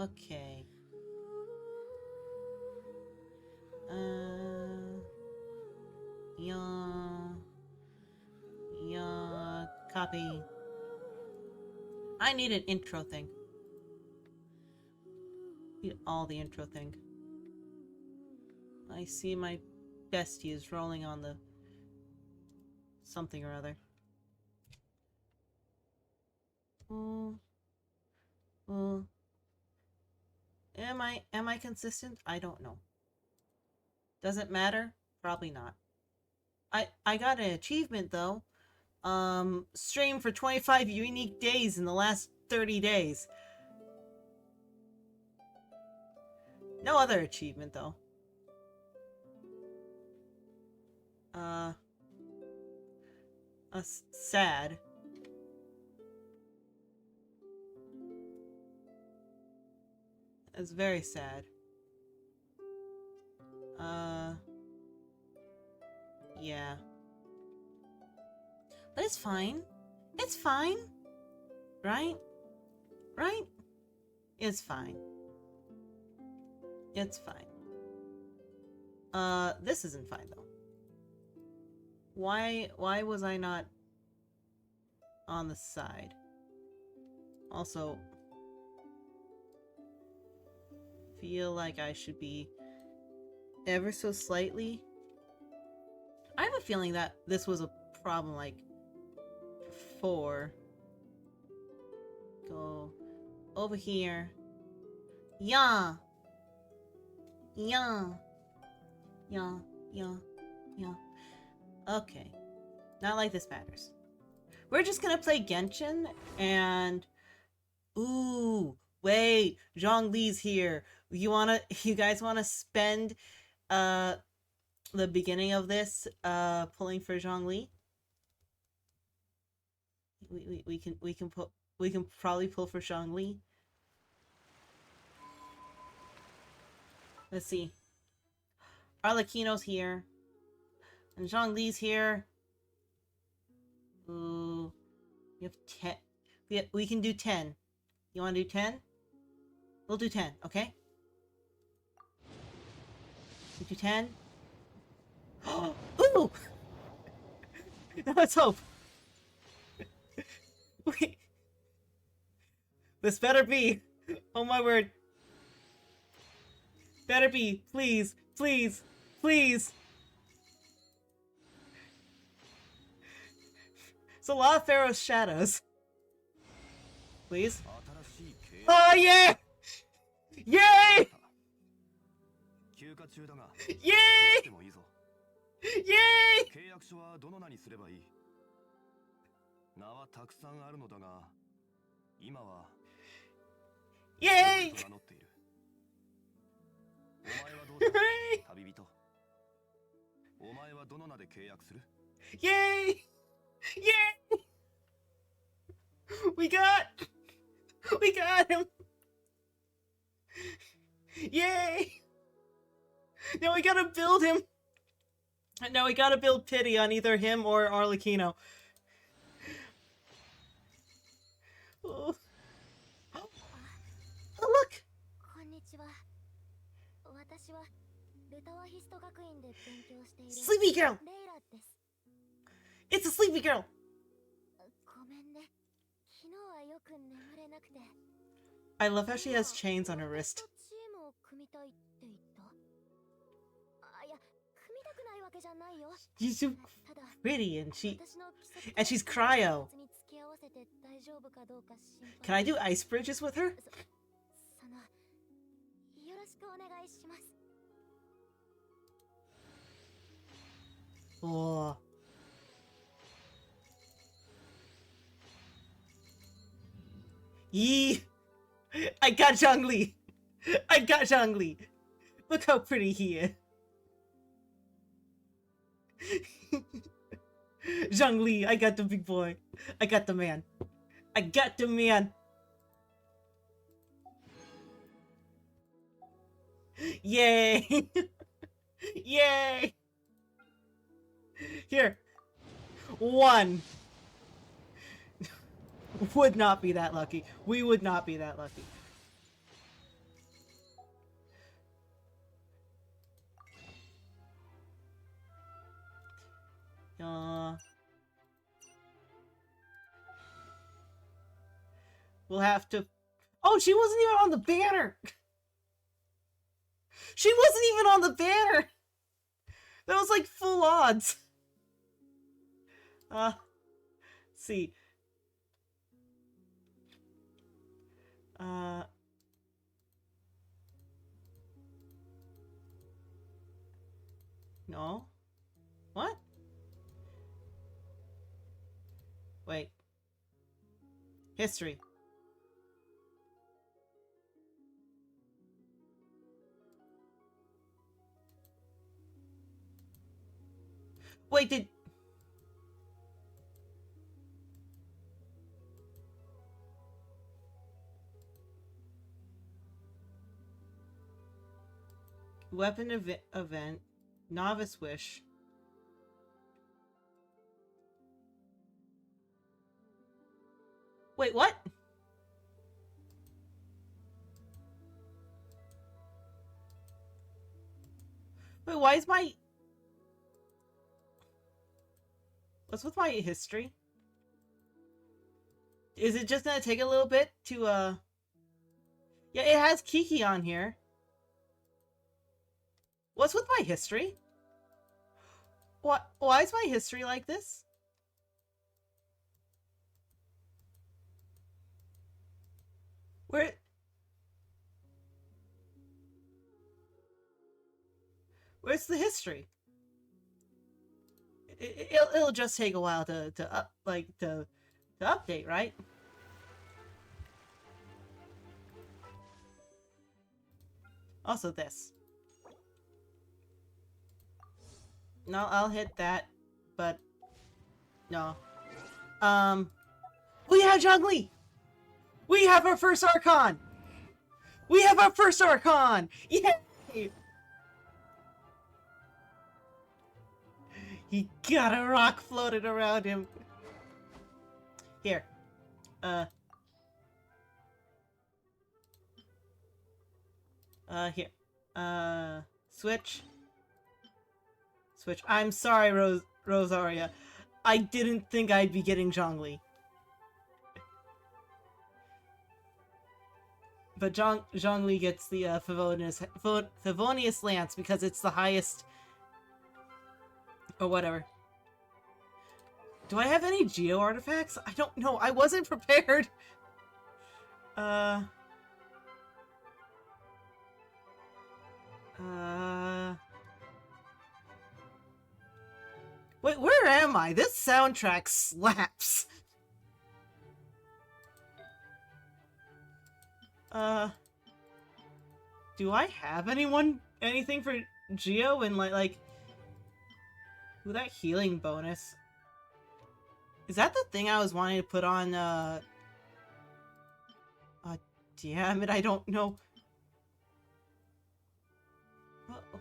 Okay. Yeah. Yeah. Copy. I need an intro thing. Need all the intro thing. I see my bestie is rolling on the something or other. Well, am I consistent? I don't know. Does it matter? Probably not. I got an achievement though. Stream for 25 unique days in the last 30 days. No other achievement though. Uh, sad. It's very sad. Yeah. But it's fine. It's fine. Right? Right? It's fine. It's fine. This isn't fine though. Why was I not on the side? Also, feel like I should be ever so slightly. I have a feeling that this was a problem like before. Go over here. Yeah. Yeah. Yeah. Yeah. Yeah. Okay. Not like this matters. We're just gonna play Genshin and... Ooh, wait. Zhongli's here. You guys wanna spend the beginning of this pulling for Zhongli? We can probably pull for Zhongli. Let's see. Arlecchino's here. And Zhongli's here. Ooh. We have 10. We can do 10. You want to do 10? We'll do 10, okay? We do 10? Ooh! Now let's hope. Wait. This better be. Oh my word. Better be. Please. Please. Please. It's a lot of Pharaoh's shadows. Please. Oh yeah! Yay! Yay! Yay! Yay! Yay! Yay! We got him! Yay! Now we gotta build him! Now we gotta build pity on either him or Arlecchino. Oh. Oh, look! Sleepy girl! It's a sleepy girl! I love how she has chains on her wrist. She's so pretty and she's cryo. Can I do ice bridges with her? Oh. Yee! I got Zhongli! I got Zhongli! Look how pretty he is. Zhongli, I got the big boy. I got the man. I got the man. Yay! Yay! Here. 1. Would not be that lucky. We would not be that lucky. We'll have to... Oh, she wasn't even on the banner! She wasn't even on the banner! That was like full odds. Let's see. No. What? Wait. History. Wait, did... Weapon event. Novice wish. Wait, what? Wait, why is my... What's with my history? Is it just gonna take a little bit to, Yeah, it has Kiki on here. What's with my history? What? Why is my history like this? Where... Where's the history? It'll just take a while to update, right? Also this. No, I'll hit that, but no. We have Zhongli! We have our first Archon! We have our first Archon! Yay! He got a rock floated around him. Here. Here. Switch. Switch. I'm sorry, Rosaria. I didn't think I'd be getting Zhongli. But Zhongli gets the Favonius Lance because it's the highest... Or whatever. Do I have any Geo artifacts? I don't know. I wasn't prepared. Wait, where am I? This soundtrack slaps. Do I have anything for Geo and like... Ooh, that healing bonus. Is that the thing I was wanting to put on, damn it, I don't know. Uh-oh.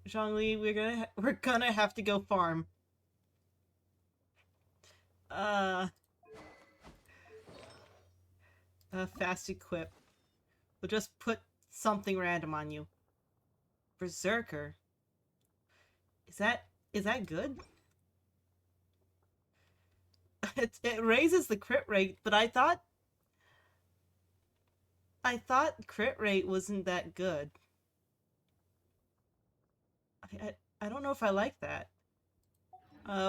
Zhongli, we're gonna have to go farm. Fast equip. We'll just put something random on you. Berserker. Is that good? It raises the crit rate, but I thought crit rate wasn't that good. I don't know if I like that.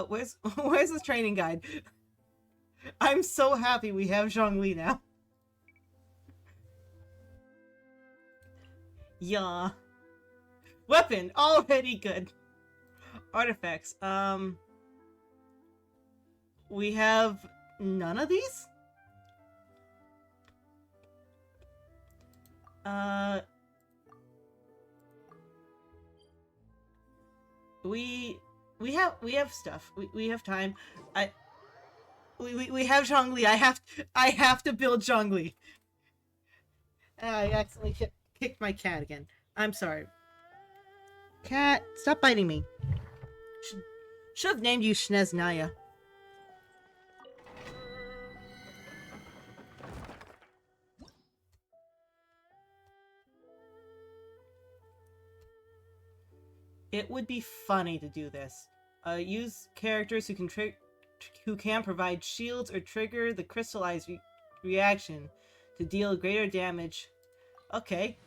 Where's the training guide? I'm so happy we have Zhongli now. Yeah. Weapon already good. Artifacts. We have none of these? We have stuff. We have time. We have Zhongli. I have to build Zhongli. I accidentally kicked my cat again. I'm sorry. Cat, stop biting me. Should have named you Shneznaya. It would be funny to do this. Use characters who can provide shields or trigger the crystallized reaction to deal greater damage. Okay.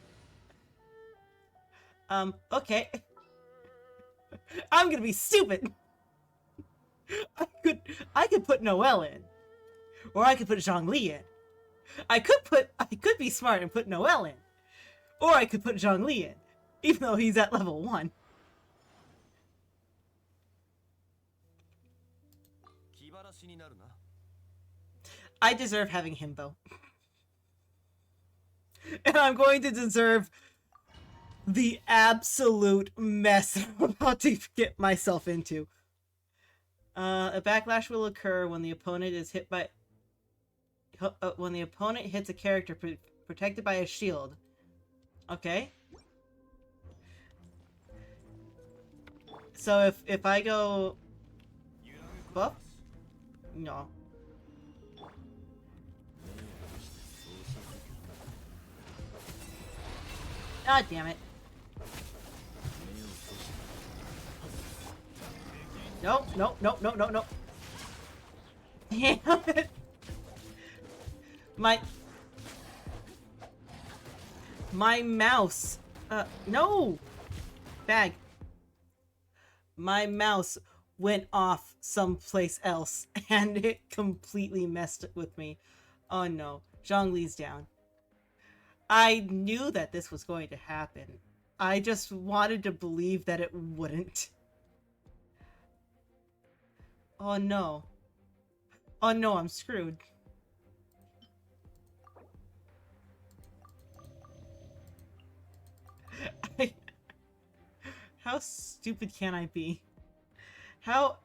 Okay. I'm gonna be stupid. I could put Noelle in. Or I could put Zhongli in. I could be smart and put Noelle in. Or I could put Zhongli in. Even though he's at level 1. I deserve having himbo. And I'm going to deserve the absolute mess I'm about to get myself into. A backlash will occur when the opponent is hit by... when the opponent hits a character protected by a shield. Okay. So if I go... buff? No. God damn it. No, no, no, no, no, no. Damn it. My mouse. No! Bag. My mouse went off someplace else, and it completely messed with me. Oh no. Zhongli's down. I knew that this was going to happen. I just wanted to believe that it wouldn't. Oh no. Oh no, I'm screwed. How stupid can I be? How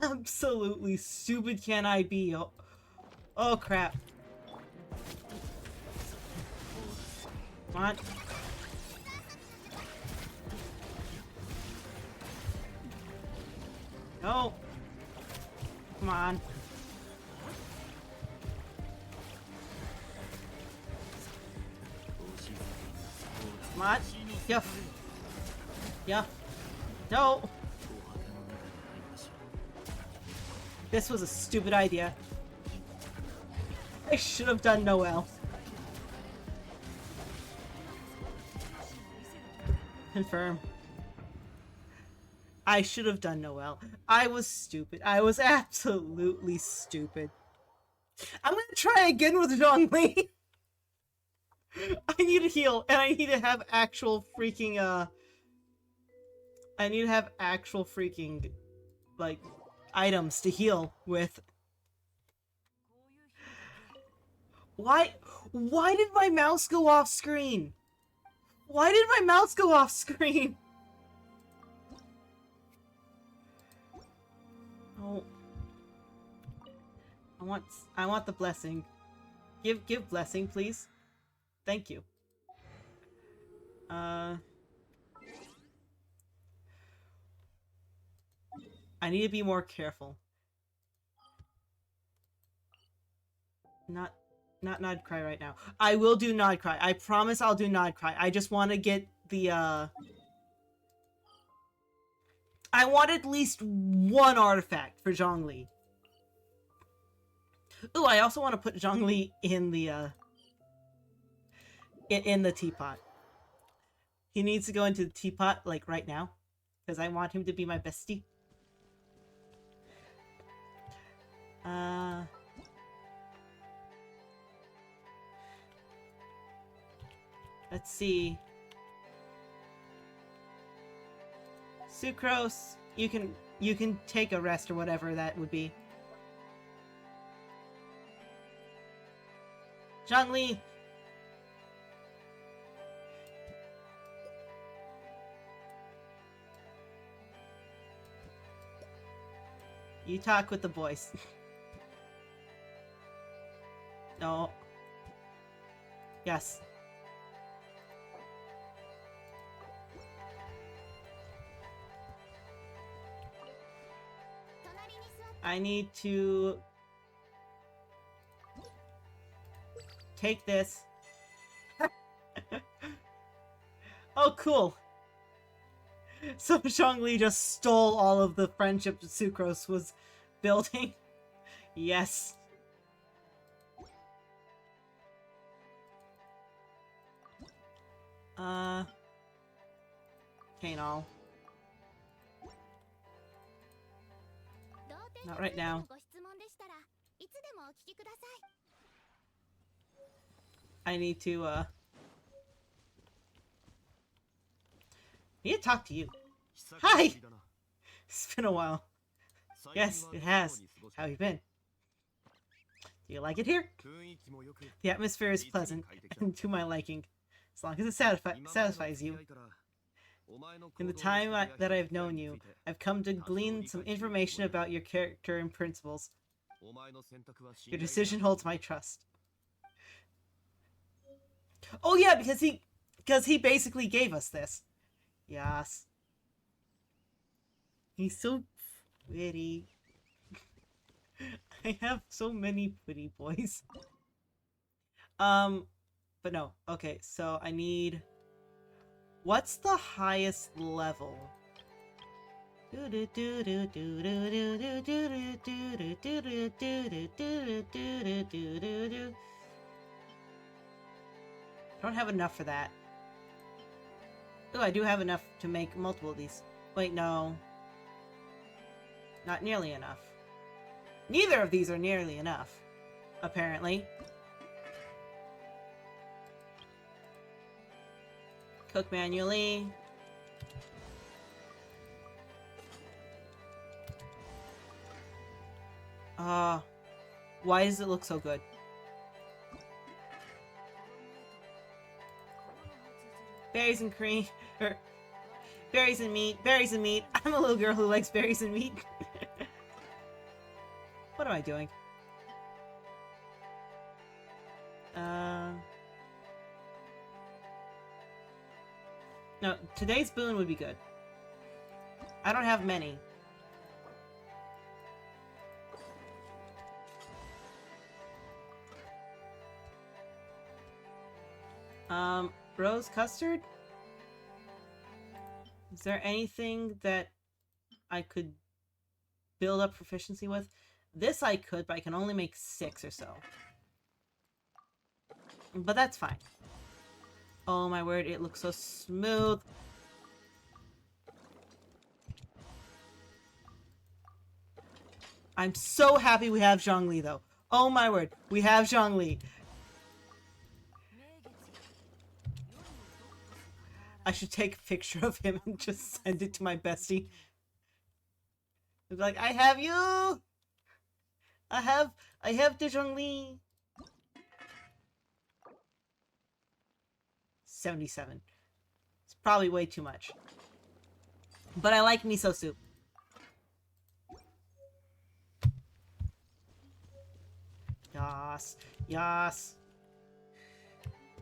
absolutely stupid can I be? Oh crap. Come on. No. Come on. Come on. Yeah. Yeah. No. This was a stupid idea. I should have done Noelle. Confirm. I should have done Noelle. I was stupid. I was absolutely stupid. I'm gonna try again with Zhongli. I need to heal, and I need to have actual freaking, I need to have actual freaking, like, items to heal with. Why did my mouse go off screen? Why did my mouse go off screen? Oh. I want the blessing. Give blessing, please. Thank you. I need to be more careful. Not nodkrai right now. I will do nodkrai. I promise I'll do nodkrai. I just want to get the I want at least one artifact for Zhongli. Ooh, I also want to put Zhongli in the teapot. He needs to go into the teapot like right now, because I want him to be my bestie. Let's see. Sucrose, you can take a rest or whatever that would be. Zhongli. You talk with the boys. No. Yes. I need to take this. Oh, cool. So Zhongli just stole all of the friendship Sucrose was building. Yes. Can't all. Not right now. I need to talk to you. Hi! It's been a while. Yes, it has. How have you been? Do you like it here? The atmosphere is pleasant and to my liking, as long as it satisfies you. In the time that I've known you, I've come to glean some information about your character and principles. Your decision holds my trust. Oh yeah, because he basically gave us this. Yes. He's so pretty. I have so many pretty boys. But no. Okay, so I need... What's the highest level? I don't have enough for that. Oh, I do have enough to make multiple of these. Wait, no. Not nearly enough. Neither of these are nearly enough, apparently. Cook manually. Why does it look so good? Berries and cream, berries and meat, berries and meat. I'm a little girl who likes berries and meat. What am I doing? No, today's boon would be good. I don't have many. Rose custard? Is there anything that I could build up proficiency with? This I could, but I can only make 6 or so. But that's fine. Oh my word, it looks so smooth. I'm so happy we have Zhongli though. Oh my word, we have Zhongli. I should take a picture of him and just send it to my bestie. It's like, I have you! I have the Zhongli. 77. It's probably way too much. But I like miso soup. Yas. Yas.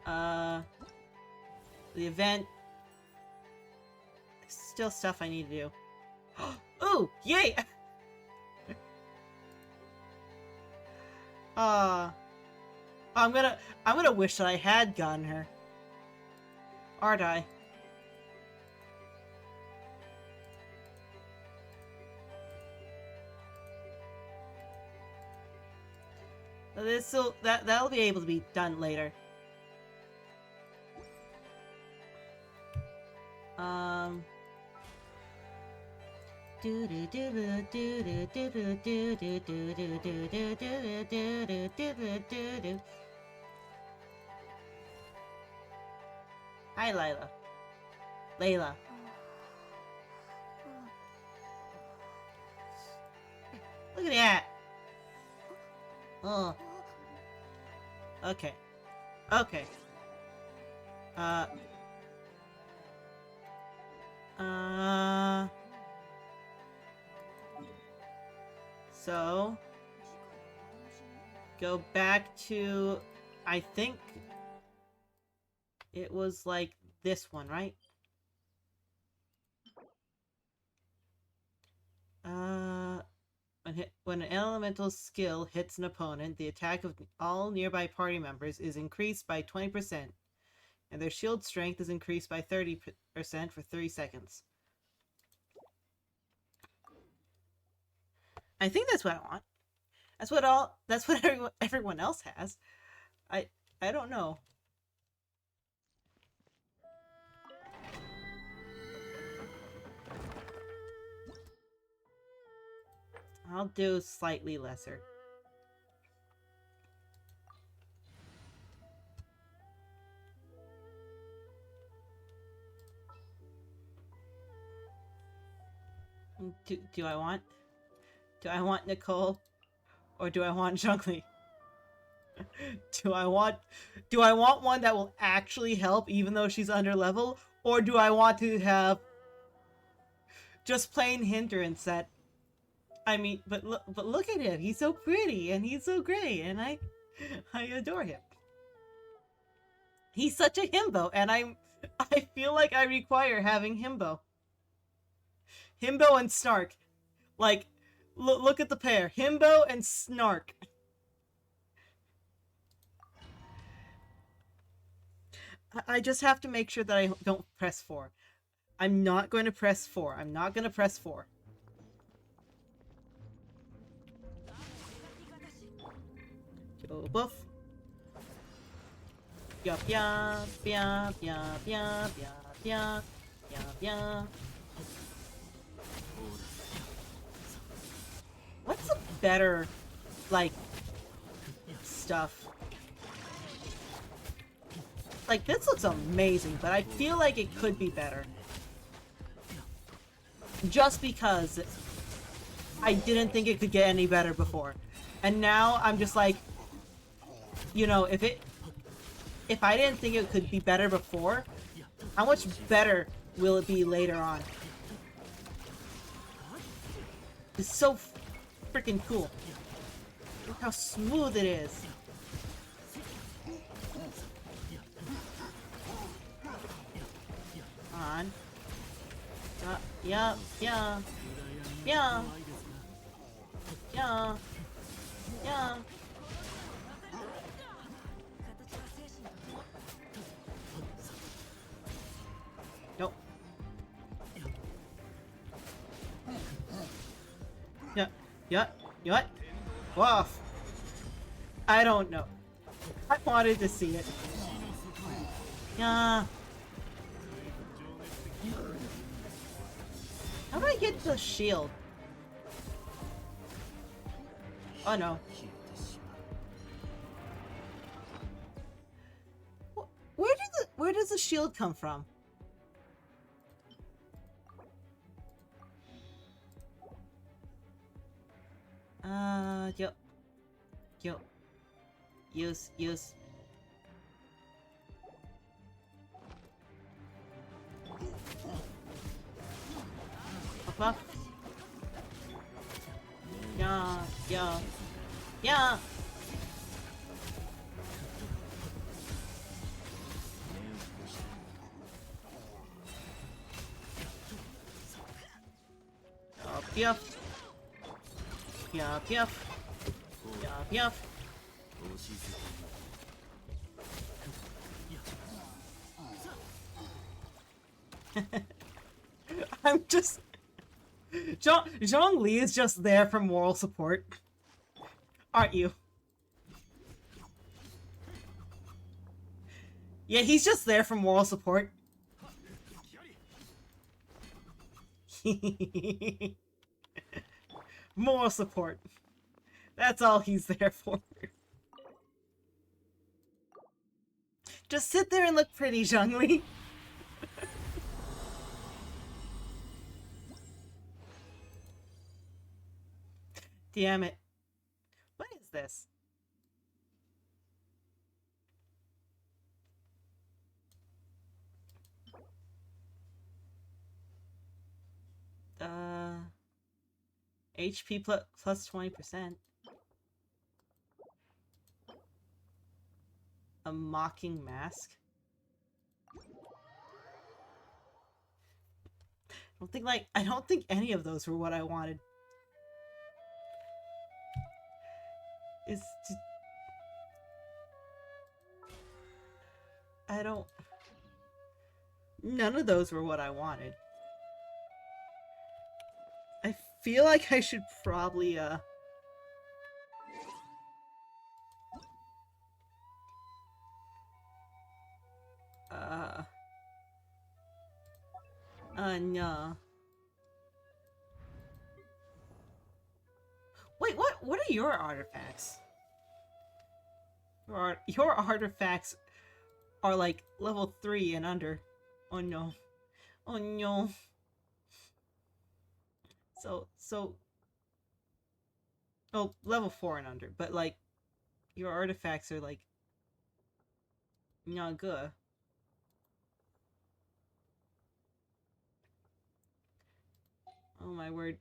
The event. Still stuff I need to do. Ooh! Yay! I'm gonna wish that I had gotten her. Aren't I? That'll be able to be done later. Hi, Layla. Layla. Look at that. Oh. Okay. Okay. So go back to, I think it was like this one, right? When an elemental skill hits an opponent, the attack of all nearby party members is increased by 20%, and their shield strength is increased by 30% for 3 seconds. I think that's what I want. That's what everyone else has. I don't know. I'll do slightly lesser. Do I want? Do I want Nicole? Or do I want Zhongli? Do I want one that will actually help even though she's under level? Or do I want to have just plain hindrance that I mean, but look at him. He's so pretty and he's so great and I adore him. He's such a himbo and I feel like I require having himbo. Himbo and Snark. Like look at the pair. Himbo and Snark. I just have to make sure that I don't press 4. I'm not going to press 4. I'm not going to press 4. Go buff. Yup, yup, yup, yup, yup, yup, yup, yup, yup. What's a better, like, stuff? Like, this looks amazing, but I feel like it could be better. Just because I didn't think it could get any better before. And now I'm just like, you know, if I didn't think it could be better before, how much better will it be later on? It's so freaking cool. Look how smooth it is. On. Yeah. Nope. What? Woof. I don't know. I wanted to see it. Yeah. How do I get the shield? Oh no. Where does the shield come from? Yo. Use. Up. Yeah. Yup. I'm just... Zhongli is just there for moral support. Aren't you? Yeah, he's just there for moral support. Moral support. That's all he's there for. Just sit there and look pretty, Zhongli. Damn it. What is this? HP plus 20%. A mocking mask. I don't think any of those were what I wanted. None of those were what I wanted. I feel like I should probably, no. your artifacts? Your artifacts are like level 3 and under. Oh no. Oh no. So oh, level 4 and under, but like your artifacts are like not good. Oh my word.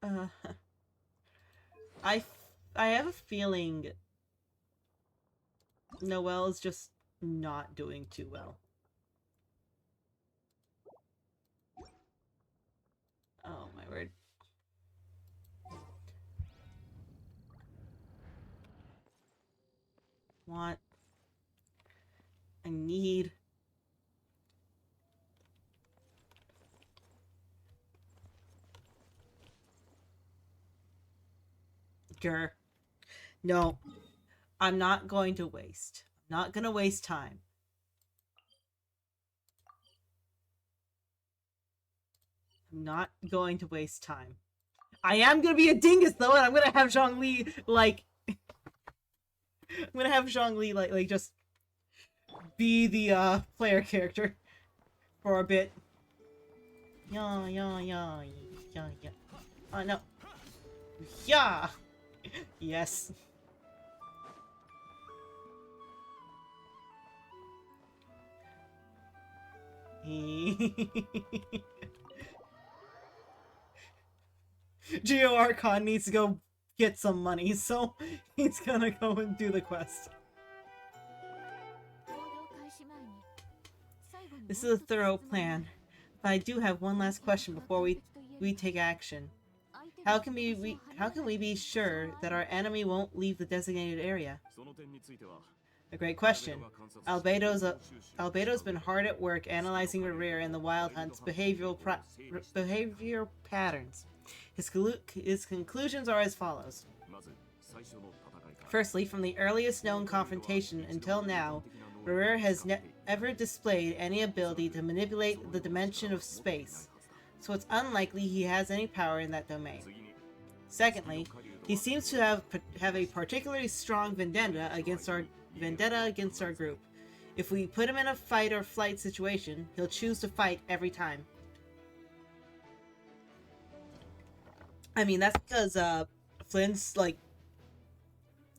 Uh I have a feeling Noelle is just not doing too well. Oh my word. Want. I need. Grr. No. I'm not going to waste. I'm not gonna waste time. I'm not going to waste time. I am gonna be a dingus though, and I'm gonna have Zhongli like I'm gonna have Zhongli like just be the player character for a bit. Yeah. Oh no. Yeah. Yes. Geo Archon needs to go get some money, so he's gonna go and do the quest. This is a thorough plan, but I do have one last question before we take action. How can we be sure that our enemy won't leave the designated area? A great question. Albedo's been hard at work analyzing Revere and the Wild Hunt's behavioral patterns. His conclusions are as follows. Firstly, from the earliest known confrontation until now, Revere has never displayed any ability to manipulate the dimension of space, so it's unlikely he has any power in that domain. Secondly, he seems to have a particularly strong vendetta against our group. If we put him in a fight or flight situation, he'll choose to fight every time. I mean, that's because Flynn's like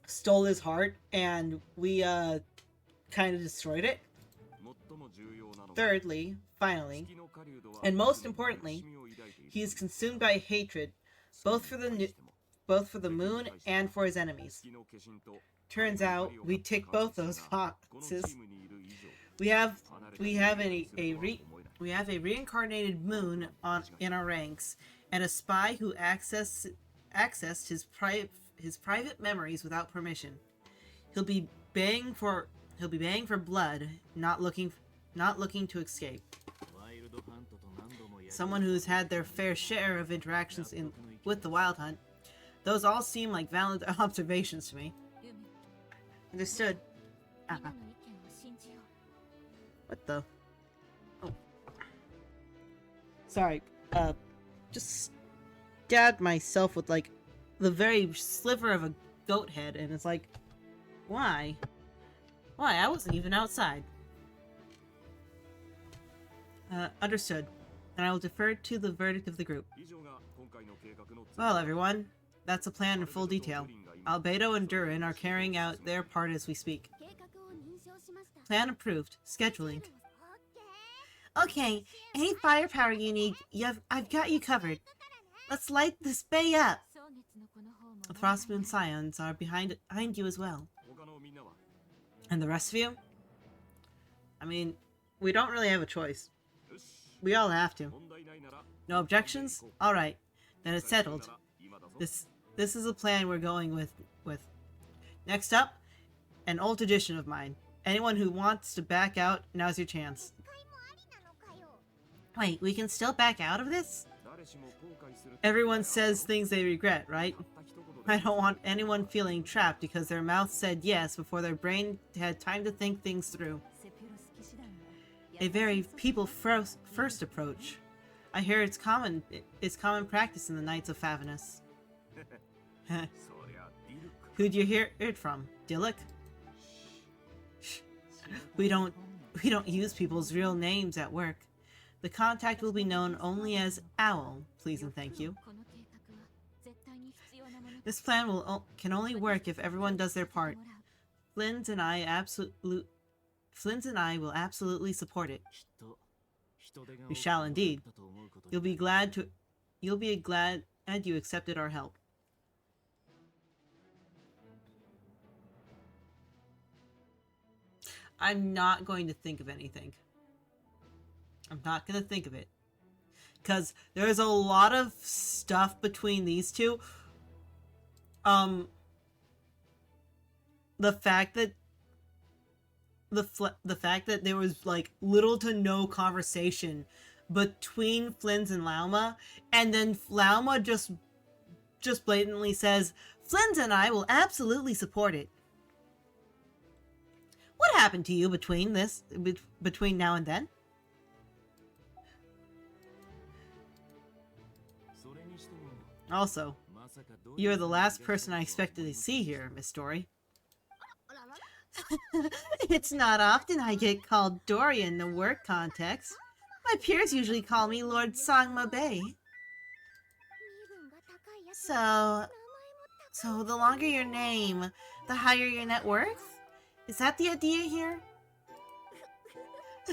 stole his heart and we kind of destroyed it. Thirdly, finally, and most importantly, he is consumed by hatred, both for the moon and for his enemies. Turns out we tick both those boxes. We have a reincarnated moon in our ranks, and a spy who accessed his private memories without permission. He'll be baying for blood, not looking to escape. Someone who's had their fair share of interactions with the Wild Hunt. Those all seem like valid observations to me. Understood. What the? Oh. Sorry. Just stabbed myself with like the very sliver of a goat head, and it's like, why? Why? I wasn't even outside. Understood. And I will defer to the verdict of the group. Well, everyone, that's a plan in full detail. Albedo and Durin are carrying out their part as we speak. Plan approved. Scheduling. Okay, any firepower you need, I've got you covered. Let's light this bay up. The Frostmoon Scions are behind you as well. And the rest of you? I mean, we don't really have a choice. We all have to. No objections? Alright, then it's settled. This is the plan we're going with. Next up, an old tradition of mine. Anyone who wants to back out, now's your chance. Wait, we can still back out of this? Everyone says things they regret, right? I don't want anyone feeling trapped because their mouth said yes before their brain had time to think things through. A very people-first approach. I hear it's common practice in the Knights of Favonus. Who'd you hear it from? Dillick? We don't use people's real names at work. The contact will be known only as Owl, please and thank you. This plan can only work if everyone does their part. Flynn's and I will absolutely support it. We shall indeed. You'll be glad you accepted our help. I'm not going to think of anything. I'm not going to think of it. Because there's a lot of stuff between these two. The fact that there was like little to no conversation between Flynn's and Lauma, and then Lauma just blatantly says, Flynn's and I will absolutely support it. What happened to you between now and then? Also, you're the last person I expected to see here, Miss Dory. It's not often I get called Dory in the work context. My peers usually call me Lord Sangma Bay. So the longer your name, the higher your net worth? Is that the idea here?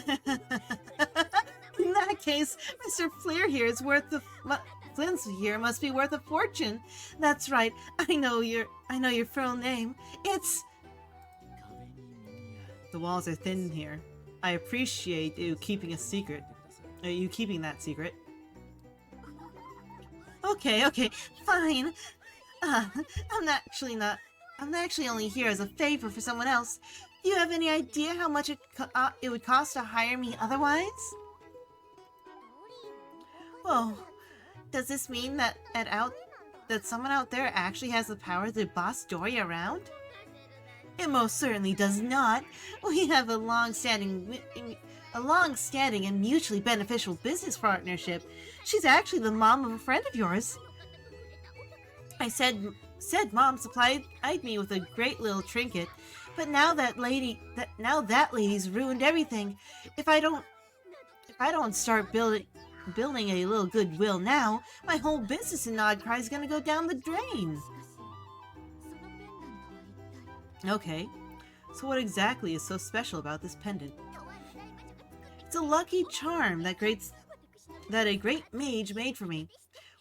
In that case, Mr. Fleer here is worth Flynn's here must be worth a fortune. That's right. I know your full name. It's... The walls are thin here. I appreciate you keeping a secret. You keeping that secret. Okay, fine. I'm actually only here as a favor for someone else. Do you have any idea how much it would cost to hire me otherwise? Whoa. Does this mean that someone out there actually has the power to boss Dory around? It most certainly does not. We have a long-standing and mutually beneficial business partnership. She's actually the mom of a friend of yours. I said Mom supplied me with a great little trinket, but now that lady's ruined everything. If I don't start building a little goodwill now, my whole business in nodkrai is gonna go down the drain. Okay, so what exactly is so special about this pendant? It's a lucky charm that a great mage made for me.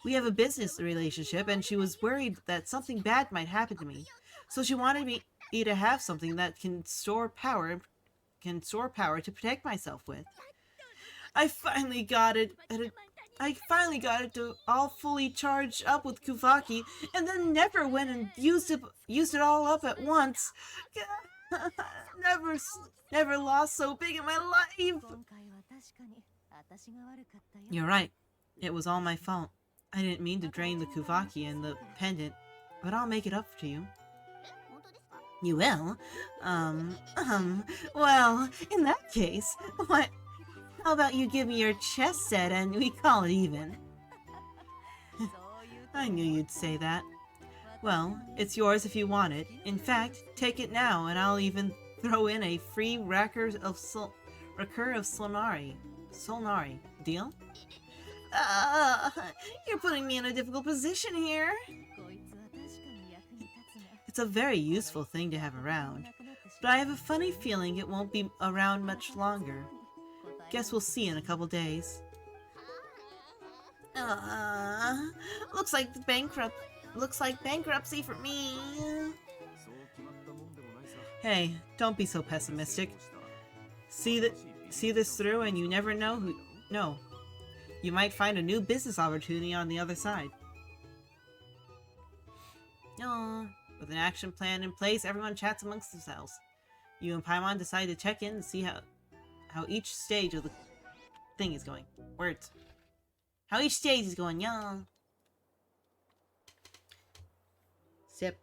We have a business relationship, and she was worried that something bad might happen to me. So she wanted me to have something that can store power to protect myself with. I finally got it to all fully charged up with Kuvaki, and then never went and used it all up at once. Never lost so big in my life. You're right. It was all my fault. I didn't mean to drain the Kuvaki and the pendant, but I'll make it up to you. You will? Well, in that case, how about you give me your chess set and we call it even? I knew you'd say that. Well, it's yours if you want it. In fact, take it now and I'll even throw in a free Recur of Solnari. Deal? You're putting me in a difficult position here. It's a very useful thing to have around, but I have a funny feeling it won't be around much longer. Guess we'll see in a couple days. Looks like bankruptcy for me. Hey, don't be so pessimistic. See this through and you never know who... No. You might find a new business opportunity on the other side. With an action plan in place, everyone chats amongst themselves. You and Paimon decide to check in and see how each stage of the thing is going. Words. How each stage is going, Sip.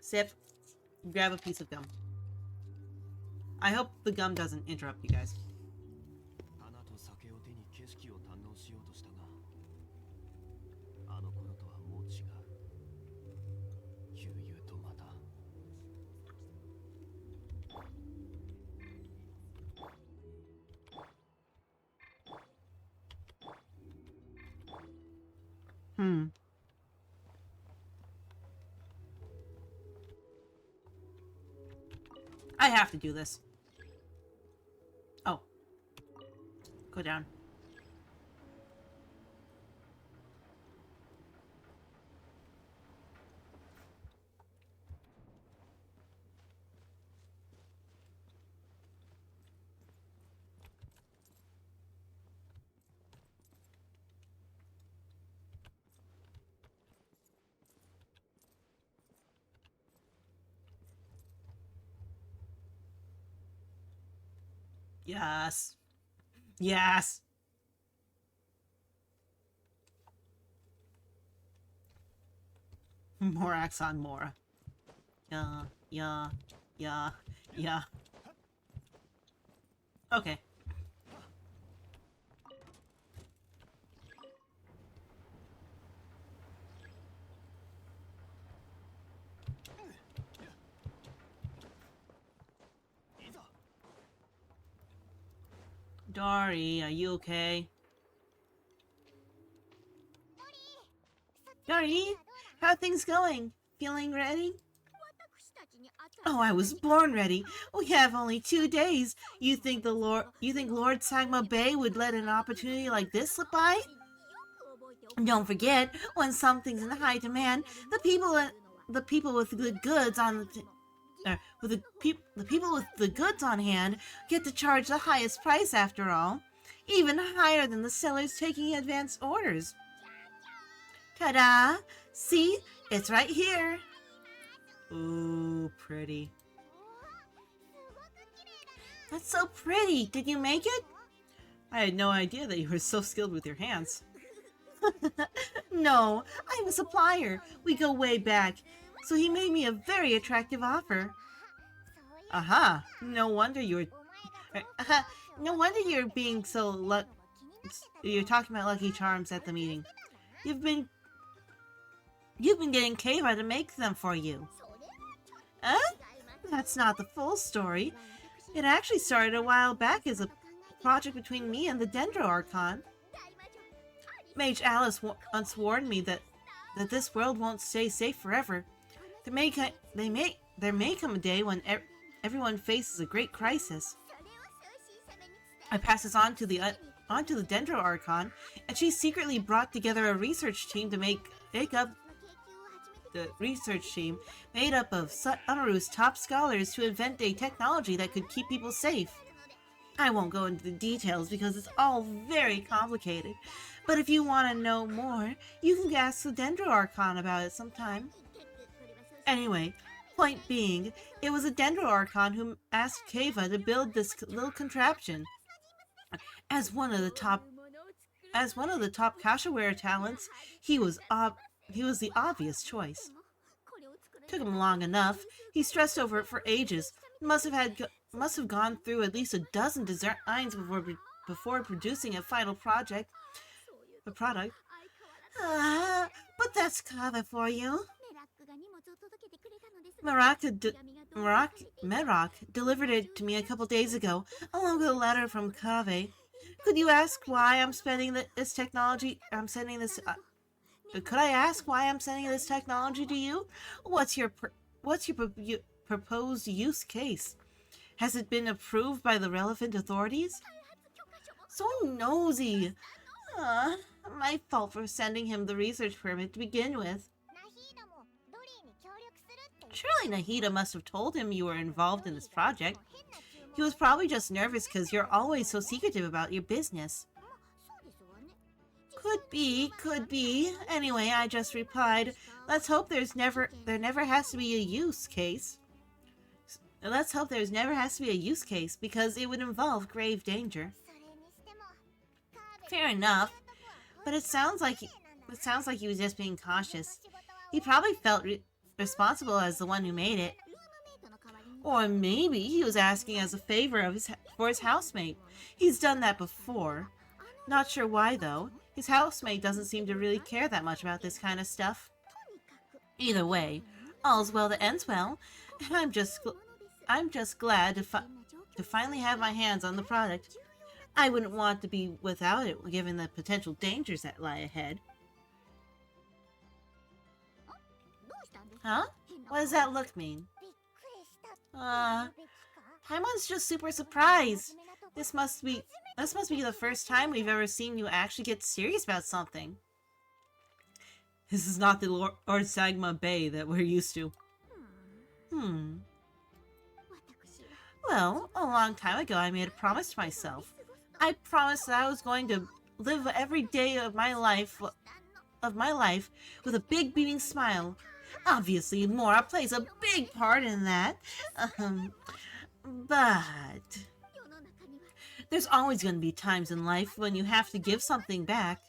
Sip. Grab a piece of gum. I hope the gum doesn't interrupt you guys. I have to do this. Oh. Go down. Yes. Yes. More Axon Mora. Yeah. Yeah. Yeah. Yeah. Okay. Dari, are you okay? Dari, how are things going? Feeling ready? Oh, I was born ready. We have only 2 days. You think Lord Sagma Bay would let an opportunity like this slip by? Don't forget, when something's in high demand, the people with good goods on the people with the goods on hand get to charge the highest price after all, even higher than the sellers taking advance orders. Ta-da! See? It's right here. Ooh, pretty. That's so pretty. Did you make it? I had no idea that you were so skilled with your hands. No, I'm a supplier. We go way back. So he made me a very attractive offer. Aha! No wonder you're... no wonder you're being so you're talking about Lucky Charms at the meeting. You've been getting Keva to make them for you. Huh? That's not the full story. It actually started a while back as a project between me and the Dendro Archon. Mage Alice once warned me that this world won't stay safe forever. There may come a day when everyone faces a great crisis. I pass this on to the Dendro Archon, and she secretly brought together a research team to make up the research team made up of Amaru's top scholars to invent a technology that could keep people safe. I won't go into the details because it's all very complicated, but if you want to know more, you can ask the Dendro Archon about it sometime. Anyway, point being, it was a Dendro Archon who asked Keva to build this little contraption. As one of the top Kashaware talents, he was the obvious choice. Took him long enough. He stressed over it for ages. Must have gone through at least a dozen designs before producing a final product. But that's Kava for you. Merak delivered it to me a couple days ago, along with a letter from Kave. Could you ask why I'm spending this technology? Could I ask why I'm sending this technology to you? What's your proposed use case? Has it been approved by the relevant authorities? So nosy. My fault for sending him the research permit to begin with. Surely Nahida must have told him you were involved in this project. He was probably just nervous because you're always so secretive about your business. Could be. Anyway, I just replied, let's hope there never has to be a use case. Let's hope there never has to be a use case, because it would involve grave danger. Fair enough, but it sounds like he was just being cautious. He probably felt responsible as the one who made it. Or maybe he was asking as a favor for his housemate. He's done that before. Not sure why, though. His housemate doesn't seem to really care that much about this kind of stuff. Either way, all's well that ends well, and I'm just glad to finally have my hands on the product. I wouldn't want to be without it, given the potential dangers that lie ahead. Huh? What does that look mean? Paimon's just super surprised. This must be the first time we've ever seen you actually get serious about something. This is not the Lord Sagma Bay that we're used to. Well, a long time ago I made a promise to myself. I promised that I was going to live every day of my life with a big beaming smile. Obviously, Mora plays a big part in that. But there's always going to be times in life when you have to give something back.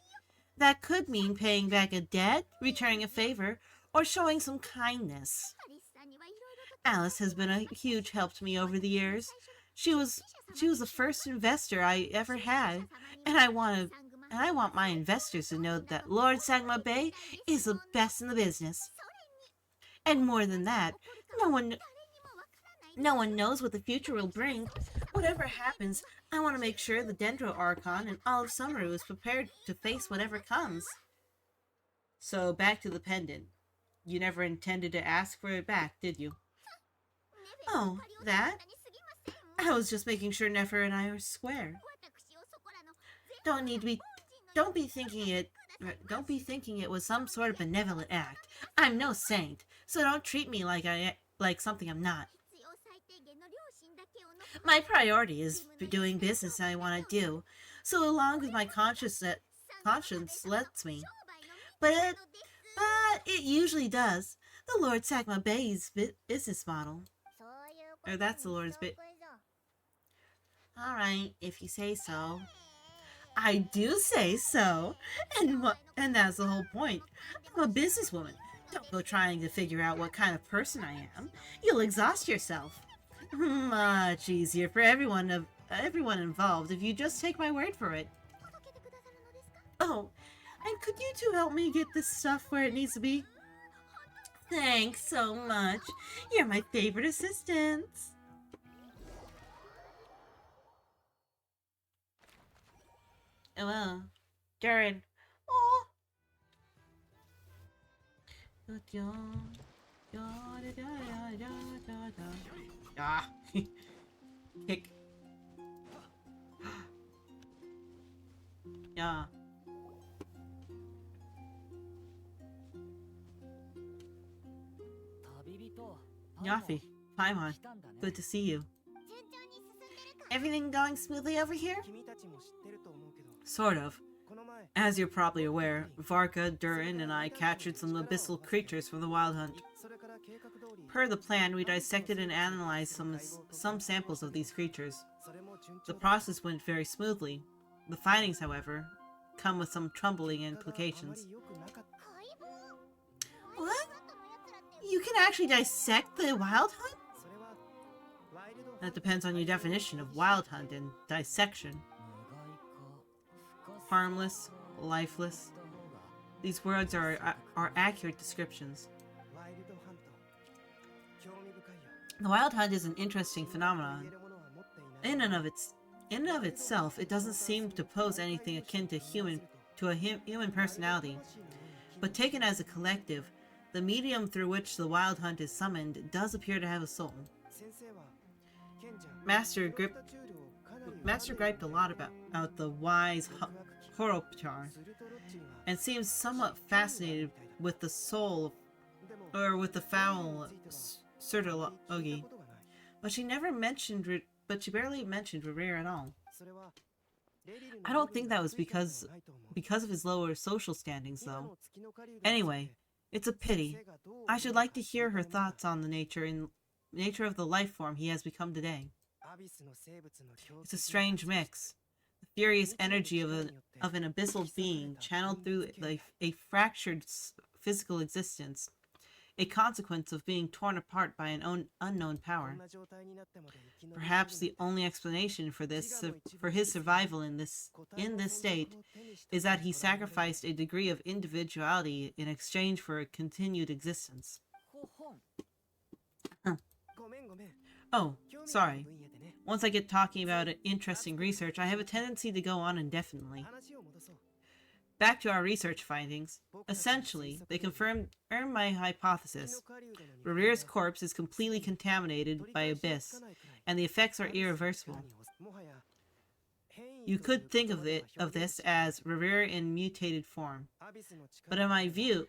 That could mean paying back a debt, returning a favor, or showing some kindness. Alice has been a huge help to me over the years. She was the first investor I ever had, and I want my investors to know that Lord Sagma Bay is the best in the business. And more than that, no one knows what the future will bring. Whatever happens, I want to make sure the Dendro Archon and all of Sumeru is prepared to face whatever comes. So, back to the pendant. You never intended to ask for it back, did you? Oh, that? I was just making sure Nefer and I are square. Don't be thinking it was some sort of benevolent act. I'm no saint, so don't treat me like something I'm not. My priority is doing business I want to do, so long as my conscience lets me. But it usually does. The Lord Sagma Bay's business model. Or that's the Lord's bit. Alright, if you say so. I do say so. And that's the whole point. I'm a businesswoman. Don't go trying to figure out what kind of person I am. You'll exhaust yourself. Much easier for everyone involved if you just take my word for it. Oh, and could you two help me get this stuff where it needs to be? Thanks so much. You're my favorite assistants. Oh well. Darren. Oh. Ah. Kick. Yeah. Yafi, Paimon, good to see you. Everything going smoothly over here? Sort of. As you're probably aware, Varka, Durin, and I captured some abyssal creatures from the Wild Hunt. Per the plan, we dissected and analyzed some samples of these creatures. The process went very smoothly. The findings, however, come with some troubling implications. What? You can actually dissect the Wild Hunt? That depends on your definition of Wild Hunt and dissection. Harmless, lifeless. These words are accurate descriptions. The Wild Hunt is an interesting phenomenon. In and of itself, it doesn't seem to pose anything akin to a human personality. But taken as a collective, the medium through which the Wild Hunt is summoned does appear to have a soul. Master griped a lot about the wise Horopchar, and seems somewhat fascinated with the soul, or with the foul Surtologi, but she barely mentioned Rerir at all. I don't think that was because of his lower social standings, though. Anyway, it's a pity. I should like to hear her thoughts on the nature of the life form he has become today. It's a strange mix. The furious energy of an abyssal being channeled through a fractured physical existence. a consequence of being torn apart by an unknown power. Perhaps the only explanation for for his survival in this state is that he sacrificed a degree of individuality in exchange for a continued existence. Oh, sorry. Once I get talking about interesting research, I have a tendency to go on indefinitely. Back to our research findings. Essentially, they confirmed my hypothesis. Rere's corpse is completely contaminated by Abyss, and the effects are irreversible. You could think of this as Rerer in mutated form. But in my view,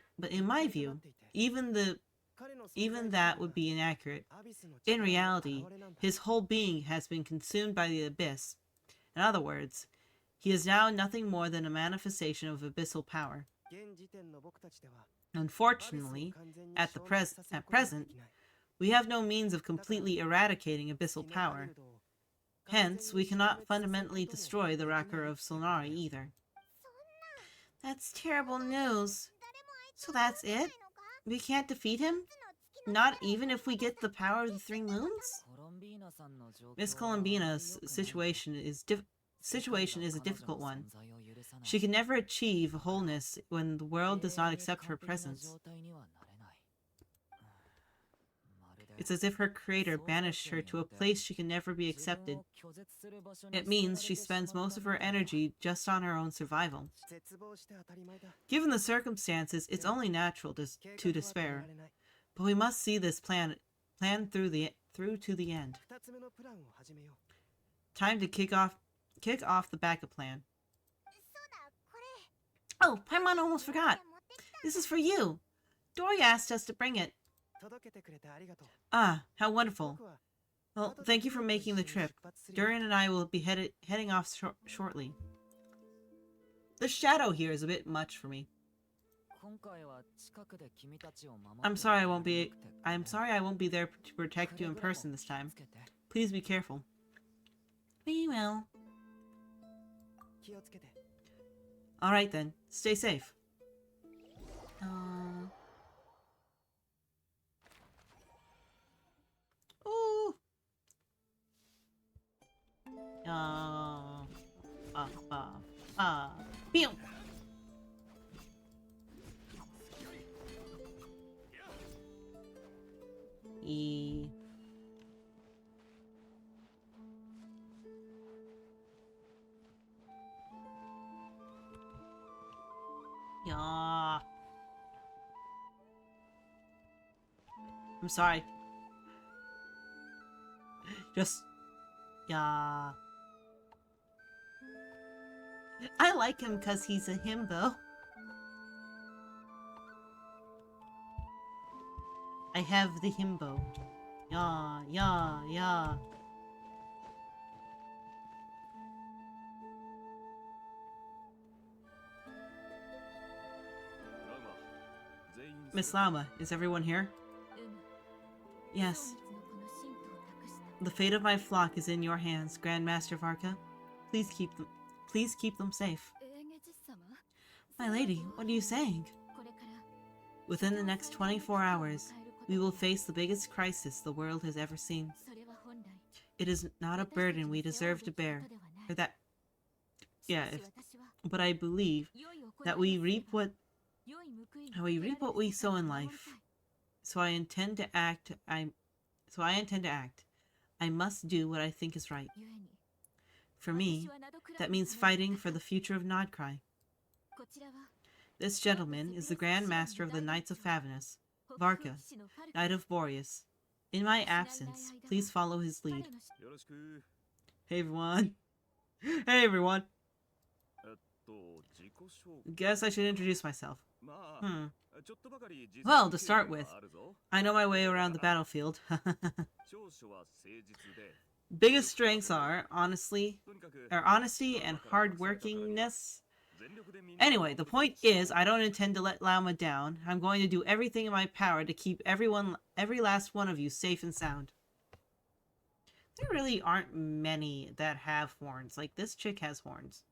even that would be inaccurate. In reality, his whole being has been consumed by the Abyss. In other words, he is now nothing more than a manifestation of abyssal power. Unfortunately, at present, we have no means of completely eradicating abyssal power. Hence, we cannot fundamentally destroy the Rocker of Solnari either. That's terrible news. So that's it? We can't defeat him? Not even if we get the power of the 3 moons? Miss Columbina's situation is a difficult one. She can never achieve wholeness when the world does not accept her presence. It's as if her creator banished her to a place she can never be accepted. It means she spends most of her energy just on her own survival. Given the circumstances, it's only natural to despair. But we must see this plan through to the end. Time to kick off the backup plan. Oh, Paimon almost forgot. This is for you. Dory asked us to bring it. Ah, how wonderful. Well, thank you for making the trip. Durian and I will be heading off shortly. The shadow here is a bit much for me. I'm sorry I won't be there to protect you in person this time. Please be careful. We will. Alright then, stay safe. Ooh. Pew! Yeah. I'm sorry. Just... yeah. I like him because he's a himbo. I have the himbo. Yeah, yeah, yeah. Miss Lama, is everyone here? Yes. The fate of my flock is in your hands, Grandmaster Varka. Please keep them safe. My lady, what are you saying? Within the next 24 hours, we will face the biggest crisis the world has ever seen. It is not a burden we deserve to bear, but I believe that we reap what we sow in life. So I intend to act. I must do what I think is right. For me, that means fighting for the future of Nodkrai. This gentleman is the Grand Master of the Knights of Favinus, Varka, Knight of Boreas. In my absence, please follow his lead. Hey everyone. Hey everyone. Guess I should introduce myself. Well, to start with, I know my way around the battlefield. Biggest strengths are honesty and hardworkingness. Anyway, the point is, I don't intend to let Lama down. I'm going to do everything in my power to keep every last one of you safe and sound. There really aren't many that have horns. Like, this chick has horns.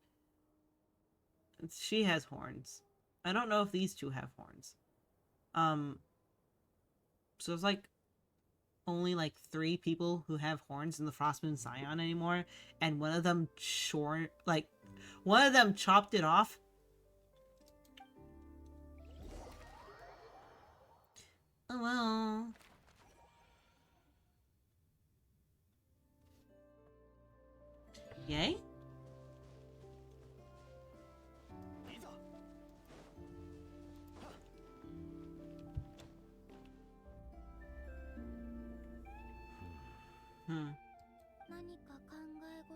She has horns. I don't know if these two have horns. So there's like only like 3 people who have horns in the Frostmoon Scion anymore, and one of them one of them chopped it off. Oh well. Yay?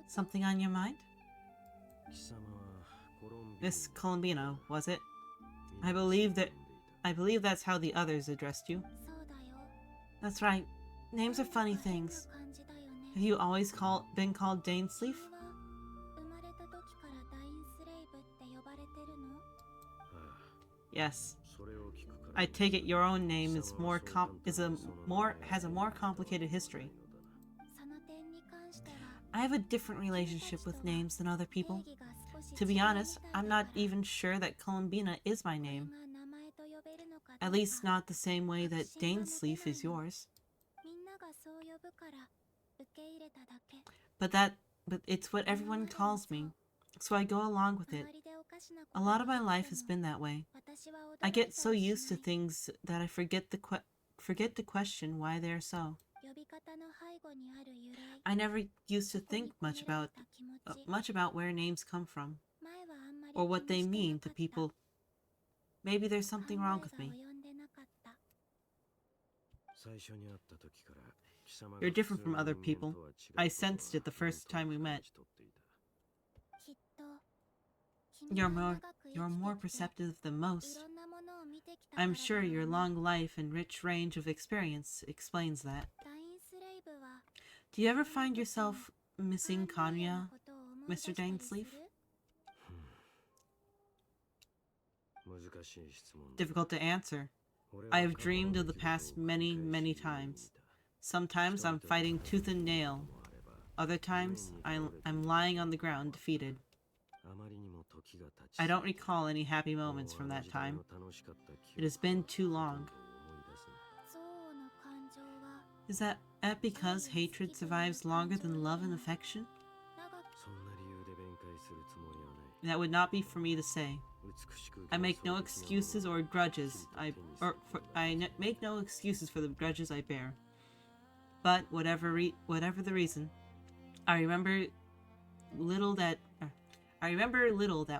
Something on your mind? Miss Colombino, was it? I believe that's how the others addressed you. That's right. Names are funny things. Have you always been called Dainsleif? Yes. I take it your own name has a more complicated history. I have a different relationship with names than other people. To be honest, I'm not even sure that Colombina is my name. At least not the same way that Dainsleif is yours. But it's what everyone calls me, so I go along with it. A lot of my life has been that way. I get so used to things that I forget to question why they're so. I never used to think much about where names come from, or what they mean to people. Maybe there's something wrong with me. You're different from other people. I sensed it the first time we met. You're more perceptive than most. I'm sure your long life and rich range of experience explains that. Do you ever find yourself missing Kanya, Mr. Dainsleif? Difficult to answer. I have dreamed of the past many, many times. Sometimes I'm fighting tooth and nail. Other times, I'm lying on the ground defeated. I don't recall any happy moments from that time. It has been too long. Is that because hatred survives longer than love and affection? That would not be for me to say. I make no excuses or grudges. Make no excuses for the grudges I bear. But whatever the reason, I remember little that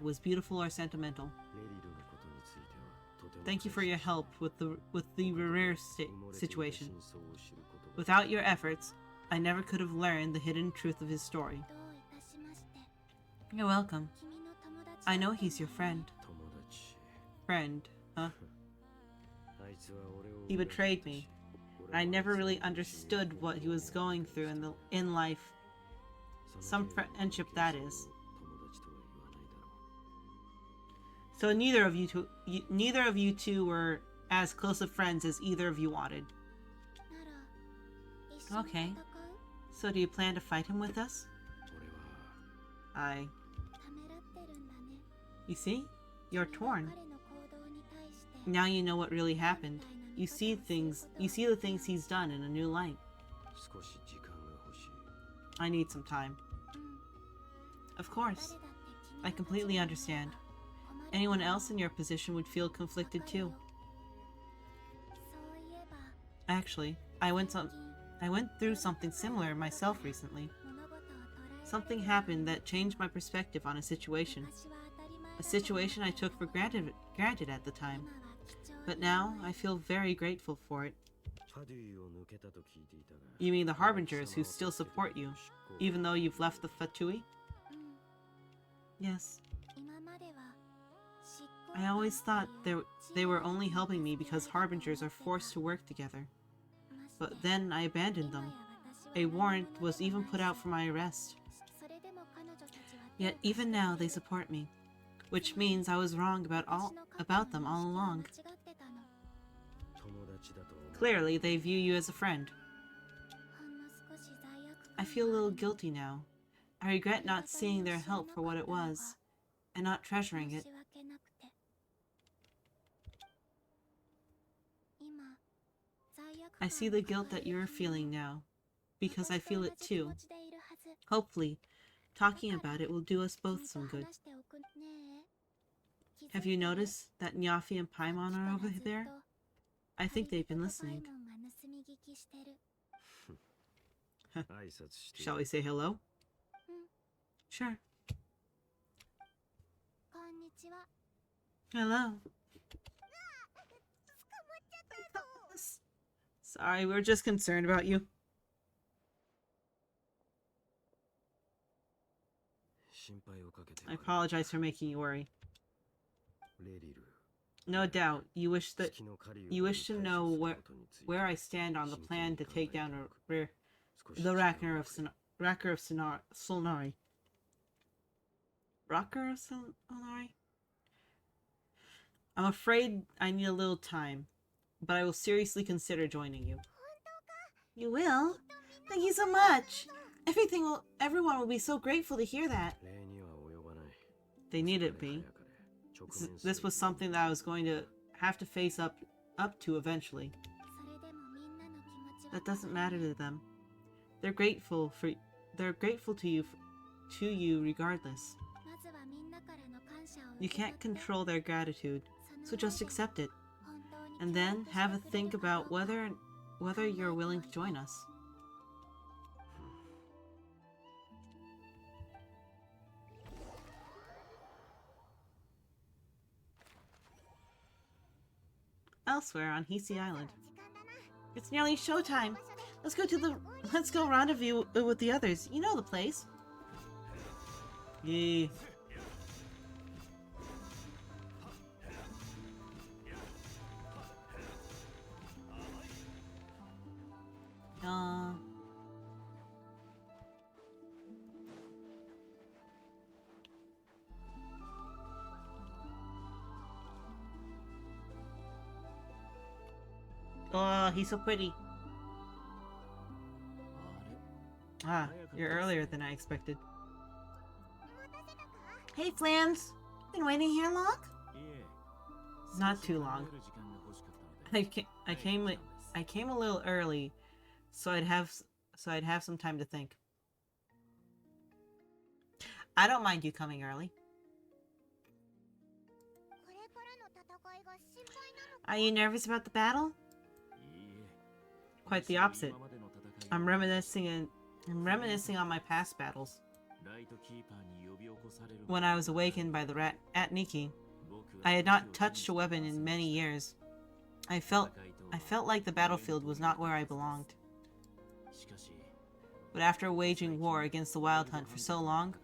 was beautiful or sentimental. Thank you for your help with the rare situation. Without your efforts, I never could have learned the hidden truth of his story. You're welcome. I know he's your friend. Friend, huh? He betrayed me. I never really understood what he was going through in life. Some friendship, that is. So neither of you two were as close of friends as either of you wanted. Okay. So do you plan to fight him with us? You see? You're torn. Now you know what really happened. You see the things he's done in a new light. I need some time. Of course. I completely understand. Anyone else in your position would feel conflicted too. Actually, I went through something similar myself recently. Something happened that changed my perspective on a situation. A situation I took for granted at the time. But now, I feel very grateful for it. You mean the Harbingers who still support you, even though you've left the Fatui? Yes. I always thought they were only helping me because Harbingers are forced to work together. But then I abandoned them. A warrant was even put out for my arrest. Yet even now they support me, which means I was wrong about them all along. Clearly, they view you as a friend. I feel a little guilty now. I regret not seeing their help for what it was, and not treasuring it. I see the guilt that you're feeling now, because I feel it too. Hopefully, talking about it will do us both some good. Have you noticed that Nyafi and Paimon are over there? I think they've been listening. Shall we say hello? Sure. Hello. Sorry, we're just concerned about you. I apologize for making you worry. No doubt, you wish to know where I stand on the plan to take down the Racker of Solnari. Rocker of Solnari? I'm afraid I need a little time, but I will seriously consider joining you. You will? Thank you so much! Everyone will be so grateful to hear that. They needed me. This was something that I was going to have to face up to eventually. That doesn't matter to them. They're grateful to you regardless. You can't control their gratitude, so just accept it. And then have a think about whether you're willing to join us. Elsewhere on Hisi Island. It's nearly showtime. Let's go rendezvous with the others. You know the place. Yeah. Oh, he's so pretty. Ah, you're earlier than I expected. Hey, Flans! Been waiting here long? Not too long. I came a little early, so I'd have some time to think. I don't mind you coming early. Are you nervous about the battle? Quite the opposite. I'm reminiscing on my past battles. When I was awakened by the rat at Nikki, I had not touched a weapon in many years. I felt like the battlefield was not where I belonged. But after waging war against the Wild Hunt for so long,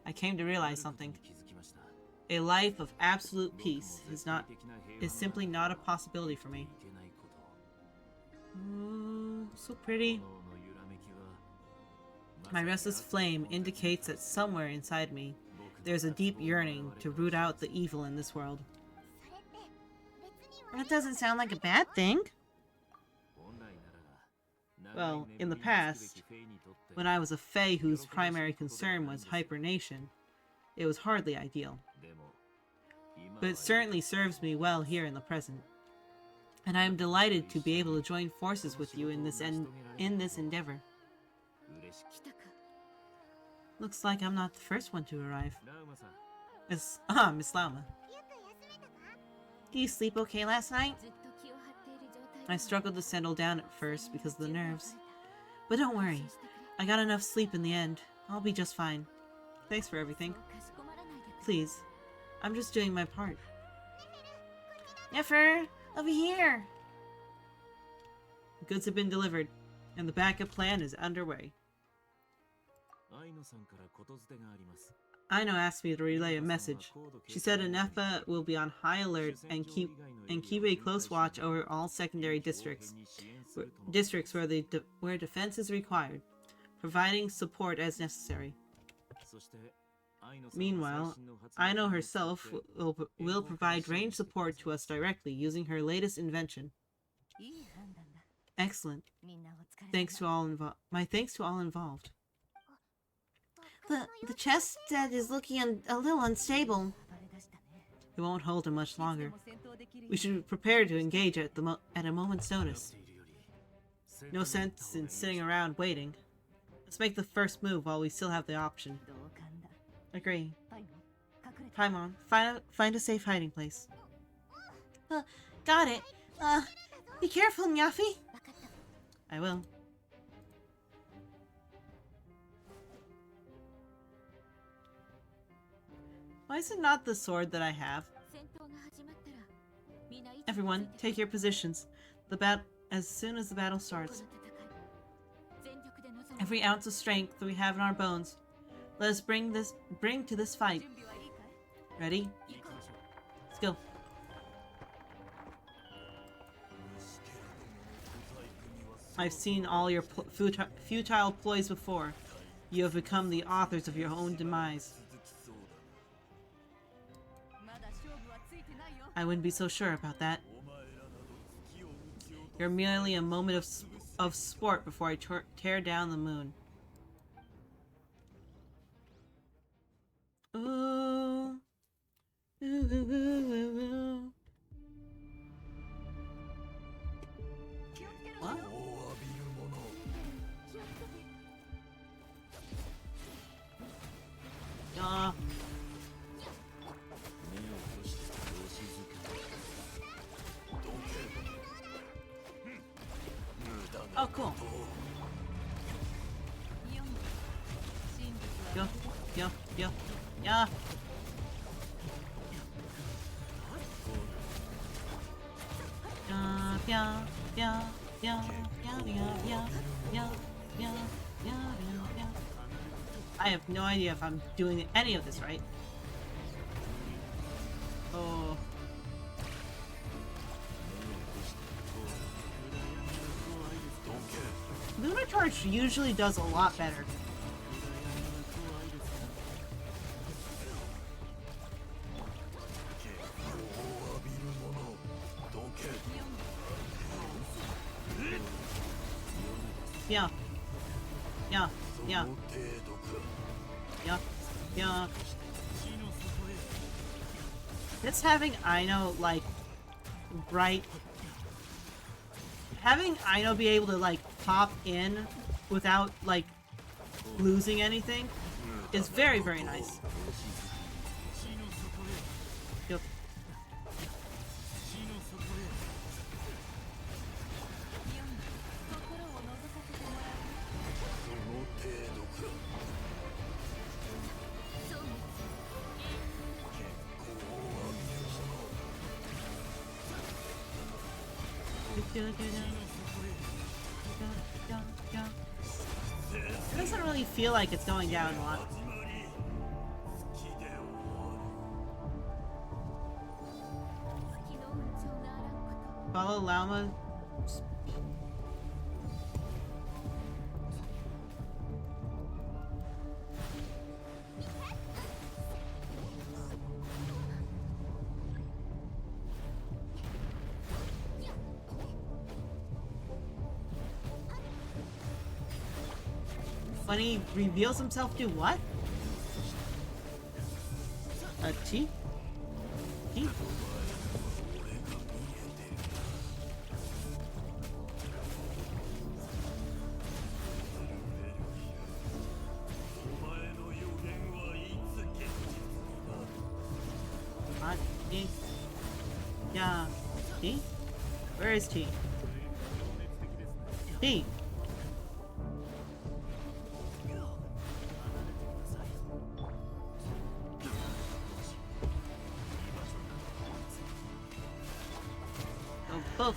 I came to realize something. A life of absolute peace is simply not a possibility for me. Ooh, so pretty. My restless flame indicates that somewhere inside me, there's a deep yearning to root out the evil in this world. That doesn't sound like a bad thing. Well, in the past, when I was a Fae whose primary concern was hibernation, it was hardly ideal. But it certainly serves me well here in the present. And I am delighted to be able to join forces with you in this endeavor. Looks like I'm not the first one to arrive. Miss Lauma. Did you sleep okay last night? I struggled to settle down at first because of the nerves. But don't worry, I got enough sleep in the end. I'll be just fine. Thanks for everything. Please, I'm just doing my part. Nefer, over here! Goods have been delivered, and the backup plan is underway. Aino asked me to relay a message. She said Anefa will be on high alert and keep a close watch over all secondary districts where defense is required, providing support as necessary. Meanwhile, Aino herself will provide range support to us directly using her latest invention. Excellent. My thanks to all involved. The chest is looking a little unstable. It won't hold him much longer. We should prepare to engage at a moment's notice. No sense in sitting around waiting. Let's make the first move while we still have the option. Agree. Paimon, find a safe hiding place. Got it. Be careful, Nyafi. I will. Why is it not the sword that I have? Everyone, take your positions. As soon as the battle starts. Every ounce of strength that we have in our bones, let us bring to this fight. Ready? Let's go. I've seen all your futile ploys before. You have become the authors of your own demise. I wouldn't be so sure about that. You're merely a moment of sport before I tear down the moon. Ooh. Ooh, ooh, ooh, ooh, ooh. What? Oh, cool. Yo. Yeah. I have no idea if I'm doing any of this right. Oh. Lunar Charge usually does a lot better. Yeah. Just having Aino, like, having Aino be able to, like, pop in without, like, losing anything is very, very nice. Yep. It doesn't really feel like it's going down a lot. Follow Llama. When he reveals himself, do what? A T? T? T? Yeah. T? Where is T? T? Both.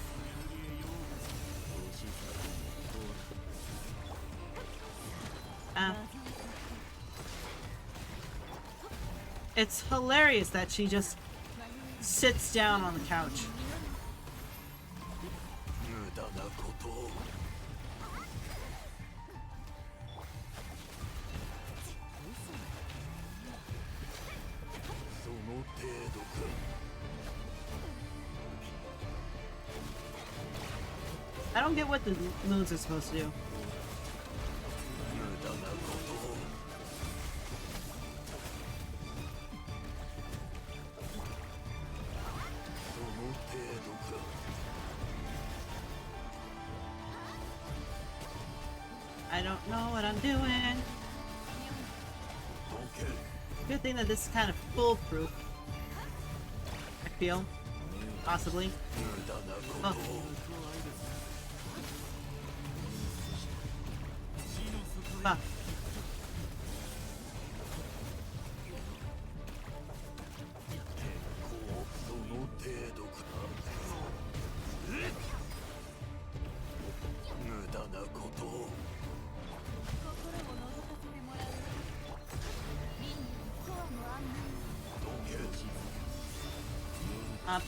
It's hilarious that she just sits down on the couch. I don't get what the moons are supposed to do. I don't know what I'm doing. Good thing that this is kind of foolproof. I feel. Possibly. Oh. Fuck.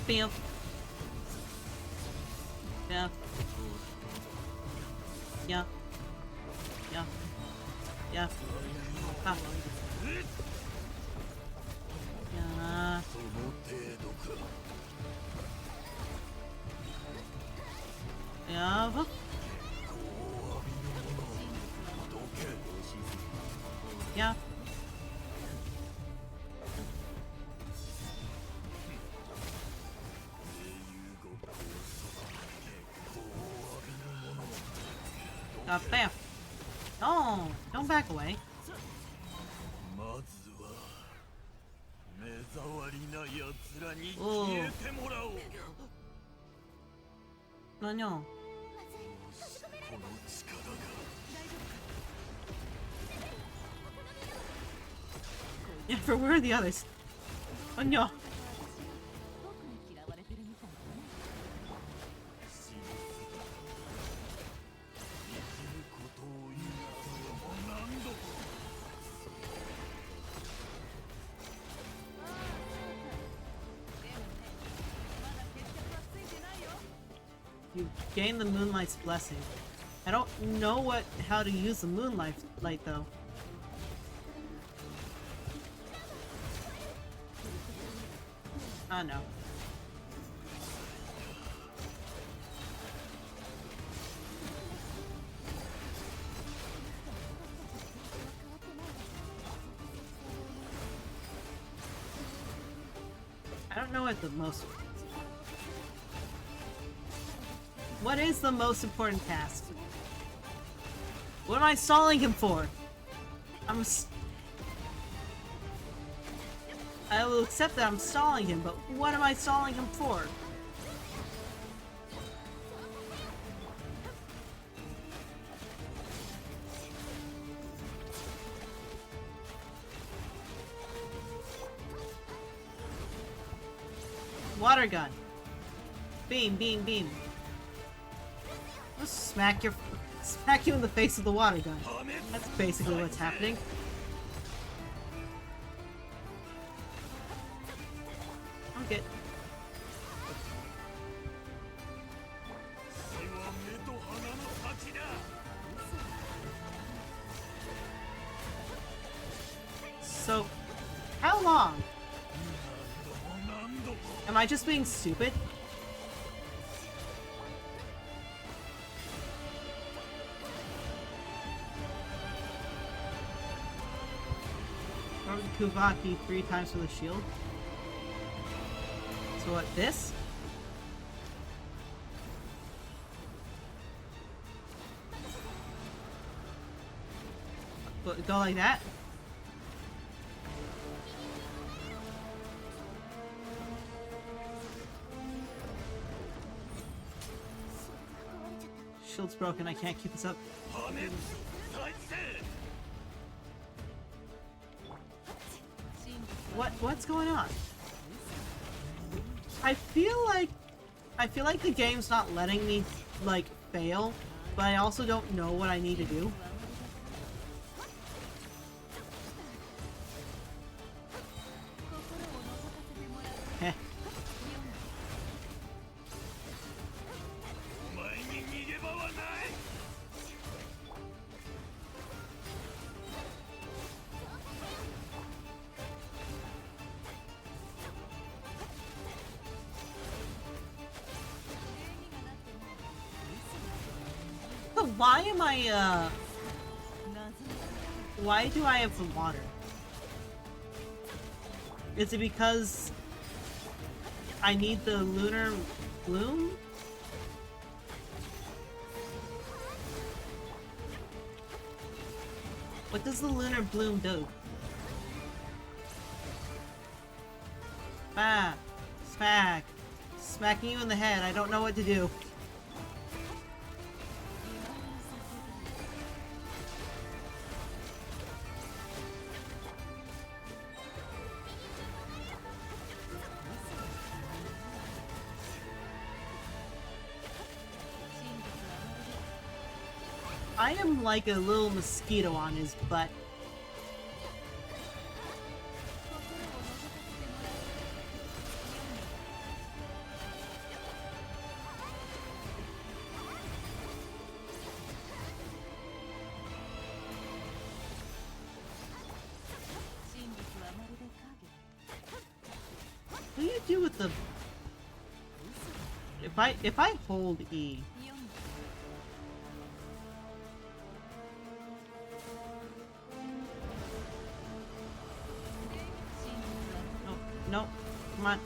Feel. Yeah. Yeah. Yeah. Yeah. Ah. Yeah. Yeah. Yeah. Bam. Oh, don't back away. Oh. No, no. Yeah, for where are the others? Oh no. You gain the Moonlight's blessing. I don't know how to use the Moonlight though. Oh no. I don't know what the most... What is the most important task? What am I stalling him for? I will accept that I'm stalling him, but what am I stalling him for? Water gun. Beam, beam, beam. Let's smack you in the face with the water gun. That's basically what's happening. Okay. So, how long? Am I just being stupid? Or Kuvaki 3 times for the shield? So what, this? Go like that? Shield's broken, I can't keep this up. What's going on? I feel like the game's not letting me, like, fail, but I also don't know what I need to do. Heh. But why am I, why do I have the water? Is it because I need the lunar bloom? What does the lunar bloom do? Ah, smack. Smacking you in the head. I don't know what to do. I am like a little mosquito on his butt. What do you do with the... If I hold E... No, come on.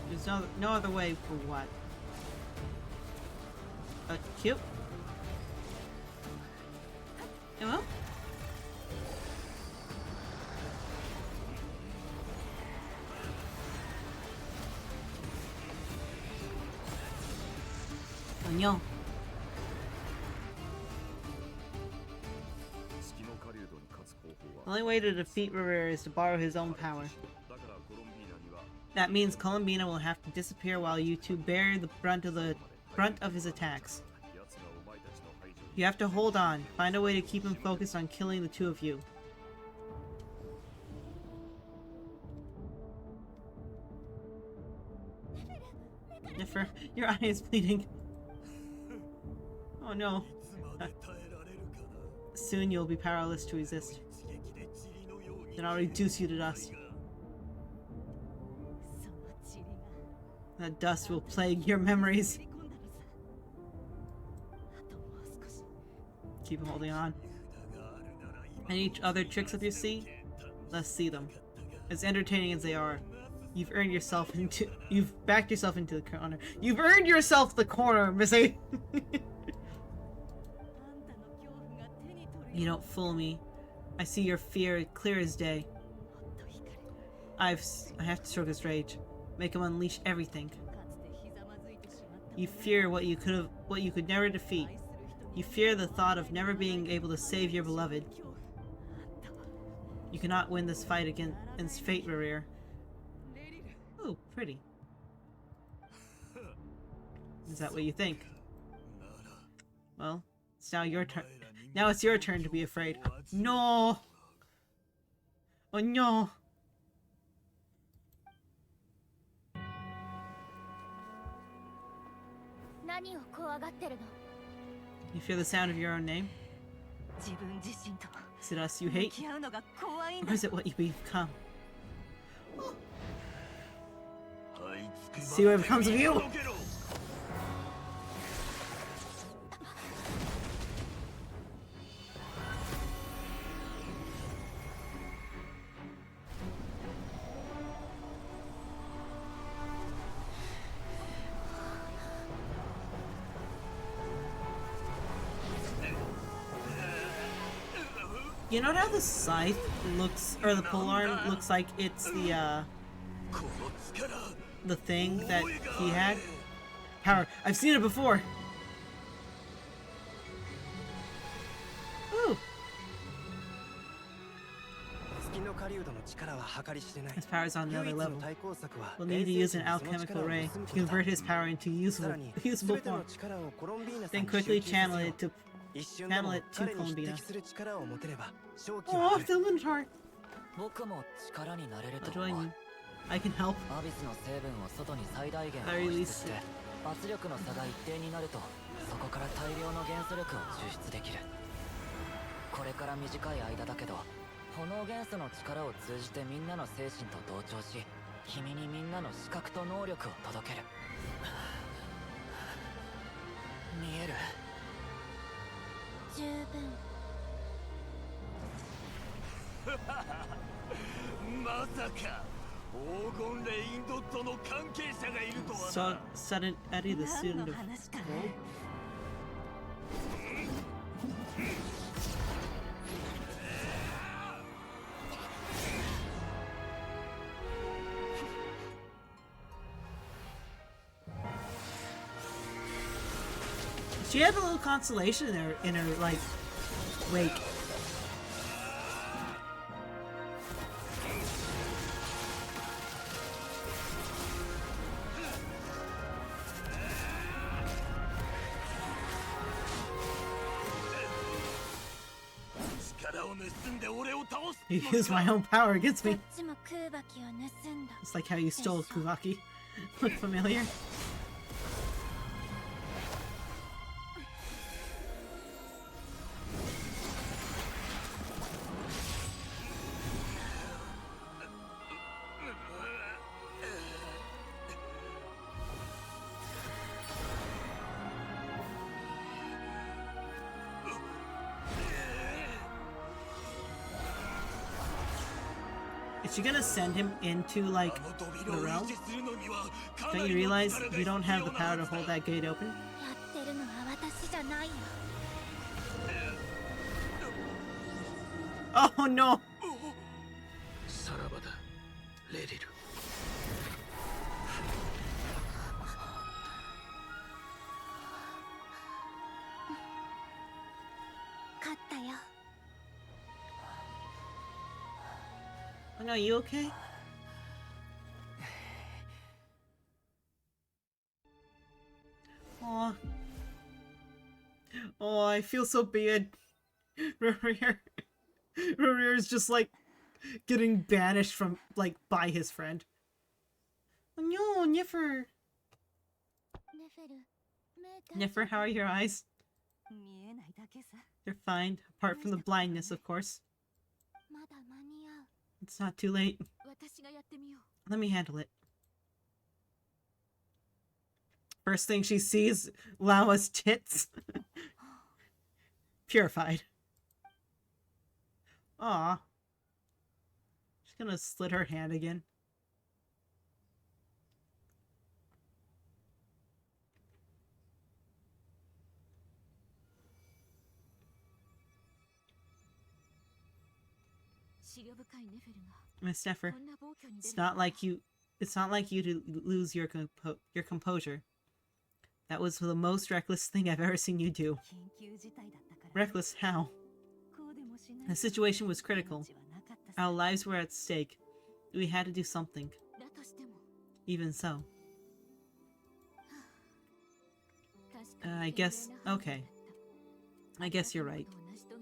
There's no other way for what? Cute. Well. Oh no. The only way to defeat Rivera is to borrow his own power. That means Columbina will have to disappear while you two bear the brunt of his attacks. You have to hold on. Find a way to keep him focused on killing the two of you. Niffer, your eye is bleeding. Oh no. Soon you'll be powerless to resist. Then I'll reduce you to dust. That dust will plague your memories. Keep holding on. Any other tricks up your sleeve? Let's see them. As entertaining as they are, you've backed yourself into the corner. You've earned yourself the corner, Missy. You don't fool me. I see your fear clear as day. I have to stroke his rage. Make him unleash everything. You fear what you could never defeat. You fear the thought of never being able to save your beloved. You cannot win this fight against fate, Rarier. Ooh, pretty. Is that what you think? Well, it's now your turn. Now it's your turn to be afraid. No! Oh no! You fear the sound of your own name? Is it us you hate? Or is it what you become? See what becomes of you! You know how the scythe looks, or the polearm looks like it's the thing that he had? Power. I've seen it before! Ooh! His power is on another level. We'll need to use an alchemical ray to convert his power into usable form. Then quickly channel it to Columbina. Oh, the Minotaur! I'll join you. I can help. I release it. So sudden Eddie, the student of gold. She had a little consolation in her like wake. You use my own power against me. It's like how you stole Kubaki. Look familiar? Is she gonna send him into, like, the realm? Don't you realize you don't have the power to hold that gate open? Oh no! Oh no, you okay? Aw. Oh, I feel so bad. Rurier is just like getting banished from, like, by his friend. Oh no, Niffer. Niffer, how are your eyes? They're fine, apart from the blindness, of course. It's not too late. Let me handle it. First thing she sees, Lawa's tits. Purified. Aw. She's gonna slit her hand again. Miss Neffer, it's not like you to lose your composure. That was the most reckless thing I've ever seen you do. Reckless how? The situation was critical. Our lives were at stake. We had to do something. Even so. I guess... okay. I guess you're right.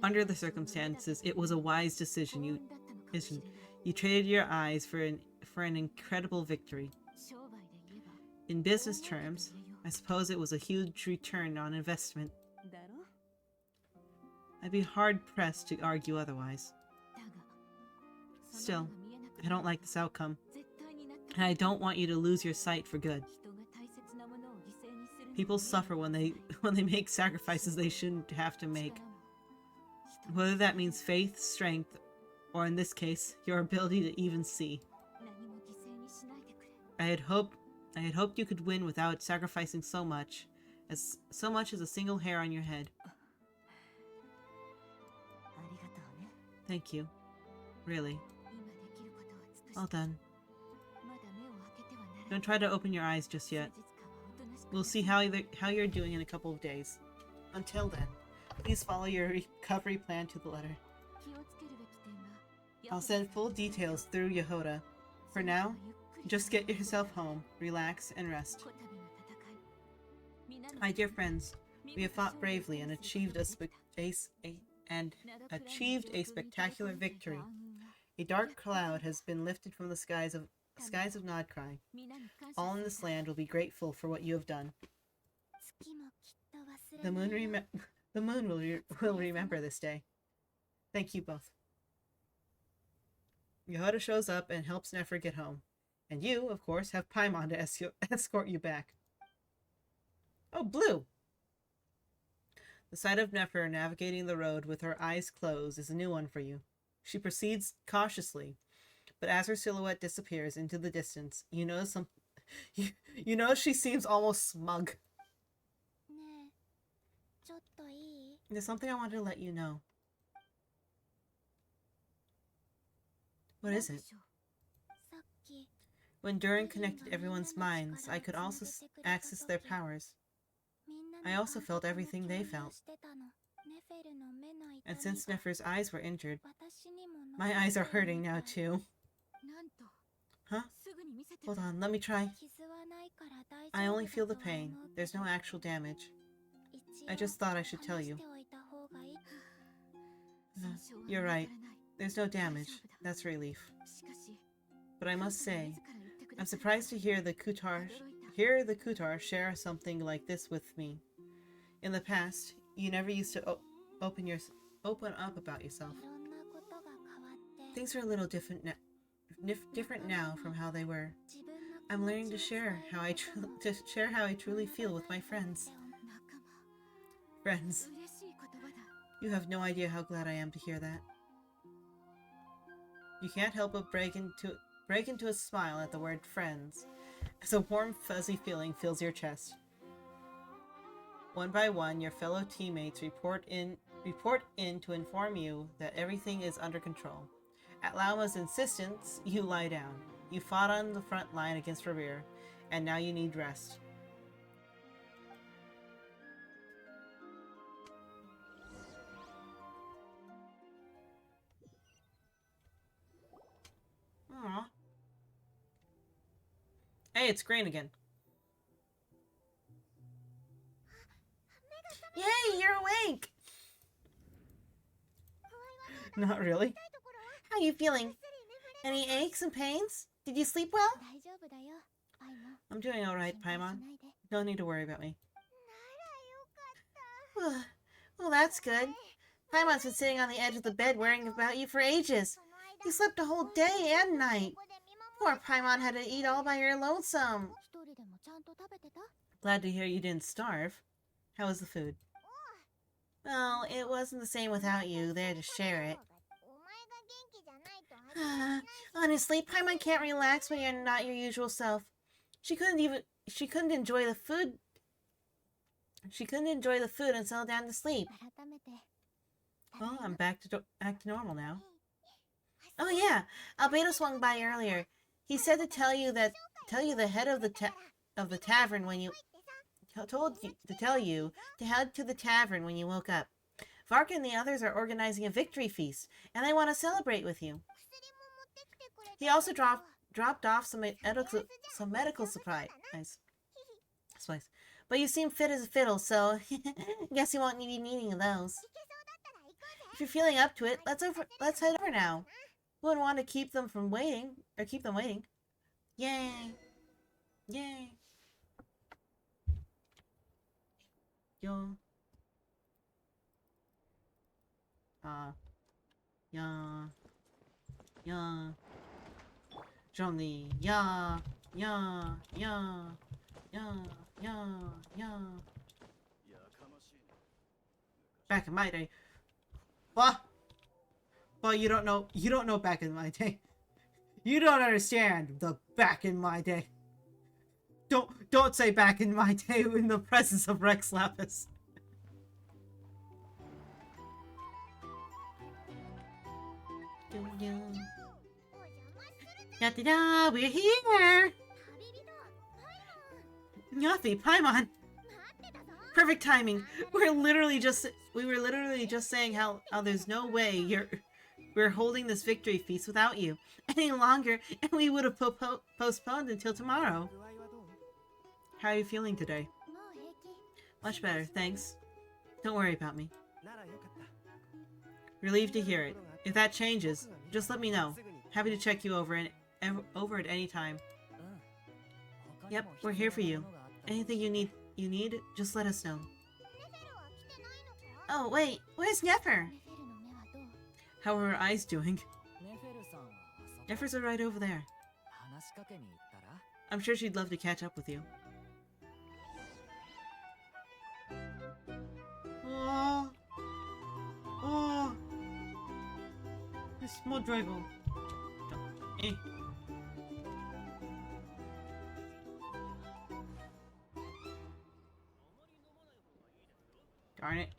Under the circumstances, it was a wise decision. You traded your eyes for an incredible victory. In business terms, I suppose it was a huge return on investment. I'd be hard-pressed to argue otherwise. Still, I don't like this outcome. And I don't want you to lose your sight for good. People suffer when they make sacrifices they shouldn't have to make. Whether that means faith, strength, or in this case, your ability to even see. I had hoped you could win without sacrificing so much as a single hair on your head. Thank you. Really. Well done. Don't try to open your eyes just yet. We'll see how you're doing in a couple of days. Until then, please follow your recovery plan to the letter. I'll send full details through Yehoda. For now, just get yourself home, relax, and rest. My dear friends, we have fought bravely and achieved a spectacular victory. A dark cloud has been lifted from the skies of Nodkrai. All in this land will be grateful for what you have done. The moon will remember this day. Thank you both. Yehoda shows up and helps Neffer get home. And you, of course, have Paimon to escort you back. Oh, Blue! The sight of Neffer navigating the road with her eyes closed is a new one for you. She proceeds cautiously, But as her silhouette disappears into the distance, you know you know she seems almost smug. There's something I wanted to let you know. What is it? When Durin connected everyone's minds, I could also access their powers. I also felt everything they felt. And since Nefer's eyes were injured, my eyes are hurting now too. Huh? Hold on, let me try. I only feel the pain. There's no actual damage. I just thought I should tell you. You're right. There's no damage. That's a relief. But I must say, I'm surprised to hear the Kutar share something like this with me. In the past, you never used to open up about yourself. Things are a little different now from how they were. I'm learning to share how I truly feel with my friends. Friends. You have no idea how glad I am to hear that. You can't help but break into a smile at the word friends, as a warm, fuzzy feeling fills your chest. One by one, your fellow teammates report in to inform you that everything is under control. At Lauma's insistence, you lie down. You fought on the front line against Revere, and now you need rest. Aww. Hey, it's green again. Yay, you're awake! Not really. How are you feeling? Any aches and pains? Did you sleep well? I'm doing alright, Paimon. No need to worry about me. Well, that's good. Paimon's been sitting on the edge of the bed worrying about you for ages. You slept a whole day and night. Poor Paimon had to eat all by your lonesome. Glad to hear you didn't starve. How was the food? Well, it wasn't the same without you there to share it. Honestly, Paimon can't relax when you're not your usual self. She couldn't enjoy the food. She couldn't enjoy the food and settle down to sleep. Well, I'm back to normal now. Oh yeah, Albedo swung by earlier. He said to tell you the head of the tavern when you to head to the tavern when you woke up. Varka and the others are organizing a victory feast, and they want to celebrate with you. He also dropped off some medical supplies. But you seem fit as a fiddle, so guess you won't be needing those. If you're feeling up to it, let's head over now. Wouldn't want to keep them waiting. Yay! Yay! Yo. Yeah. Yeah. Johnny. Yeah. Yeah. Yeah. Yeah. Yeah. Yeah. Back in my day. What? Well, you don't know back in my day. You don't understand the back in my day. Don't say back in my day in the presence of Rex Lapis. Da-da-da, we're here! Nyathi, Paimon! Perfect timing. We were literally just saying how there's no way we're holding this victory feast without you any longer, and we would have postponed until tomorrow. How are you feeling today? Much better, thanks. Don't worry about me. Relieved to hear it. If that changes, just let me know. Happy to check you over at any time. Yep, we're here for you. Anything you need, just let us know. Oh, wait, where's Nefer? How are her eyes doing? Nefer's are right over there. I'm sure she'd love to catch up with you. Oh, oh, this small dragon. Eh. Darn it.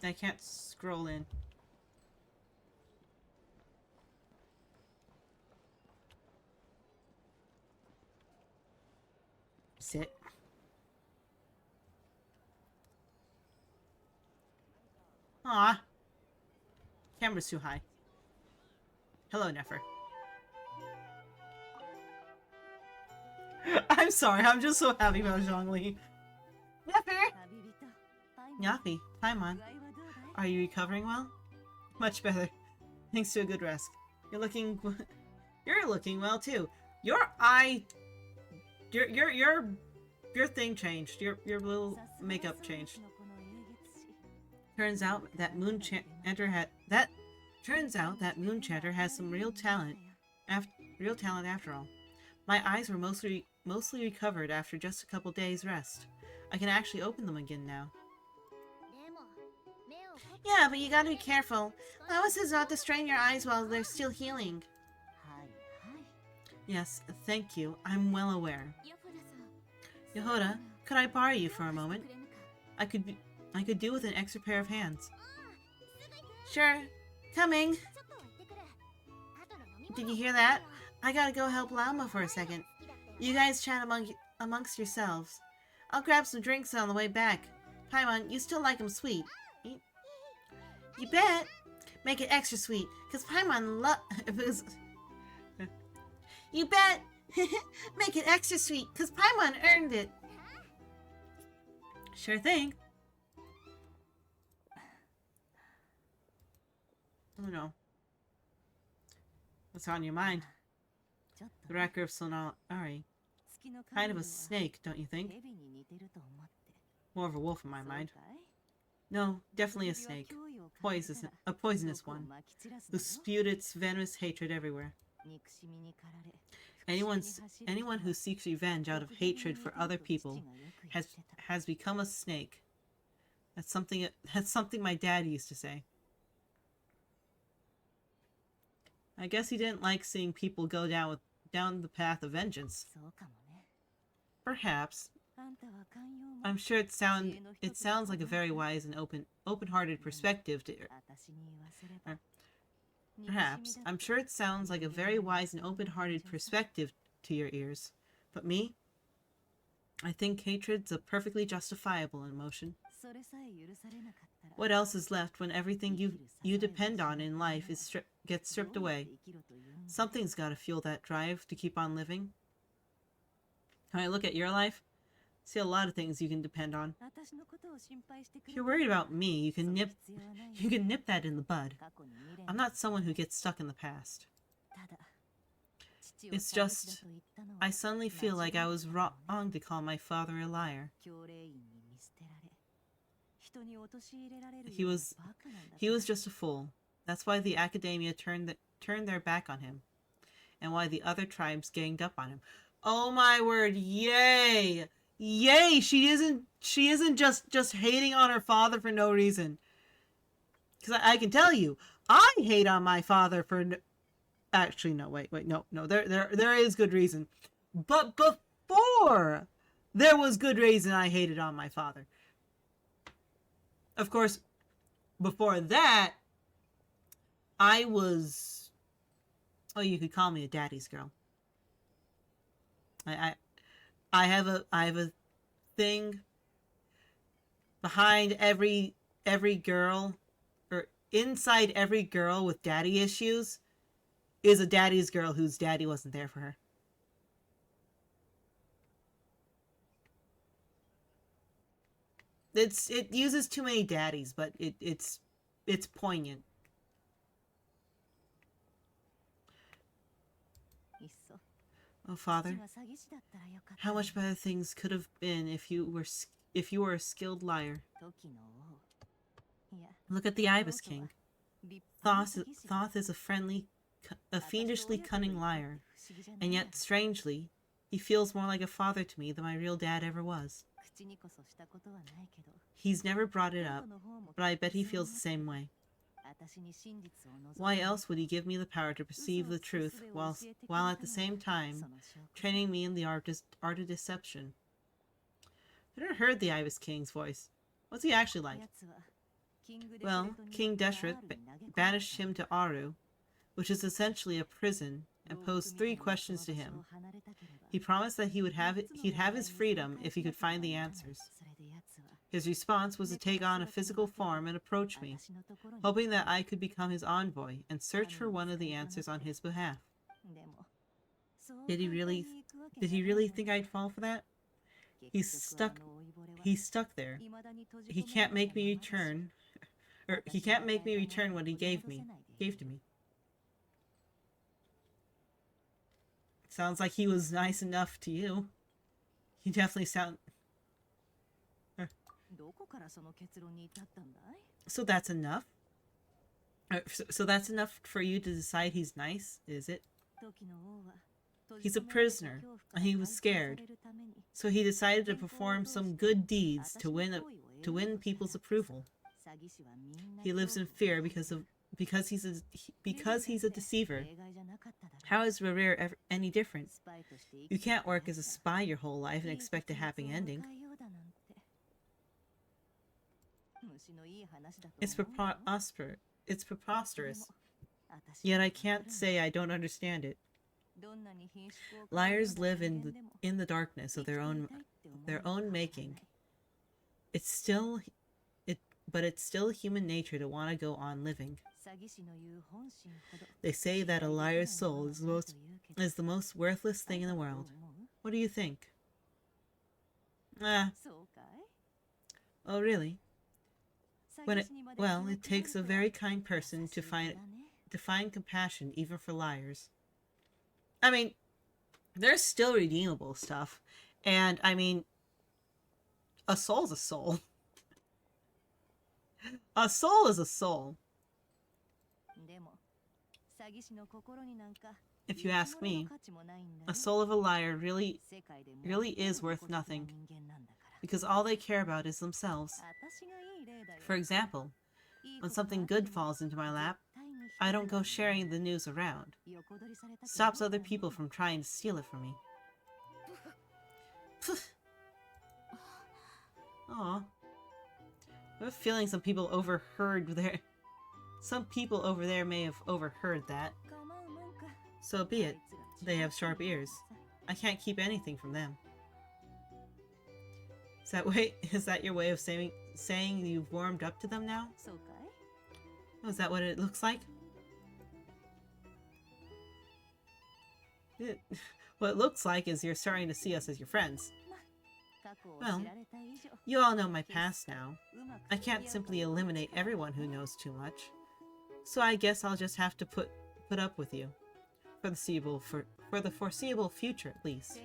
I can't scroll in. Sit. Aw. Camera's too high. Hello, Nefer. I'm sorry, I'm just so happy about Zhongli. Nefer! Yapi, Paimon. Are you recovering well? Much better. Thanks to a good rest. You're looking well too. Your eye your thing changed. Your little makeup changed. Turns out that Moonchanter has some real talent. After all. My eyes were mostly recovered after just a couple days rest. I can actually open them again now. Yeah, but you gotta be careful. Lois says not to strain your eyes while they're still healing. Yes, thank you. I'm well aware. Yehoda, could I borrow you for a moment? I could do with an extra pair of hands. Sure. Coming. Did you hear that? I gotta go help Lama for a second. You guys chat amongst yourselves. I'll grab some drinks on the way back. Paimon, you still like them sweet? You bet. Make it extra sweet, cause Paimon You bet. Make it extra sweet, cause Paimon earned it. Sure thing. Oh no. What's on your mind? The wrecker of Sonari. Kind of a snake, don't you think? More of a wolf in my mind. No, definitely a snake. A poisonous one, who spewed its venomous hatred everywhere. Anyone who seeks revenge out of hatred for other people has become a snake. That's something my dad used to say. I guess he didn't like seeing people go down the path of vengeance. Perhaps. I'm sure it sounds like a very wise and open-hearted perspective to Perhaps. I'm sure it sounds like a very wise and open-hearted perspective to your ears. But me? I think hatred's a perfectly justifiable emotion. What else is left when everything you depend on in life gets stripped away? Something's gotta fuel that drive to keep on living. When I look at your life, I see a lot of things you can depend on. If you're worried about me, you can nip that in the bud. I'm not someone who gets stuck in the past. It's just, I suddenly feel like I was wrong to call my father a liar. He was just a fool. That's why the academia turned their back on him, and why the other tribes ganged up on him. Oh my word! Yay! Yay! She isn't just hating on her father for no reason. Because I can tell you, I hate on my father for. Actually, no. Wait. No. There is good reason, but before there was good reason I hated on my father. Of course, before that, I was. Oh, you could call me a daddy's girl. I have a thing behind every girl, or inside every girl with daddy issues is a daddy's girl whose daddy wasn't there for her. It uses too many daddies, but it's poignant. Oh, Father, how much better things could have been if you were a skilled liar. Look at the Ibis King. Thoth is a fiendishly cunning liar, and yet, strangely, He feels more like a father to me than my real dad ever was. He's never brought it up, but I bet he feels the same way. Why else would he give me the power to perceive the truth while at the same time training me in the art of deception? I never heard the Ibis King's voice. What's he actually like? Well, King Deshret banished him to Aru, which is essentially a prison, and posed 3 questions to him. He promised that he'd have his freedom if he could find the answers. His response was to take on a physical form and approach me, hoping that I could become his envoy and search for one of the answers on his behalf. Did he really think I'd fall for that? He's stuck there. He can't make me return what he gave to me. Sounds like he was nice enough to you. He definitely So that's enough? So that's enough for you to decide he's nice, is it? He's a prisoner, and he was scared. So he decided to perform some good deeds to win people's approval. He lives in fear because he's a deceiver. How is Revere ever any different? You can't work as a spy your whole life and expect a happy ending. It's preposterous. Yet I can't say I don't understand it. Liars live in the darkness of their own making. But it's still human nature to want to go on living. They say that a liar's soul is the most worthless thing in the world. What do you think? Oh, really? It takes a very kind person to find compassion even for liars. I mean, there's still redeemable stuff. And, I mean, a soul's a soul. A soul is a soul. If you ask me, a soul of a liar really is worth nothing, because all they care about is themselves. For example, when something good falls into my lap, I don't go sharing the news around. It stops other people from trying to steal it from me. Aw. I have a feeling some people over there may have overheard that. So be it. They have sharp ears. I can't keep anything from them. Is that your way of saying you've warmed up to them now? Oh, is that what it looks like? What it looks like is you're starting to see us as your friends. Well, you all know my past now. I can't simply eliminate everyone who knows too much. So I guess I'll just have to put up with you. For the foreseeable future, at least.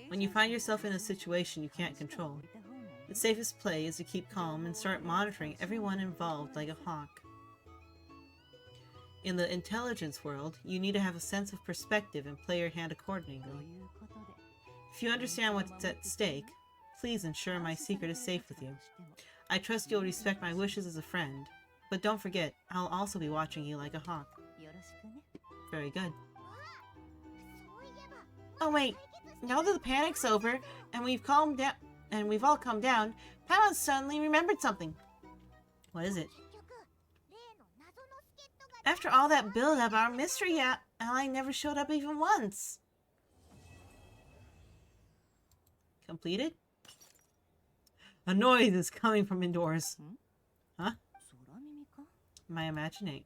When you find yourself in a situation you can't control, the safest play is to keep calm and start monitoring everyone involved like a hawk. In the intelligence world, you need to have a sense of perspective and play your hand accordingly. If you understand what's at stake, please ensure my secret is safe with you. I trust you'll respect my wishes as a friend, but don't forget, I'll also be watching you like a hawk. Very good. Oh wait, now that the panic's over and we've all calmed down, Paimon suddenly remembered something. What is it? After all that build-up, our mystery ally never showed up even once. Completed? A noise is coming from indoors. Huh? Am I imagining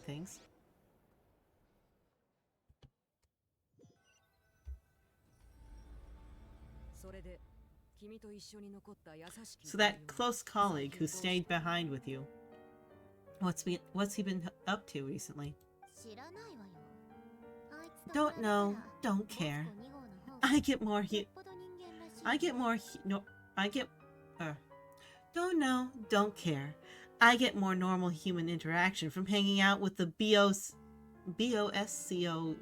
things? So that close colleague who stayed behind with you, what's he been up to recently? Don't know, don't care. Don't know, don't care. I get more normal human interaction from hanging out with the BOSCO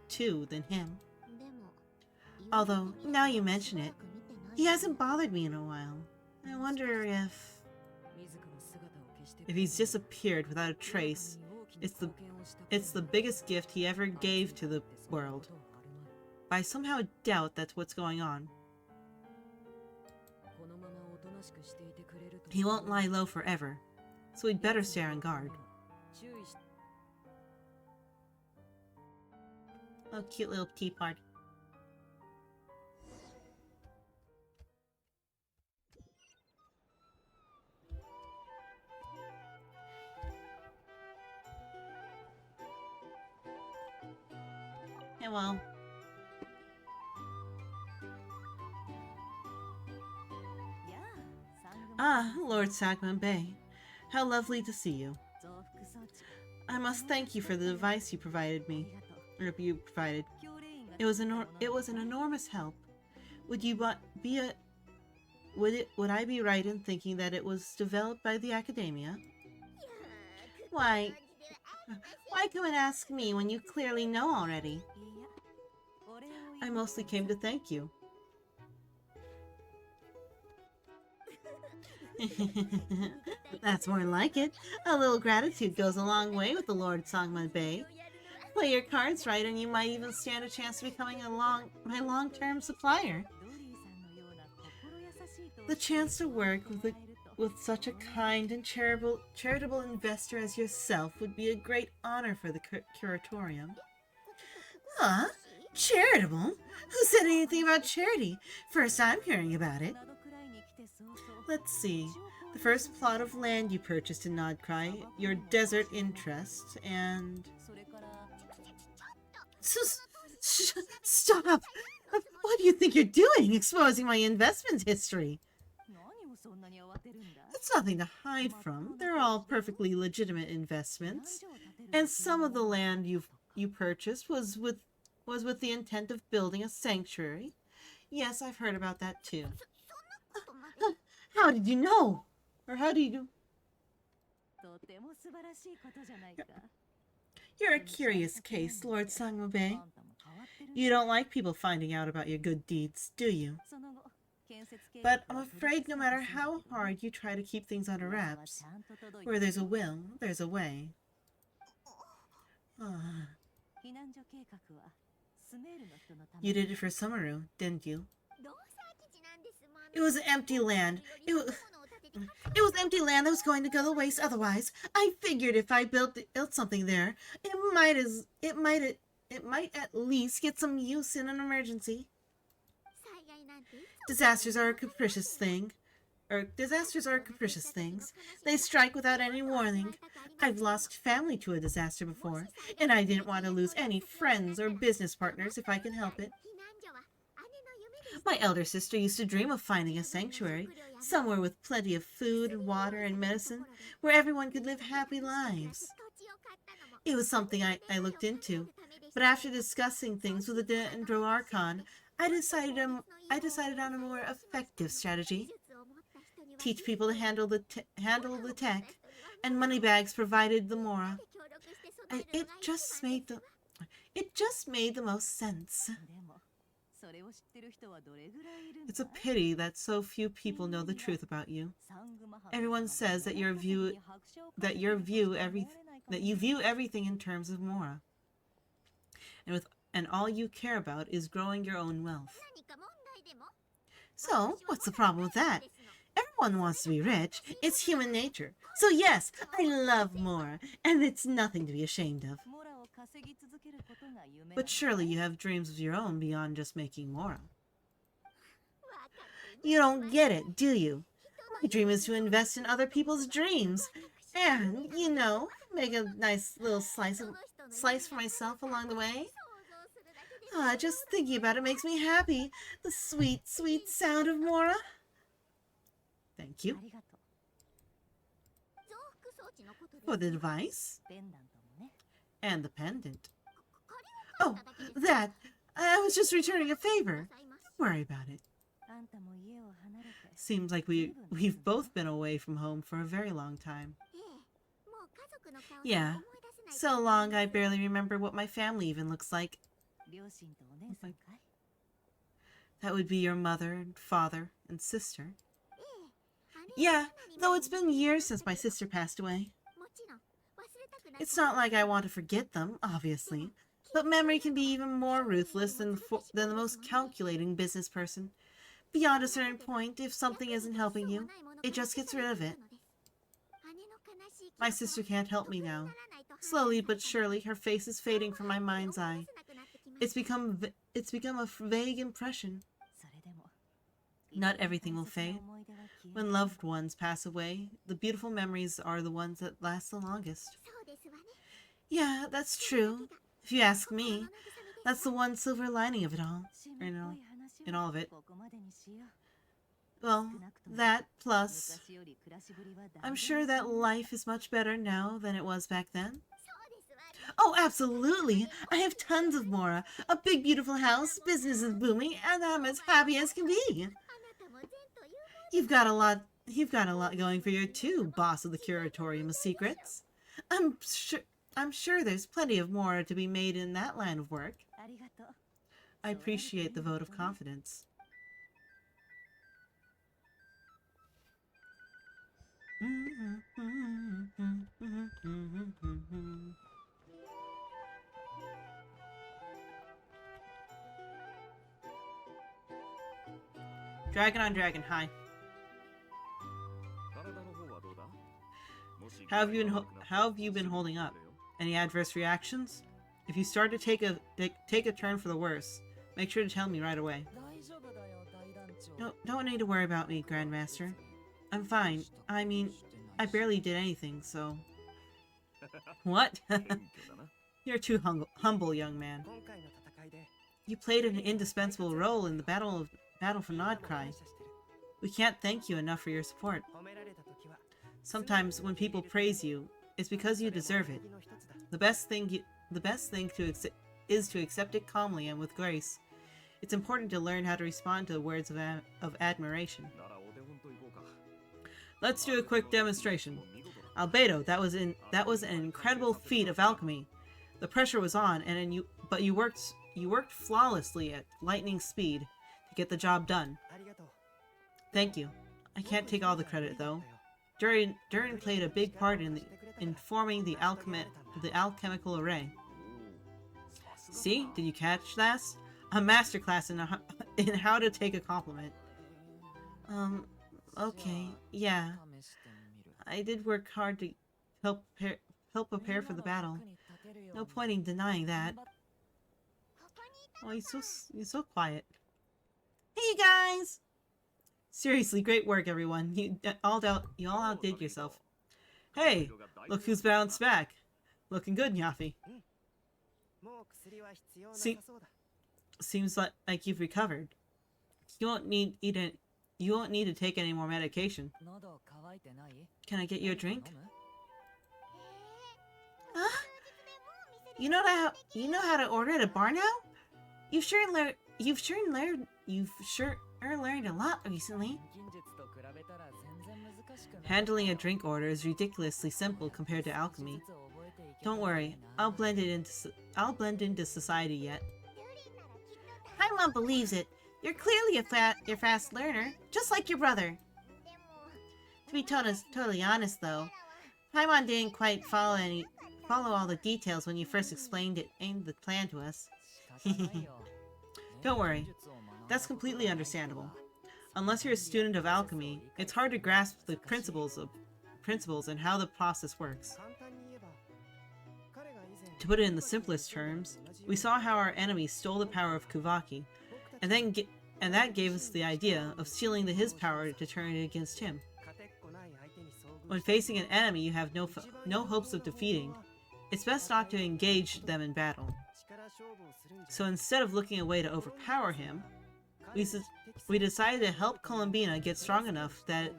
too than him. Although, now you mention it, he hasn't bothered me in a while. I wonder if he's disappeared without a trace. It's the biggest gift he ever gave to the world. But I somehow doubt that's what's going on. He won't lie low forever, so we'd better stay on guard. Oh, cute little tea party. Hello. Ah, Lord Sagman Bay. How lovely to see you. I must thank you for the advice you provided me. It was an enormous help. Would I be right in thinking that it was developed by the academia? Why come and ask me when you clearly know already? I mostly came to thank you. That's more like it. A little gratitude goes a long way with the Lord Sangman Bay. Play your cards right and you might even stand a chance of becoming my long-term supplier. The chance to work with such a kind and charitable investor as yourself would be a great honor for the curatorium. Huh? Charitable? Who said anything about charity? First I'm hearing about it. Let's see. The first plot of land you purchased in Nodkrai, your desert interest, and... Stop! What do you think you're doing, exposing my investment history? It's nothing to hide from. They're all perfectly legitimate investments. And some of the land you purchased was with the intent of building a sanctuary. Yes, I've heard about that too. How did you know? Or how do you... You're a curious case, Lord Sangmabe. You don't like people finding out about your good deeds, do you? But I'm afraid no matter how hard you try to keep things under wraps, where there's a will, there's a way. You did it for Sumeru, didn't you? It was empty land. It was empty land that was going to go to waste otherwise. I figured if I built something there, it might at least get some use in an emergency. Disasters are capricious things. They strike without any warning. I've lost family to a disaster before, and I didn't want to lose any friends or business partners if I can help it. My elder sister used to dream of finding a sanctuary, somewhere with plenty of food and water and medicine, where everyone could live happy lives. It was something I looked into, but after discussing things with the Dendro Archon, I decided on a more effective strategy. Teach people to handle the tech, and Moneybags provided the Mora. It just made the most sense. It's a pity that so few people know the truth about you. Everyone says that you view everything in terms of Mora, and all you care about is growing your own wealth. So, what's the problem with that? Everyone wants to be rich. It's human nature. So yes, I love Mora, and it's nothing to be ashamed of. But surely you have dreams of your own beyond just making Mora. You don't get it, do you? My dream is to invest in other people's dreams. And, make a nice little slice for myself along the way. Just thinking about it makes me happy. The sweet, sweet sound of Mora. Thank you. For the device. And the pendant. Oh, that! I was just returning a favor. Don't worry about it. Seems like we've both been away from home for a very long time. Yeah, so long I barely remember what my family even looks like. That would be your mother and father and sister. Yeah, though it's been years since my sister passed away. It's not like I want to forget them, obviously, but memory can be even more ruthless than the most calculating business person. Beyond a certain point, if something isn't helping you, it just gets rid of it. My sister can't help me now. Slowly but surely, her face is fading from my mind's eye. It's become a vague impression. Not everything will fade. When loved ones pass away, the beautiful memories are the ones that last the longest. Yeah, that's true. If you ask me, that's the one silver lining of it all. In all of it. Well, that plus, I'm sure that life is much better now than it was back then. Oh, absolutely! I have tons of Mora, a big beautiful house, business is booming, and I'm as happy as can be. You've got a lot going for you too, boss of the Curatorium of Secrets. I'm sure there's plenty of Mora to be made in that line of work. I appreciate the vote of confidence. Dragon on Dragon, hi. How have you been holding up? Any adverse reactions? If you start to take a turn for the worse, make sure to tell me right away. No, don't need to worry about me, Grandmaster. I'm fine. I mean, I barely did anything, so... What? You're too humble, young man. You played an indispensable role in the battle for Nodkrai. We can't thank you enough for your support. Sometimes when people praise you, it's because you deserve it. The best thing is to accept it calmly and with grace. It's important to learn how to respond to the words of admiration. Let's do a quick demonstration. Albedo, that was an incredible feat of alchemy. The pressure was on, but you worked flawlessly at lightning speed to get the job done. Thank you. I can't take all the credit though. Durin played a big part in forming the alchemical array. See? Did you catch that? A masterclass in how to take a compliment. Okay, yeah. I did work hard to help prepare for the battle. No point in denying that. Oh, you're so quiet. Hey, you guys! Seriously, great work, everyone. You all outdid yourself. Hey, look who's bounced back. Looking good, Nyafi. Seems like you've recovered. You won't need to take any more medication. Can I get you a drink? Huh? You know how to order at a bar now? You've sure learned a lot recently. Handling a drink order is ridiculously simple compared to alchemy. Don't worry, I'll blend into society yet. Paimon believes it. You're clearly a fast learner, just like your brother. To be totally honest, though, Paimon didn't quite follow all the details when you first explained the plan to us. Don't worry, that's completely understandable. Unless you're a student of alchemy, it's hard to grasp the principles and how the process works. To put it in the simplest terms, we saw how our enemy stole the power of Kuvaki, and that gave us the idea of stealing his power to turn it against him. When facing an enemy you have no hopes of defeating, it's best not to engage them in battle. So instead of looking a way to overpower him, we decided to help Columbina get strong enough to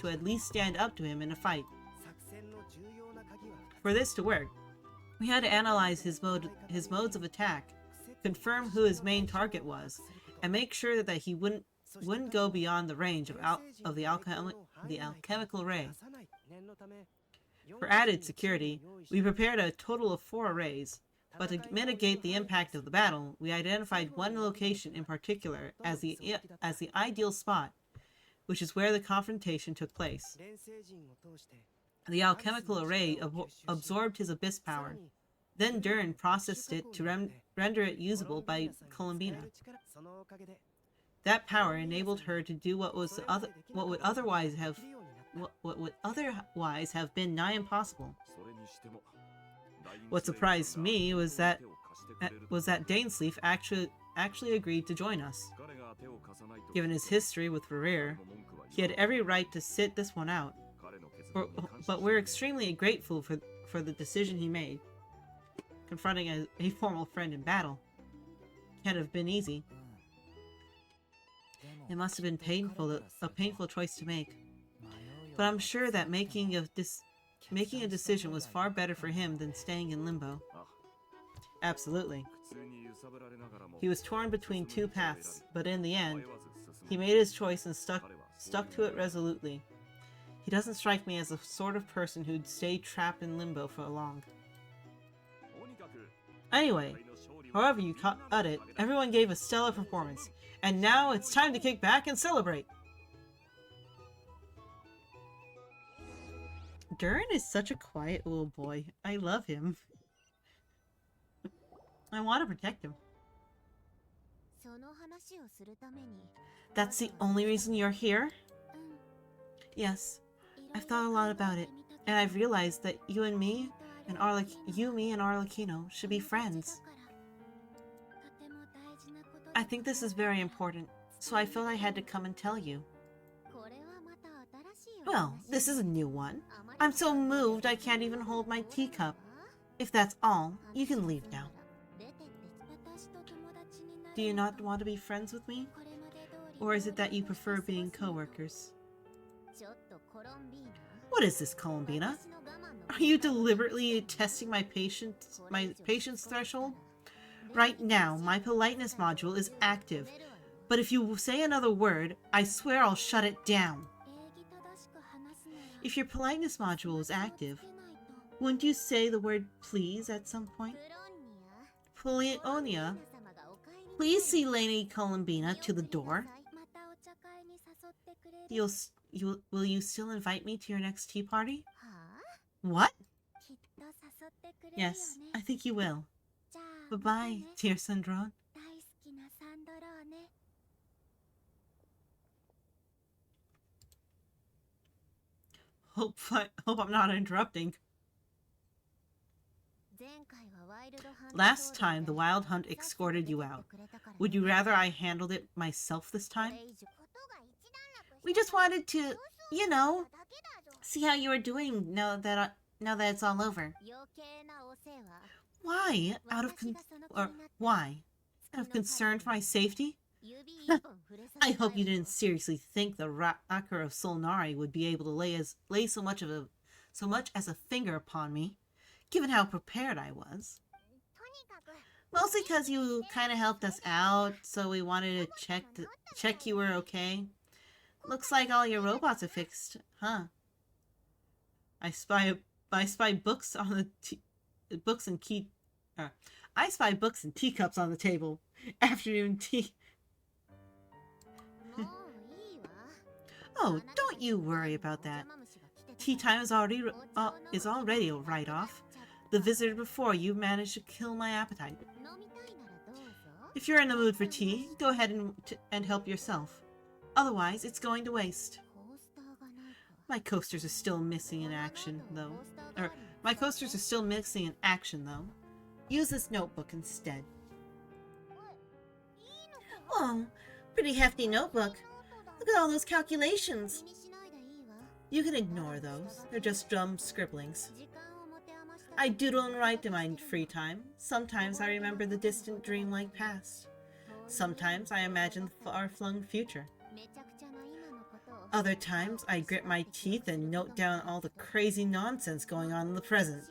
at least stand up to him in a fight. For this to work, we had to analyze his modes of attack, confirm who his main target was, and make sure that he wouldn't go beyond the range of the alchemical array. For added security, we prepared a total of 4 arrays, But to mitigate the impact of the battle, we identified one location in particular as the ideal spot, which is where the confrontation took place. The alchemical array absorbed his abyss power. Then Durin processed it to render it usable by Columbina. That power enabled her to do what would otherwise have been nigh impossible. What surprised me was that Dainsleif actually agreed to join us. Given his history with Ferrer, he had every right to sit this one out. But we're extremely grateful for the decision he made. Confronting a former friend in battle can't have been easy. It must have been a painful choice to make. But I'm sure that making a decision was far better for him than staying in limbo. Absolutely. He was torn between two paths, but in the end, he made his choice and stuck to it resolutely. He doesn't strike me as the sort of person who'd stay trapped in limbo for long. Anyway, however you cut it, everyone gave a stellar performance, and now it's time to kick back and celebrate! Durin is such a quiet little boy. I love him. I want to protect him. That's the only reason you're here? Yes. I've thought a lot about it, and I've realized that you, me, and Arlecchino should be friends. I think this is very important, so I felt I had to come and tell you. Well, this is a new one. I'm so moved I can't even hold my teacup. If that's all, you can leave now. Do you not want to be friends with me? Or is it that you prefer being co-workers? What is this, Columbina? Are you deliberately testing my patience threshold? Right now, my politeness module is active, but if you say another word, I swear I'll shut it down. If your politeness module is active, wouldn't you say the word please at some point? Polionia, please see Lady Columbina to the door. Will you still invite me to your next tea party? What? Yes, I think you will. Bye-bye, dear Sandrone. Hope I'm not interrupting. Last time the Wild Hunt escorted you out. Would you rather I handled it myself this time? We just wanted to, see how you were doing now that it's all over. Why? Why? Out of concern for my safety? I hope you didn't seriously think the Rocker of Solnari would be able to lay so much as a finger upon me, given how prepared I was. Mostly because you kind of helped us out, so we wanted to check you were okay. Looks like all your robots are fixed, huh? I spy books on the I spy books and teacups on the table. Afternoon tea. Oh, don't you worry about that. Tea time is already right off. The visitor before you managed to kill my appetite. If you're in the mood for tea, go ahead and help yourself. Otherwise, it's going to waste. My coasters are still missing in action, though. Use this notebook instead. Whoa, pretty hefty notebook. Look at all those calculations. You can ignore those. They're just dumb scribblings. I doodle and write in my free time. Sometimes I remember the distant dreamlike past. Sometimes I imagine the far-flung future. Other times I grit my teeth and note down all the crazy nonsense going on in the present.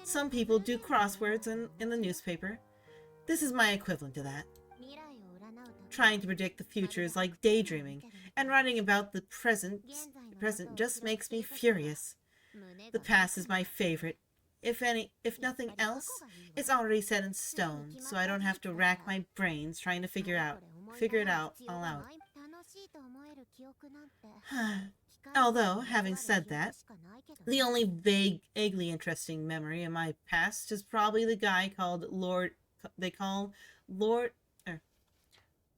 Some people do crosswords in the newspaper. This is my equivalent to that. Trying to predict the future is like daydreaming, and writing about the present just makes me furious. The past is my favorite. If nothing else, it's already set in stone, so I don't have to rack my brains trying to figure it out all out. Although, having said that, the only vaguely interesting memory in my past is probably the guy called Lord. They call Lord.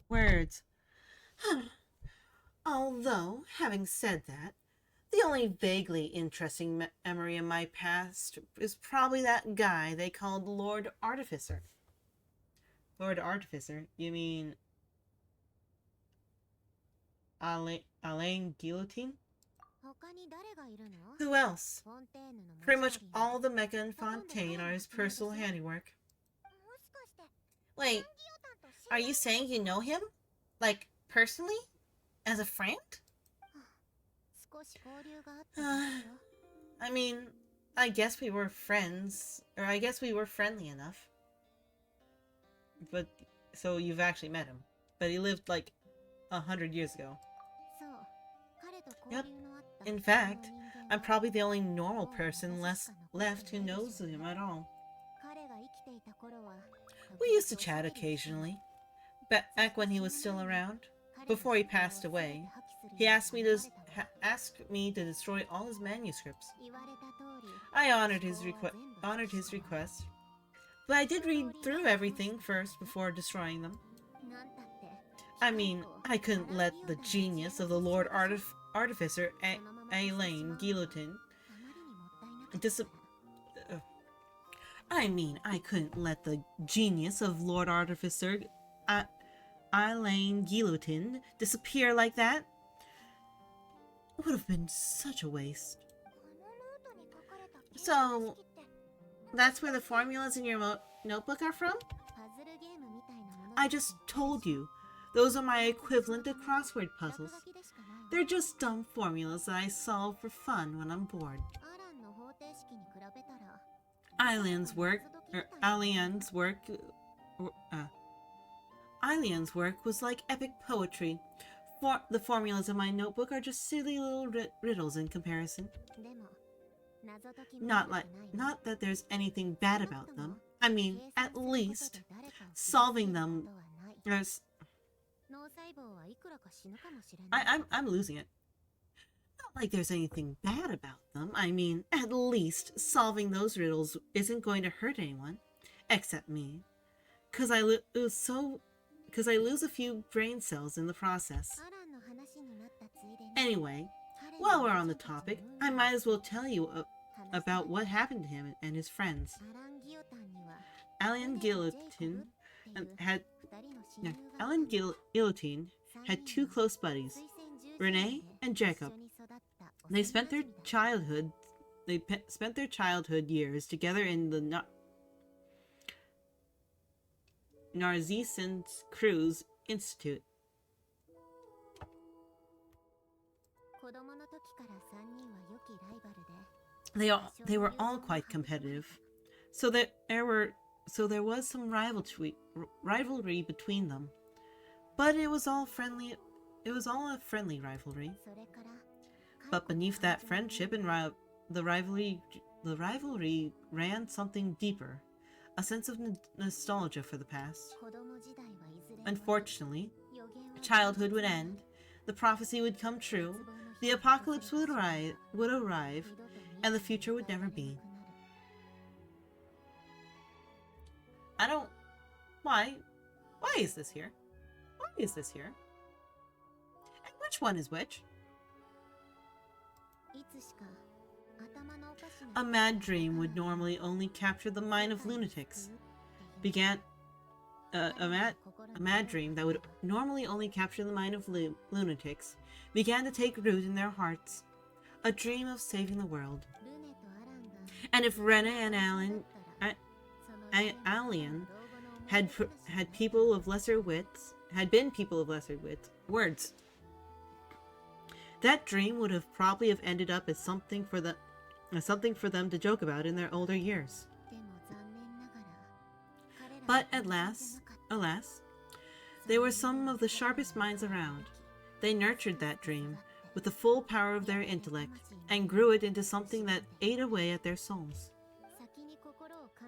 Words. Although, having said that, the only vaguely interesting memory in my past is probably that guy they called Lord Artificer. Lord Artificer? You mean Alain Guillotine? Who else? Pretty much all the Mecha and Fontaine are his personal handiwork. Wait, are you saying you know him? Like, personally? As a friend? I mean, I guess we were friends, or I guess we were friendly enough. But, so you've actually met him. But he lived like 100 years ago. Yep. In fact, I'm probably the only normal person left who knows him at all. We used to chat occasionally, back when he was still around. Before he passed away, he asked me to destroy all his manuscripts. I honored his request, but I did read through everything first before destroying them. I mean, I couldn't let the genius of the Lord Artificer, Alain Guillotine, I couldn't let the genius of Lord Artificer, Alain Guillotine, disappear like that. It would have been such a waste. So, that's where the formulas in your notebook are from? I just told you. Those are my equivalent to crossword puzzles. They're just dumb formulas that I solve for fun when I'm bored. Alien's work was like epic poetry. The formulas in my notebook are just silly little riddles in comparison. Not that there's anything bad about them. I mean, at least solving them. I'm losing it. Not like there's anything bad about them. I mean, at least solving those riddles isn't going to hurt anyone, except me, because I lose a few brain cells in the process. Anyway, while we're on the topic, I might as well tell you about what happened to him and his friends. Alain Guillotine had two close buddies, Renee and Jacob. They spent their childhood years together in the Narcissus Cruz Institute. They were all quite competitive, so there was some rivalry between them, but it was all friendly. It was all a friendly rivalry. But beneath that friendship and the rivalry ran something deeper, a sense of nostalgia for the past. Unfortunately, childhood would end, the prophecy would come true, the apocalypse would arrive, and the future would never be. Why is this here? Why is this here? And which one is which? A mad dream would normally only capture the mind of lunatics. A mad dream that would normally only capture the mind of lunatics began to take root in their hearts. A dream of saving the world. And if Rena and Alien had been people of lesser wits, that dream would have probably ended up as something for them to joke about in their older years. But alas, they were some of the sharpest minds around. They nurtured that dream with the full power of their intellect and grew it into something that ate away at their souls.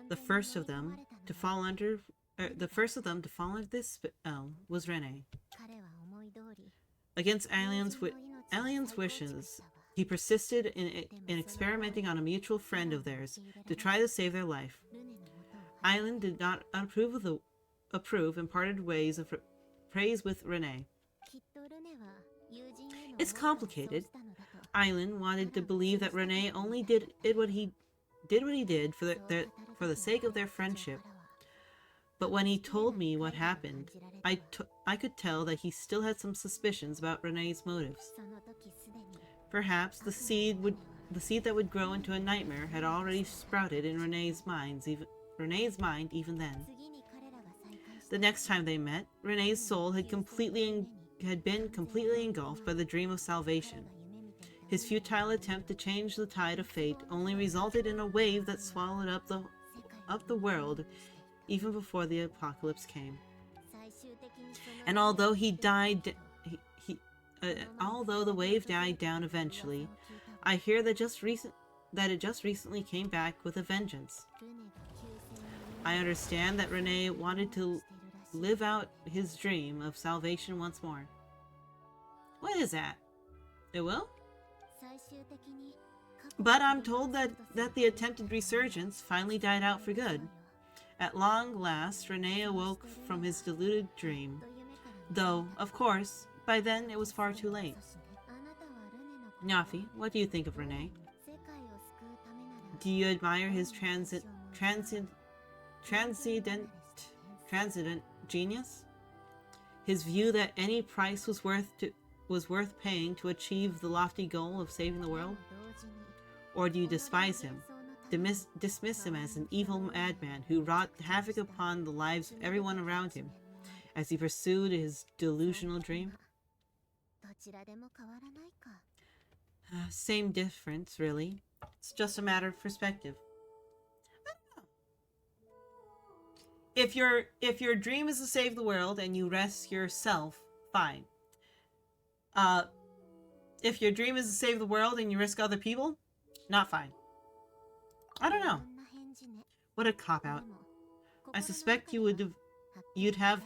The first of them to fall under this spell was Rene. Against Alien's wishes, he persisted in experimenting on a mutual friend of theirs to try to save their life. Aileen did not approve and parted ways of praise with Rene. It's complicated. Aileen wanted to believe that Rene only did what he did for the sake of their friendship. But when he told me what happened, I could tell that he still had some suspicions about Rene's motives. Perhaps the seed that would grow into a nightmare had already sprouted in Rene's mind even then. The next time they met, Rene's soul had been completely engulfed by the dream of salvation. His futile attempt to change the tide of fate only resulted in a wave that swallowed up the world even before the apocalypse came. And although although the wave died down eventually, I hear that it just recently came back with a vengeance. I understand that Rene wanted to live out his dream of salvation once more. What is that? It will? But I'm told that the attempted resurgence finally died out for good. At long last, Rene awoke from his deluded dream. Though, of course, by then it was far too late. Nafi, what do you think of Rene? Do you admire his transcendent genius? His view that any price was worth paying to achieve the lofty goal of saving the world? Or do you despise him? Dismiss him as an evil madman who wrought havoc upon the lives of everyone around him as he pursued his delusional dream? Same difference, really. It's just a matter of perspective. If your dream is to save the world and you risk yourself, fine. If your dream is to save the world and you risk other people, not fine. I don't know. What a cop-out. I suspect you'd have...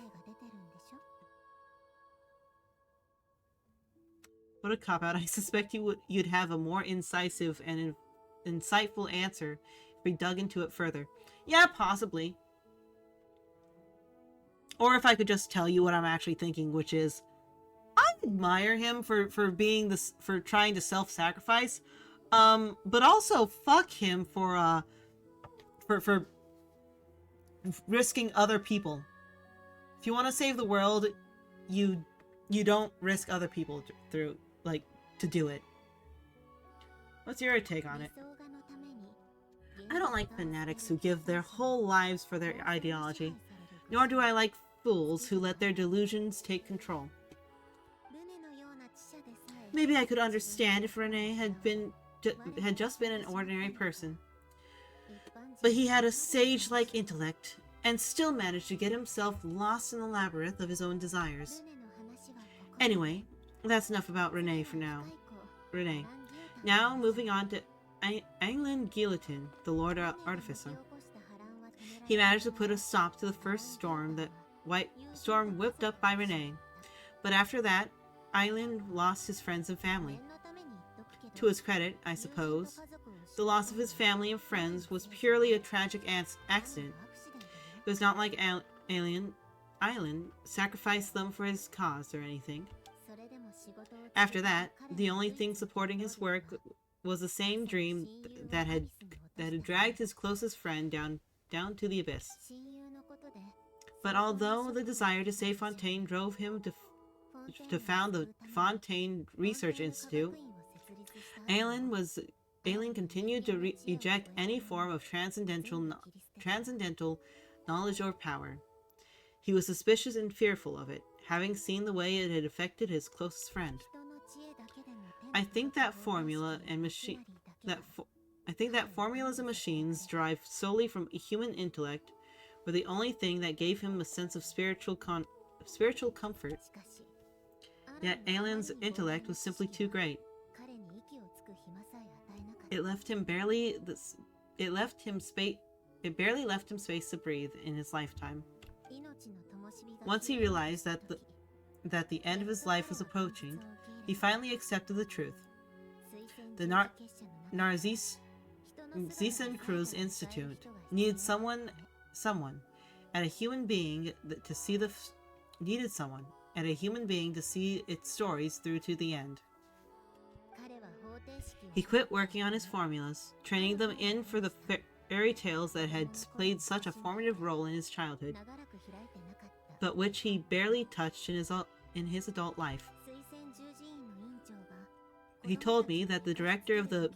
What a cop-out. I suspect you'd have a more incisive and insightful answer if we dug into it further. Yeah, possibly. Or if I could just tell you what I'm actually thinking, which is, I admire him for trying to self-sacrifice. But also fuck him for risking other people. If you want to save the world, you don't risk other people to do it. What's your take on it? I don't like fanatics who give their whole lives for their ideology, nor do I like fools who let their delusions take control. Maybe I could understand if Rene had just been an ordinary person. But he had a sage-like intellect, and still managed to get himself lost in the labyrinth of his own desires. Anyway, that's enough about Rene for now. Rene. Now, moving on to Anglin Guillotine, the Lord Artificer. He managed to put a stop to the first storm whipped up by Rene. But after that, Aileen lost his friends and family. To his credit, I suppose, the loss of his family and friends was purely a tragic accident. It was not like Aileen sacrificed them for his cause or anything. After that, the only thing supporting his work was the same dream that had dragged his closest friend down to the abyss. But although the desire to save Fontaine drove him to found the Fontaine Research Institute, Aileen continued to reject any form of transcendental knowledge or power. He was suspicious and fearful of it, having seen the way it had affected his closest friend. I think that formulas and machines derived solely from human intellect were the only thing that gave him a sense of spiritual comfort. Yet Aileen's intellect was simply too great. It left him it barely left him space to breathe in his lifetime. Once he realized that the end of his life was approaching, he finally accepted the truth. The Narzissen Cruz Institute needed someone, and a human being to see its stories through to the end. He quit working on his formulas, training them in for the fairy tales that had played such a formative role in his childhood, but which he barely touched in his adult life. He told me that the director of the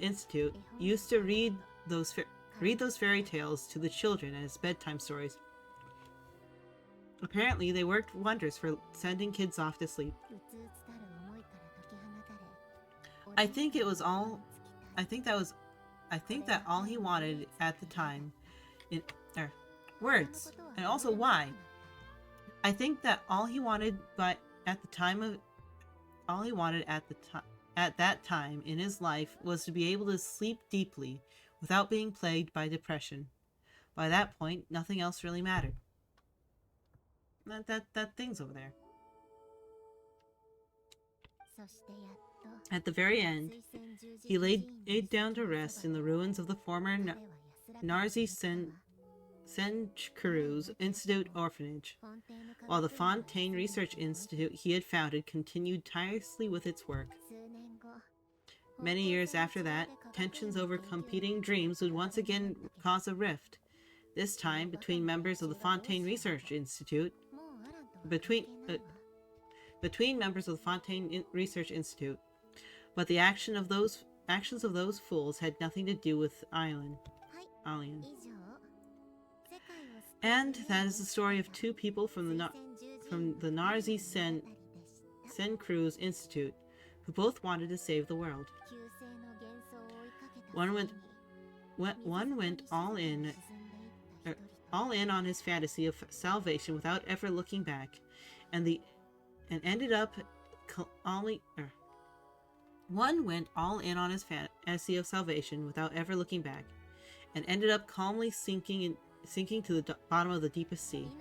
institute used to read those fairy tales to the children as bedtime stories. Apparently, they worked wonders for sending kids off to sleep. I think that all he wanted at the time words, and also why. I think that all he wanted at that time in his life was to be able to sleep deeply without being plagued by depression. By that point, nothing else really mattered. That thing's over there. At the very end, he laid down to rest in the ruins of the former Narzissen Cruz Institute orphanage, while the Fontaine Research Institute he had founded continued tirelessly with its work. Many years after that, tensions over competing dreams would once again cause a rift, this time between members of the Fontaine Research Institute, but the actions of those fools had nothing to do with Alien. And that is the story of two people from the Narzi Sen Cruz Institute, who both wanted to save the world. One went all in on his fantasy of salvation without ever looking back, One went all in on his fantasy of salvation without ever looking back, and ended up calmly sinking to the bottom of the deepest sea.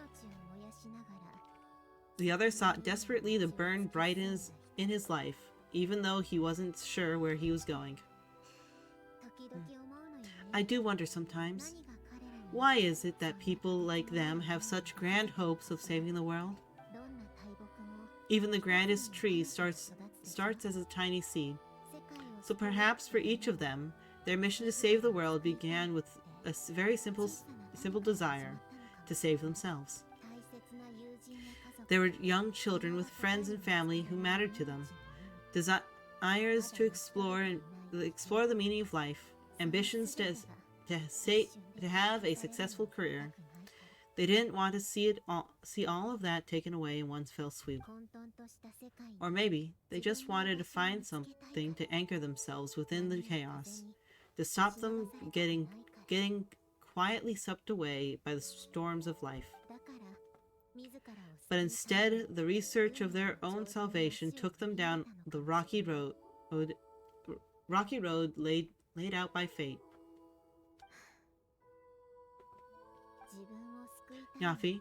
The other sought desperately to burn bright in his life, even though he wasn't sure where he was going. I do wonder sometimes, why is it that people like them have such grand hopes of saving the world? Even the grandest tree starts as a tiny seed. So perhaps for each of them, their mission to save the world began with a very simple desire to save themselves. They were young children with friends and family who mattered to them, desires to explore the meaning of life, ambitions to have a successful career. They didn't want to see all of that taken away in one fell swoop. Or maybe they just wanted to find something to anchor themselves within the chaos, to stop them getting quietly swept away by the storms of life. But instead, the research of their own salvation took them down the rocky road laid out by fate. Yafi,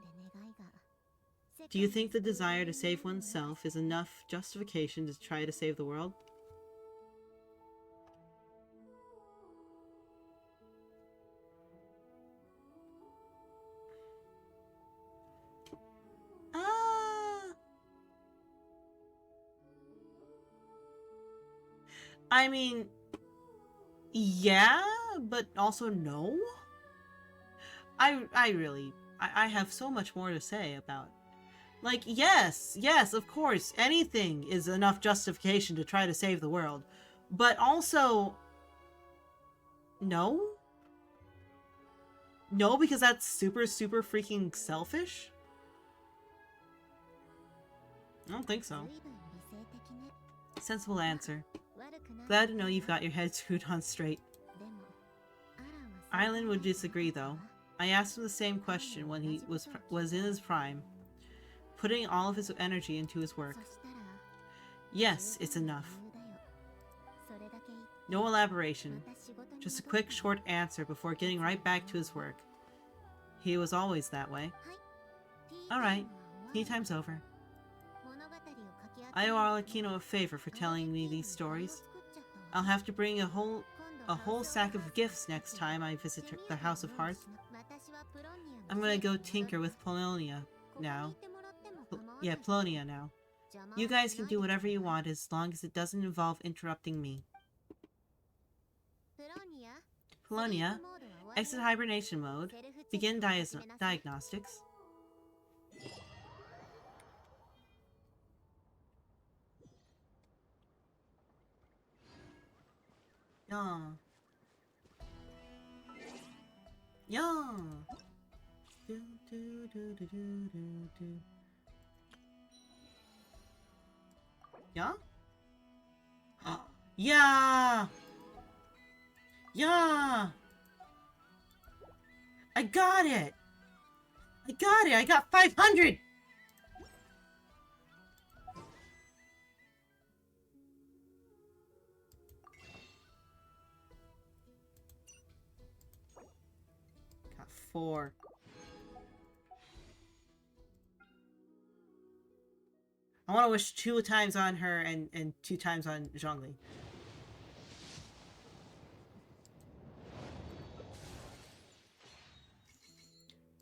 do you think the desire to save oneself is enough justification to try to save the world? I mean, yeah, but also no. I have so much more to say about. Like, yes, of course, anything is enough justification to try to save the world. But also, no? No, because that's super, super freaking selfish? I don't think so. Sensible answer. Glad to know you've got your head screwed on straight. Island would disagree, though. I asked him the same question when he was in his prime, putting all of his energy into his work. Yes, it's enough. No elaboration. Just a quick, short answer before getting right back to his work. He was always that way. Alright, tea time's over. I owe Arlecchino a favor for telling me these stories. I'll have to bring a whole sack of gifts next time I visit the House of Hearth. I'm gonna go tinker with Polonia now. Polonia now. You guys can do whatever you want as long as it doesn't involve interrupting me. Polonia, exit hibernation mode. Begin diagnostics. Yeah. Yeah. Do, do, do, do, do, do, do. Yeah? Yeah! Yeah! I got it! I got it! I got 500! Got 4. I want to wish 2 times on her and 2 times on Zhongli.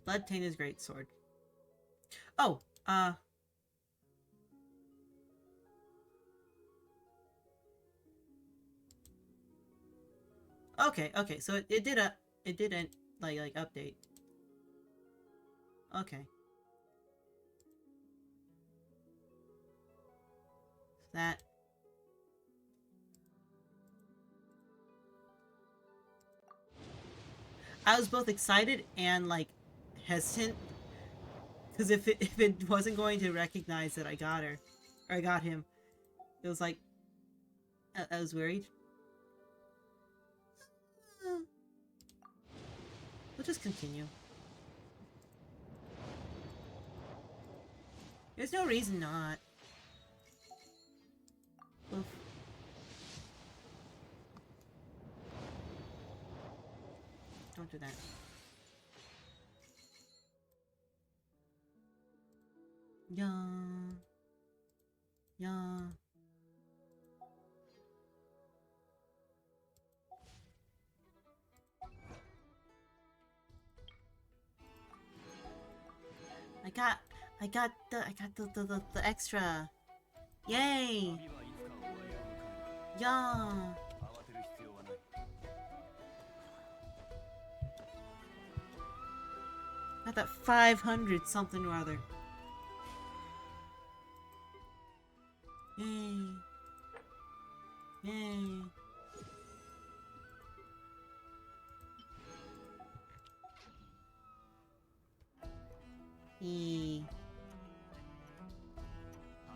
Blood-tainted greatsword. Oh, okay, so it didn't like update. Okay. That. I was both excited and like hesitant because if it wasn't going to recognize that I got her or I got him, it was like I was worried. We'll just continue. There's no reason not. Oof. Don't do that. Yeah. Yeah. I got the extra. Yay! Yeah. Got that 500 something or other. Yay. Yay. E.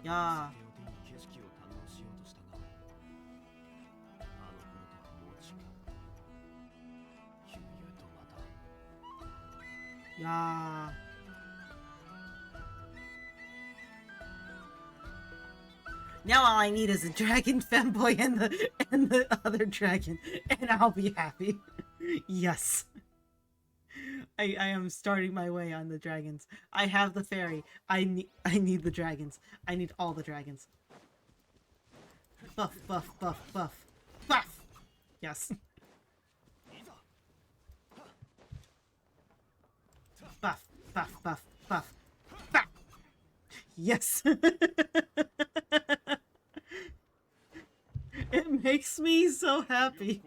Yeah. Yeah. Now all I need is a dragon femboy and the other dragon, and I'll be happy. Yes. I am starting my way on the dragons. I have the fairy. I need the dragons. I need all the dragons. Buff, buff, buff, buff. Buff! Yes. Buff, buff, buff, buff. Buff! Yes! It makes me so happy.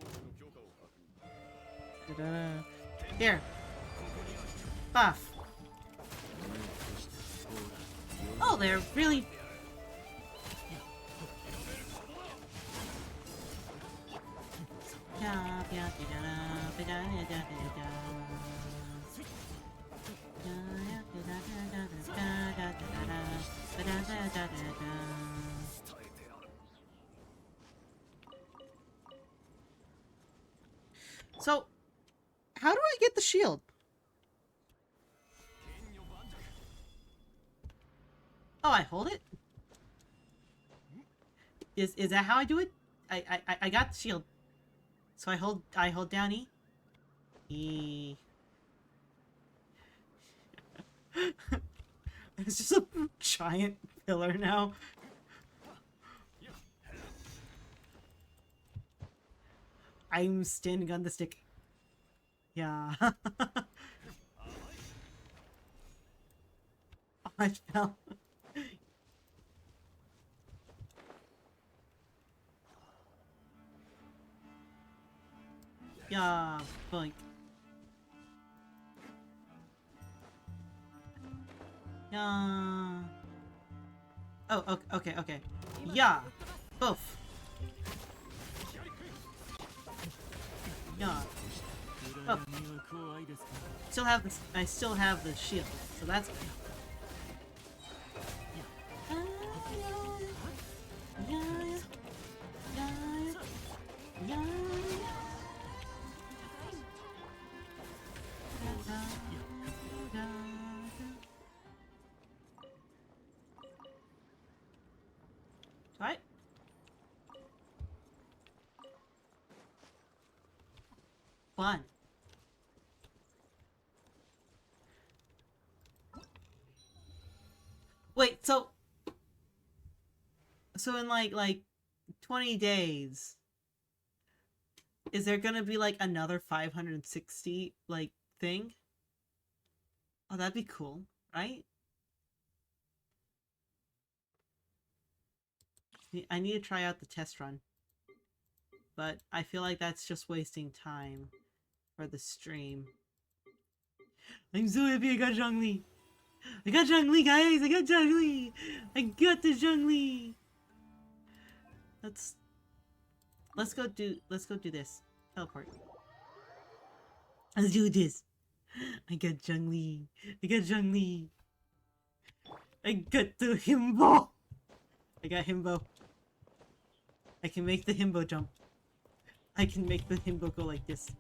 Here. Buff. Oh, they're really... So, how do I get the shield? Oh, I hold it? Is that how I do it? I got the shield. So I hold down E. E. It's just a giant pillar now. I'm standing on the stick. Yeah. I fell. Yeah, boink. Yeah. Oh, okay, okay. Yeah. Both. Yeah. Oh. Still have this. I still have the shield, so that's good. Right? Fun. Wait, so in like 20 days, is there gonna be like another 560 like thing? Oh, that'd be cool, right? I need to try out the test run, but I feel like that's just wasting time for the stream. I'm so happy I got Zhongli. I got Zhongli, guys. I got Zhongli. I got the Zhongli. Let's go do this. Teleport. Let's do this. I got Zhongli. I got Zhongli. I got the himbo. I got himbo. I can make the himbo jump. I can make the himbo go like this.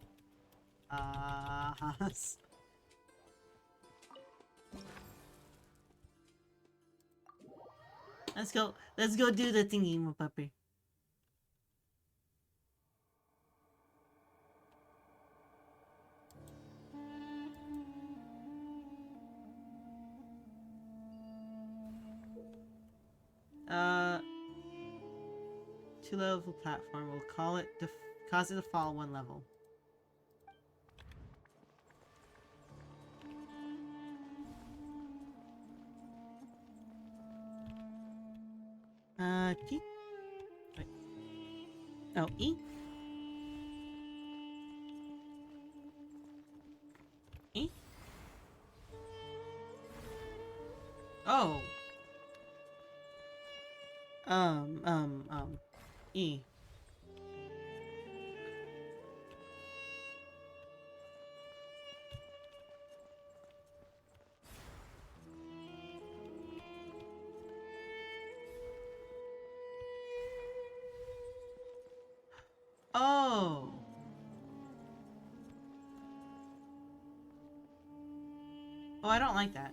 Let's go. Let's go do the thingy, my puppy. Two-level platform. We'll call it cause it to fall one level. T. Wait. Oh, E. E. Oh. E. Oh. Oh, I don't like that.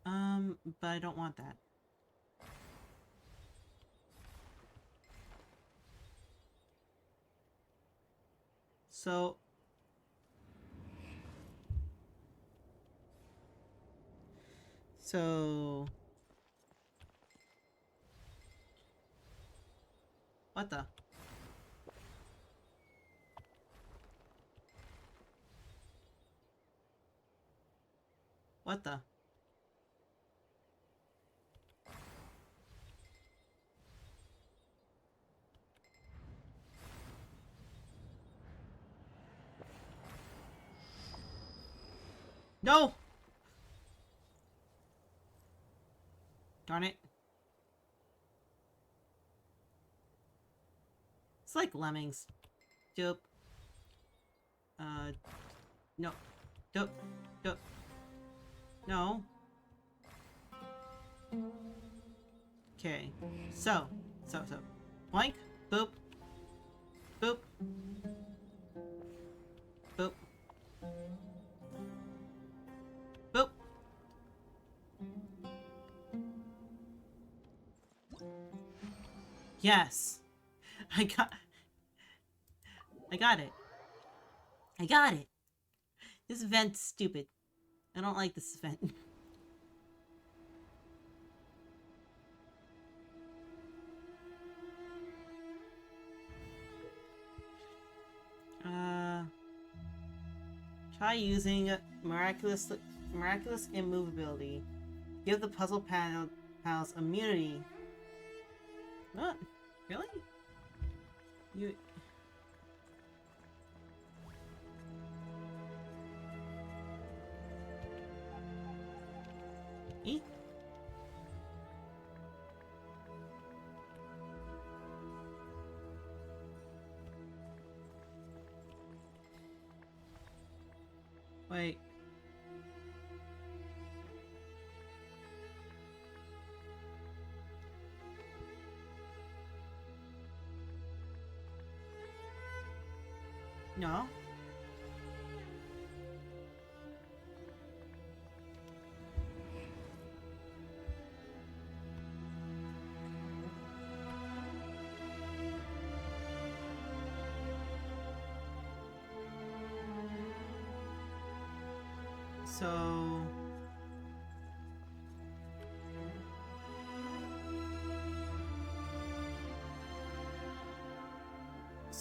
Um, but I don't want that. So, so, what the? What the? No! Darn it. It's like lemmings. Dope. No. Don't. Don't. No. Okay. So. Boink. Boop. Boop. Boop. Boop. Yes. I got it. I got it. This event's stupid. I don't like this event. Try using miraculous immovability. Give the puzzle panels immunity. What? Really? You... Eh? Wait. No.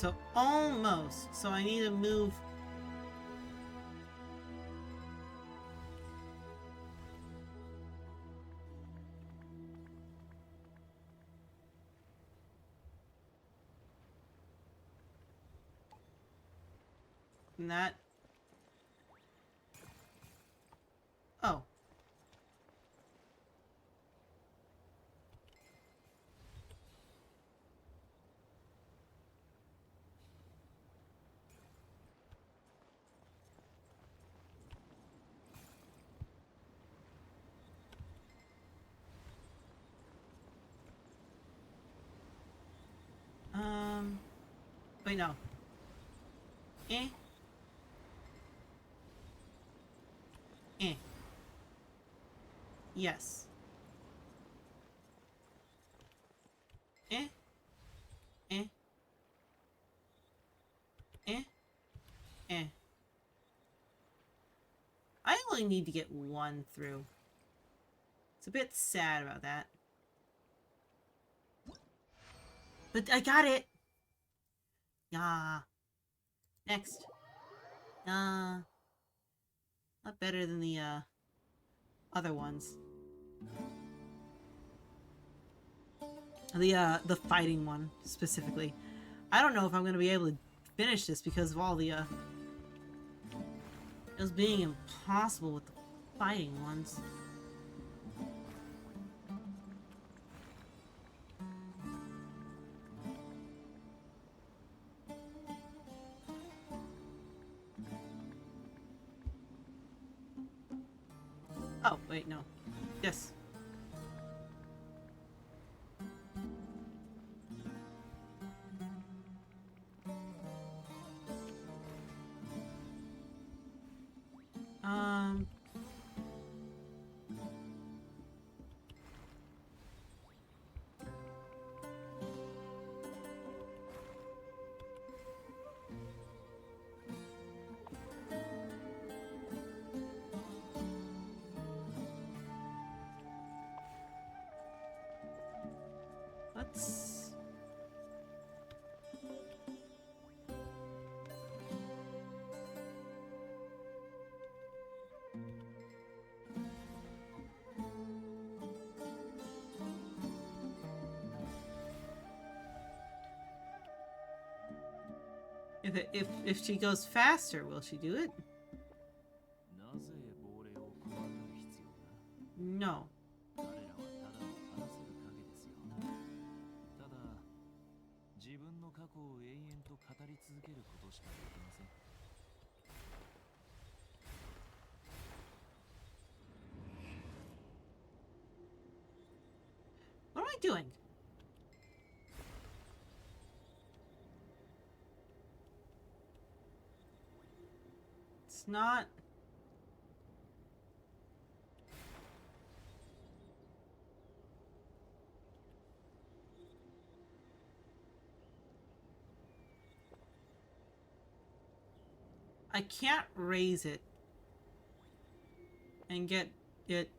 So almost. So I need to move. And that. Oh. Wait, no. Eh? Eh. Yes. Eh? Eh? Eh? Eh. I only need to get one through. It's a bit sad about that. But I got it! Yeah. Next. Not better than the, other ones. The fighting one, specifically. I don't know if I'm gonna be able to finish this because of all the, it was being impossible with the fighting ones. Oh, wait, no. Yes. Um... Let's... If she goes faster, will she do it? No. I doing? It's not... I can't raise it and get it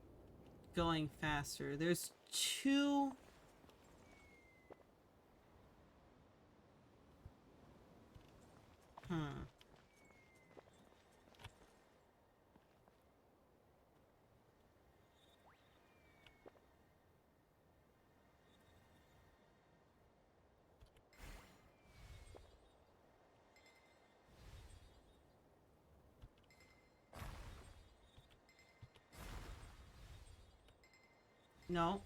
going faster. There's two... No.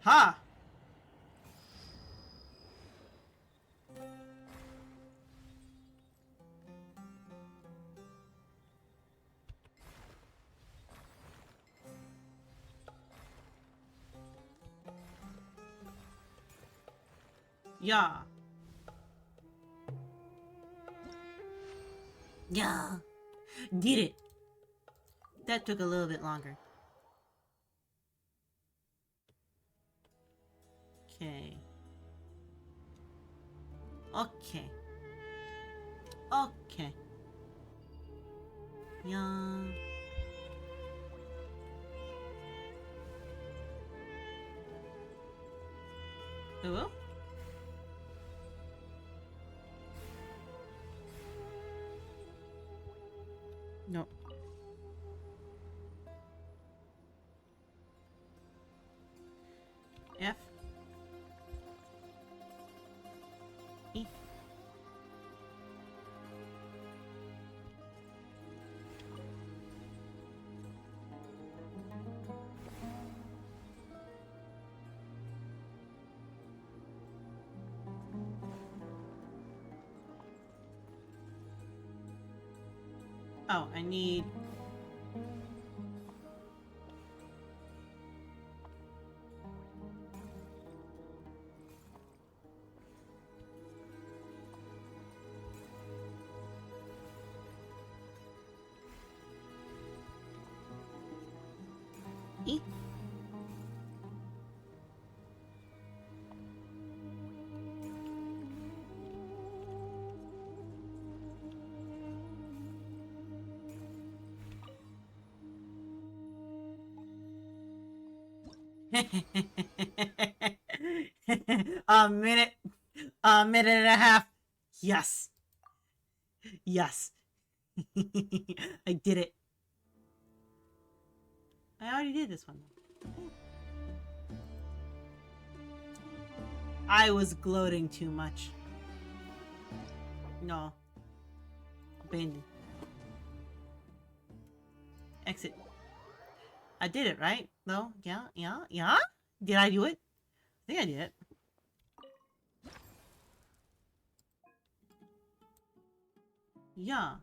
Ha! Yeah. Yeah. Did it. That took a little bit longer. Okay. Okay. Okay. Yeah. Hello? No. F. E. Oh, I need... E. A minute. A minute and a half. Yes. Yes. I did it. I already did this one. I was gloating too much. No. Abandon. Exit. I did it, right? No? Yeah? Yeah? Yeah? Did I do it? I think I did it. Yeah.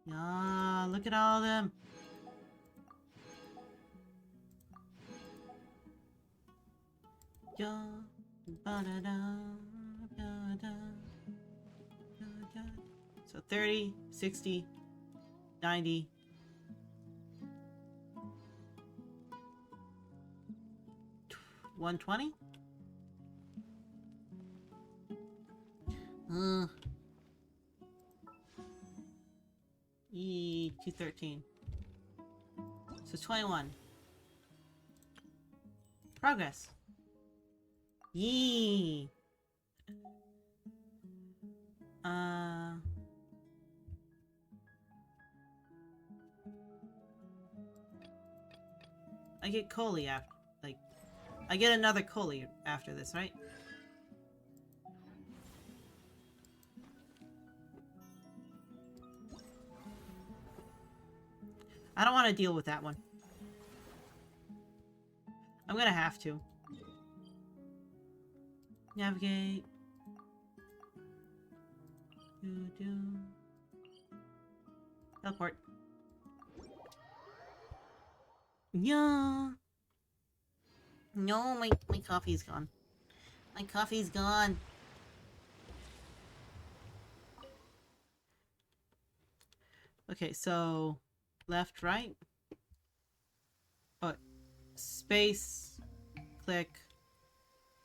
Yeah, look at all of them. Yeah. Ba-da-da, da-da, da-da. So 30, 60, 90. 120? 213. So 21. Progress. Yee. I get Coley after, like, I get another Coley after this, right? I don't want to deal with that one. I'm gonna have to. Navigate. Teleport. Yeah. No, my coffee's gone. My coffee's gone. Okay, so left, right. Oh, space, click,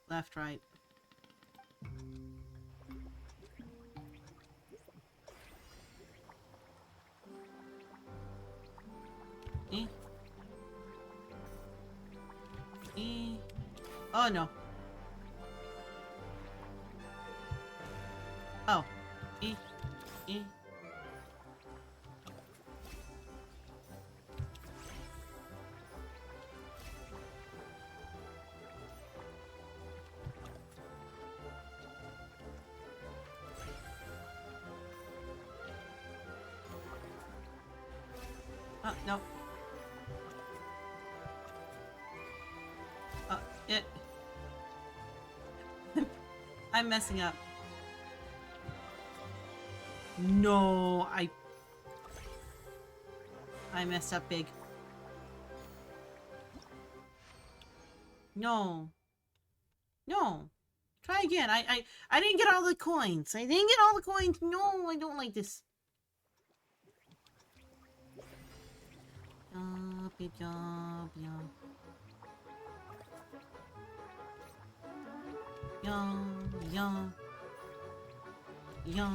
left, right. E. E. Oh no. Oh. E. E. Oh, no. It. I'm messing up. No, I messed up big. No. No. Try again. I didn't get all the coins. I didn't get all the coins. No, I don't like this. Good job, yeah. Yeah, yeah. Yeah.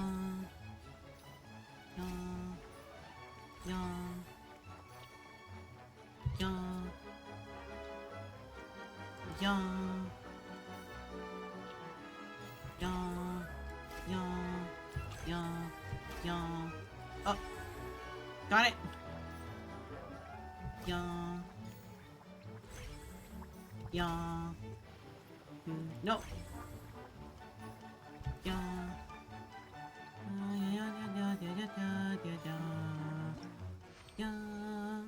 Yeah. Yeah. Yeah. Yeah. Yeah. Yeah. Yeah. Yeah. Oh. Got it. Yeah. Yeah. No. Yeah. Yeah.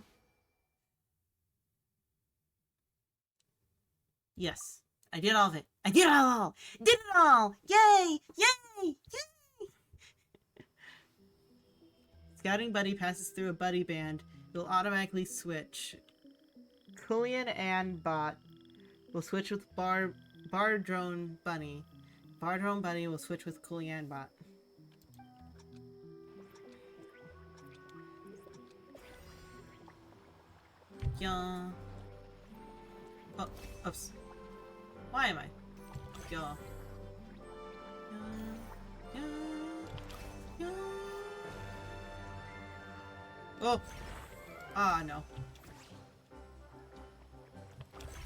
Yes. I did all of it. I did it all. Did it all. Yay. Yay. Yay. Scouting buddy passes through a buddy band. You'll automatically switch. Kulian and Bot will switch with Bar Drone Bunny. Bar Drone Bunny will switch with Kulian Bot. Yeah. Oh, oops. Why am I? Yeah. Yeah. Yeah. Oh. Ah, no.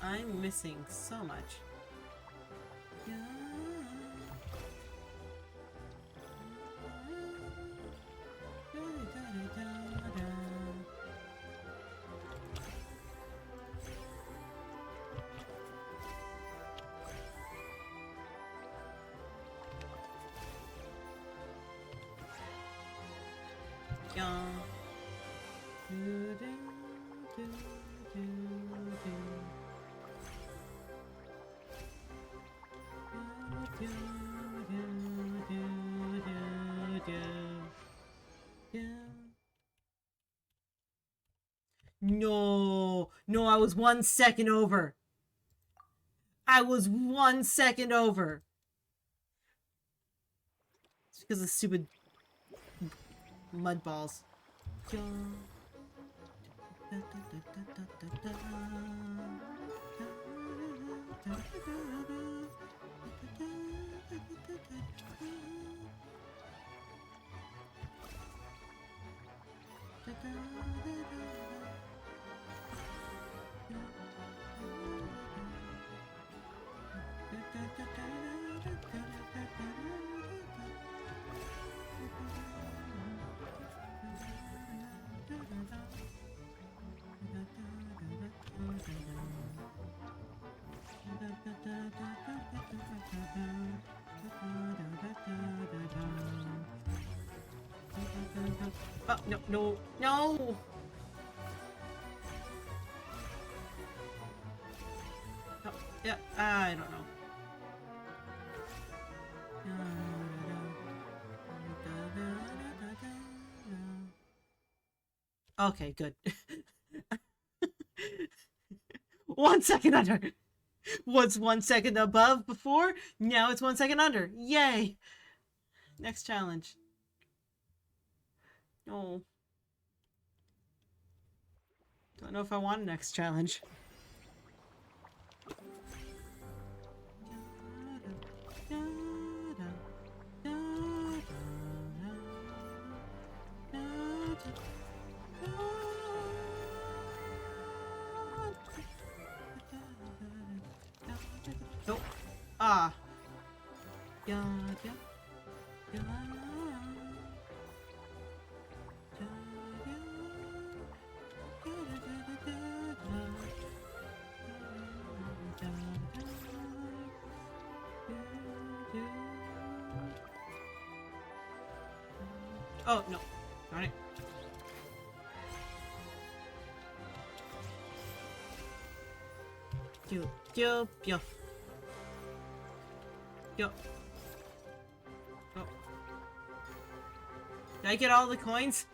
I'm missing so much. Yeah. No, no, I was 1 second over. I was 1 second over. It's because of stupid mud balls. Oh, no, no, no! Oh, yeah, I don't know. Okay, good. 1 second under. Was 1 second above before, now it's 1 second under. Yay! Next challenge. Oh. Don't know if I want a next challenge. Oh. Ah. Oh, no. Darn it. Yo. Oh. Did I get all the coins?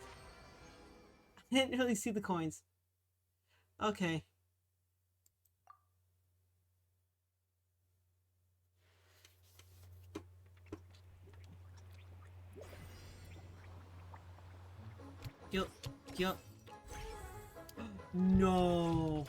I didn't really see the coins. Okay. Yo. No.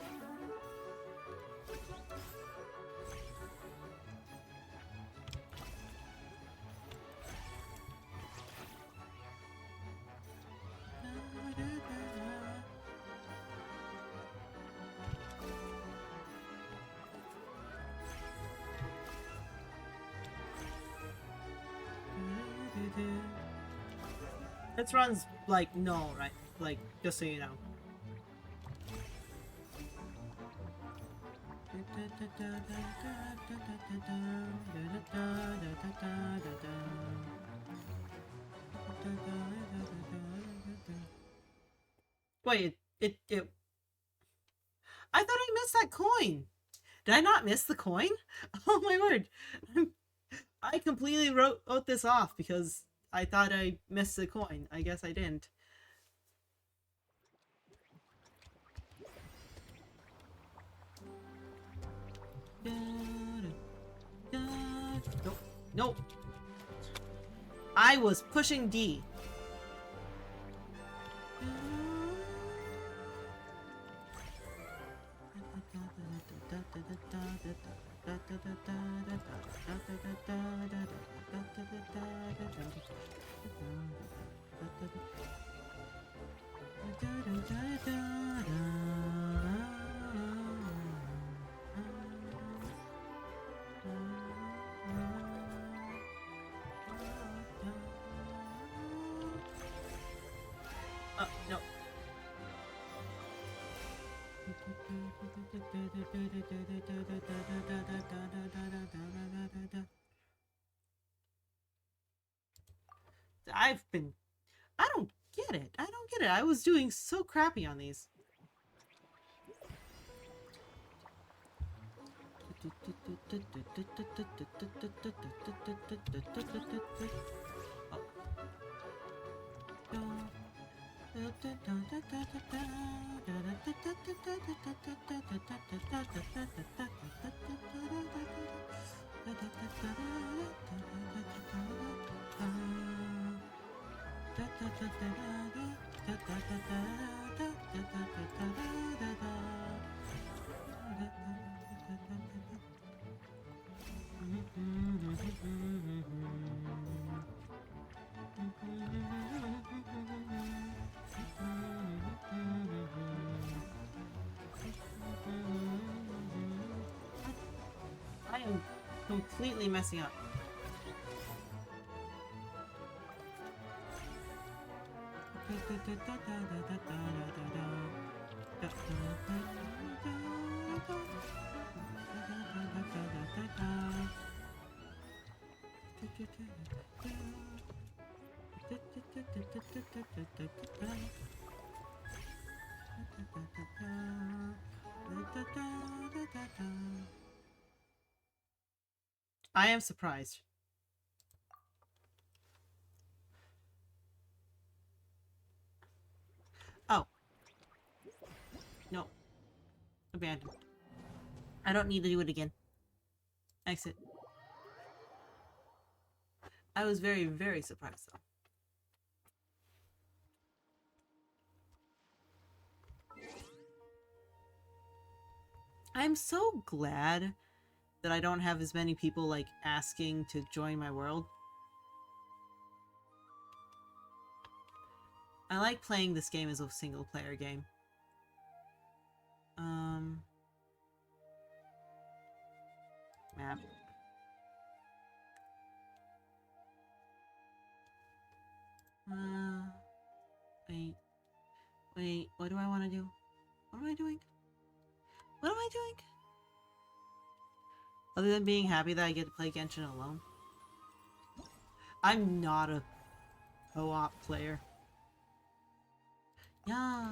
This runs like no, right? Like, just so you know. Wait, it I thought I missed that coin. Did I not miss the coin? Oh my word. I completely wrote this off because I thought I missed the coin. I guess I didn't. Nope. Nope. I was pushing D. No. I don't get it. I don't get it. I was doing so crappy on these. I am completely messing up. I am surprised. Oh, Abandoned. I don't need to do it again. Exit. I was very, very surprised though. I'm so glad that I don't have as many people like asking to join my world. I like playing this game as a single player game. Map. Wait, what do I want to do? What am I doing? What am I doing? Other than being happy that I get to play Genshin alone. I'm not a co-op player. Yeah.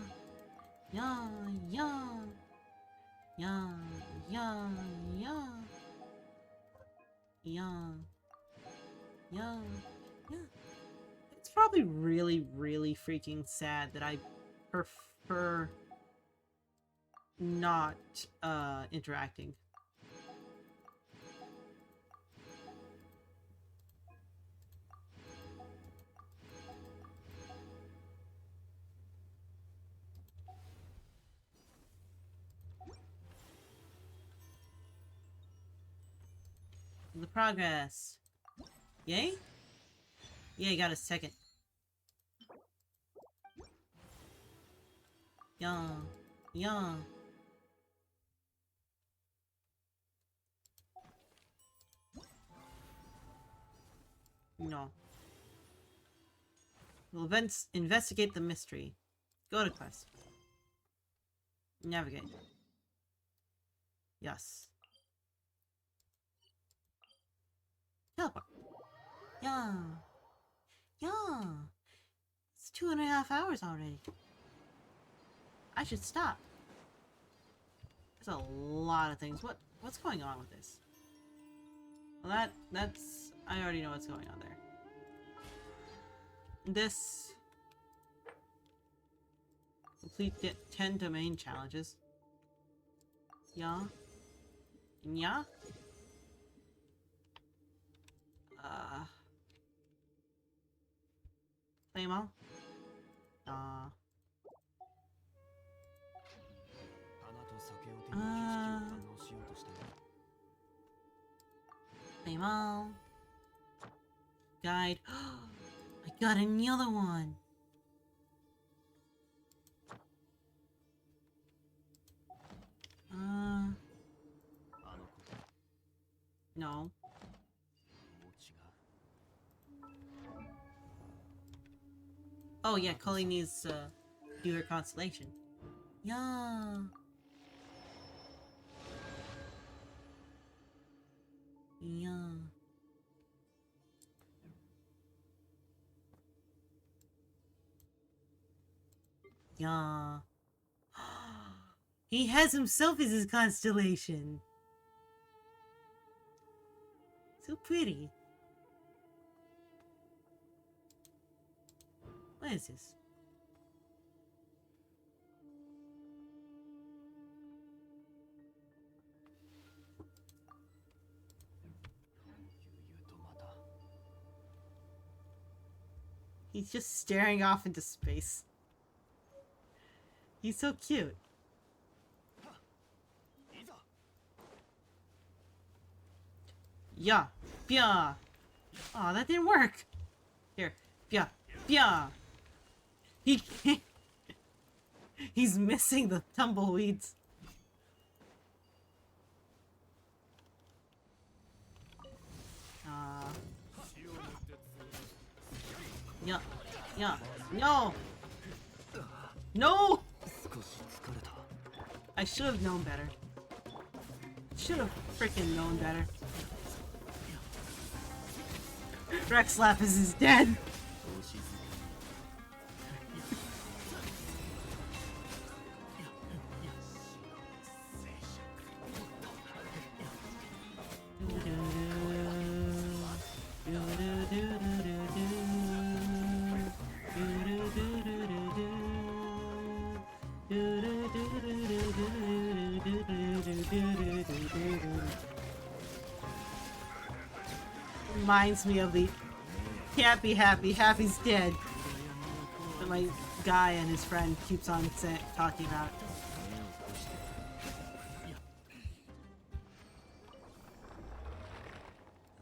Yeah, yeah. Yeah, yeah, yeah. Yeah. Yeah. Yeah. It's probably really, really freaking sad that I prefer not interacting. The progress. Yay? Yay, got a second. Yeah. Yeah. No. We'll investigate the mystery. Go to quest. Navigate. Yes. Teleport. Yeah. Yeah. It's 2.5 hours already. I should stop. There's a lot of things. What's going on with this? Well, that's I already know what's going on there. This complete 10 domain challenges. Yeah. Yeah. Play them all. Play them all. Guide. I got another one. No. Oh yeah, Cully needs to do her constellation. Yeah. Yeah. Yeah. He has himself as his constellation. So pretty. What is this? He's just staring off into space. He's so cute. Yeah. Pia. Aw, that didn't work. Here. Pia. Pia. He can't. He's missing the tumbleweeds. Yeah. Yeah. No. No. I should have known better. Should have freaking known better. Rex Lapis is dead. reminds me of the can't be happy, happy's dead that my guy and his friend keeps on talking about.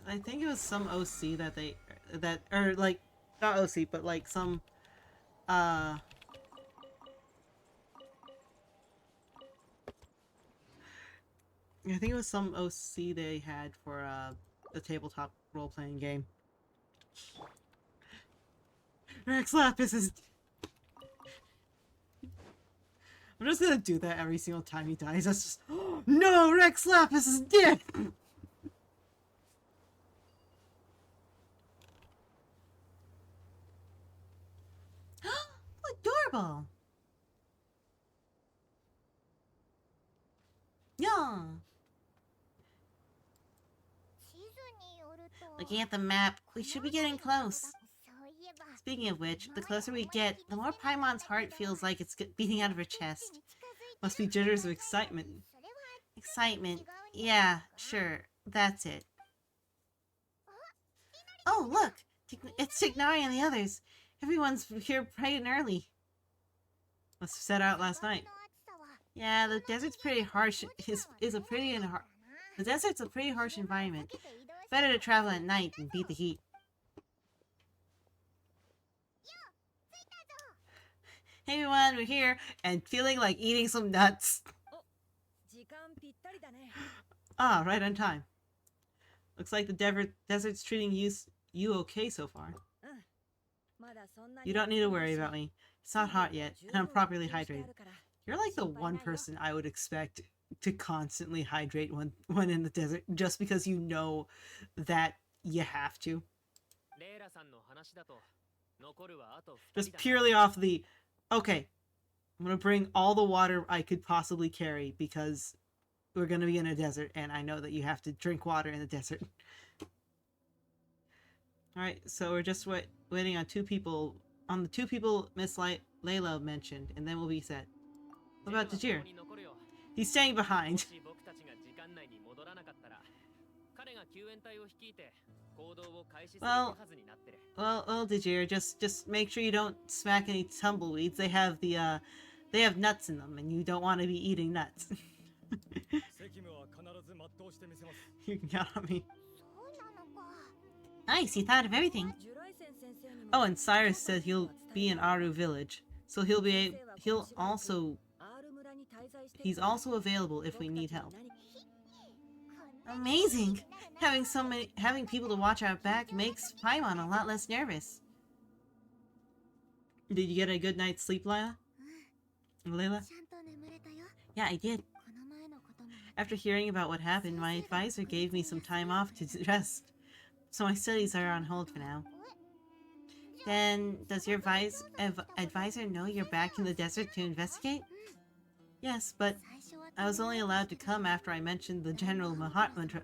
I think it was some OC or like, not OC, but like some, I think it was some OC they had for, the tabletop role-playing game. Rex Lapis is... I'm just gonna do that every single time he dies. That's just... No! Rex Lapis is dead! Adorable! Yeah! Looking at the map, we should be getting close. Speaking of which, the closer we get, the more Paimon's heart feels like it's beating out of her chest. Must be jitters of excitement. Excitement. Yeah, sure. That's it. Oh, look! It's Tignari and the others. Everyone's here bright and early. Must have set out last night. Yeah, the desert's pretty harsh. The desert's a pretty harsh environment. Better to travel at night and beat the heat. Hey everyone, we're here and feeling like eating some nuts. Ah, right on time. Looks like the desert's treating you okay so far. You don't need to worry about me. It's not hot yet, and I'm properly hydrated. You're like the one person I would expect to constantly hydrate when in the desert, just because you know that you have to. Just purely off the, okay, I'm gonna bring all the water I could possibly carry because we're gonna be in a desert, and I know that you have to drink water in the desert. Alright, so we're just waiting on the two people Miss Layla mentioned, and then we'll be set. What about Dajir? He's staying behind. Well, Dajir, just make sure you don't smack any tumbleweeds. They have nuts in them, and you don't want to be eating nuts. You can count on me. Nice, you thought of everything. Oh, and Cyrus said he'll be in Aru village, so he's also available if we need help. Amazing! Having people to watch our back makes Paimon a lot less nervous. Did you get a good night's sleep, Layla? Yeah, I did. After hearing about what happened, my advisor gave me some time off to rest, so my studies are on hold for now. Then, does your advisor know you're back in the desert to investigate? Yes, but I was only allowed to come after I mentioned the General Mahatmatra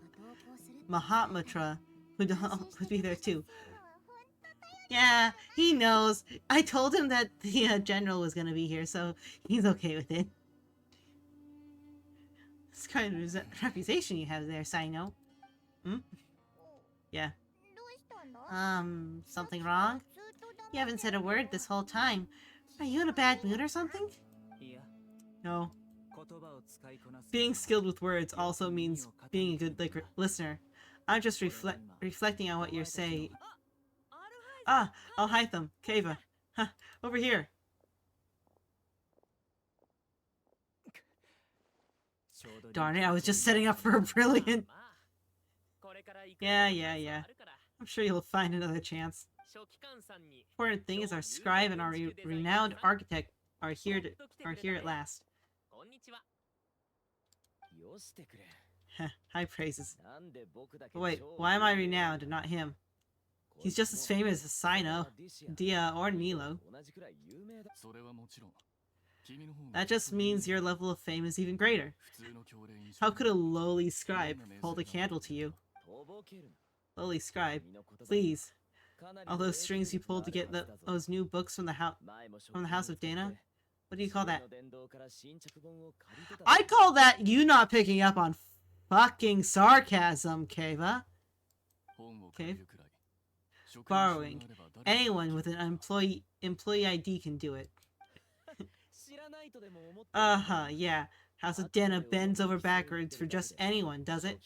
would be there too. Yeah, he knows. I told him that the General was gonna be here, so he's okay with it. This kind of reputation you have there, Sino. Hmm? Yeah. Something wrong? You haven't said a word this whole time. Are you in a bad mood or something? No. Being skilled with words also means being a good listener. I'm just reflecting on what you're saying. Ah, Alhaitham, Keva. Huh, over here. Darn it, I was just setting up for a brilliant... Yeah. I'm sure you'll find another chance. Important thing is our scribe and our renowned architect are here at last. High praises. But wait, why am I renowned and not him? He's just as famous as Sino, Dia, or Nilo. That just means your level of fame is even greater. How could a lowly scribe hold a candle to you? Lowly scribe, please. All those strings you pulled to get those new books from the House of Dana? What do you call that? I call that you not picking up on fucking sarcasm, Keva. Okay. Borrowing. Anyone with an employee ID can do it. Yeah. House of Dana bends over backwards for just anyone, does it?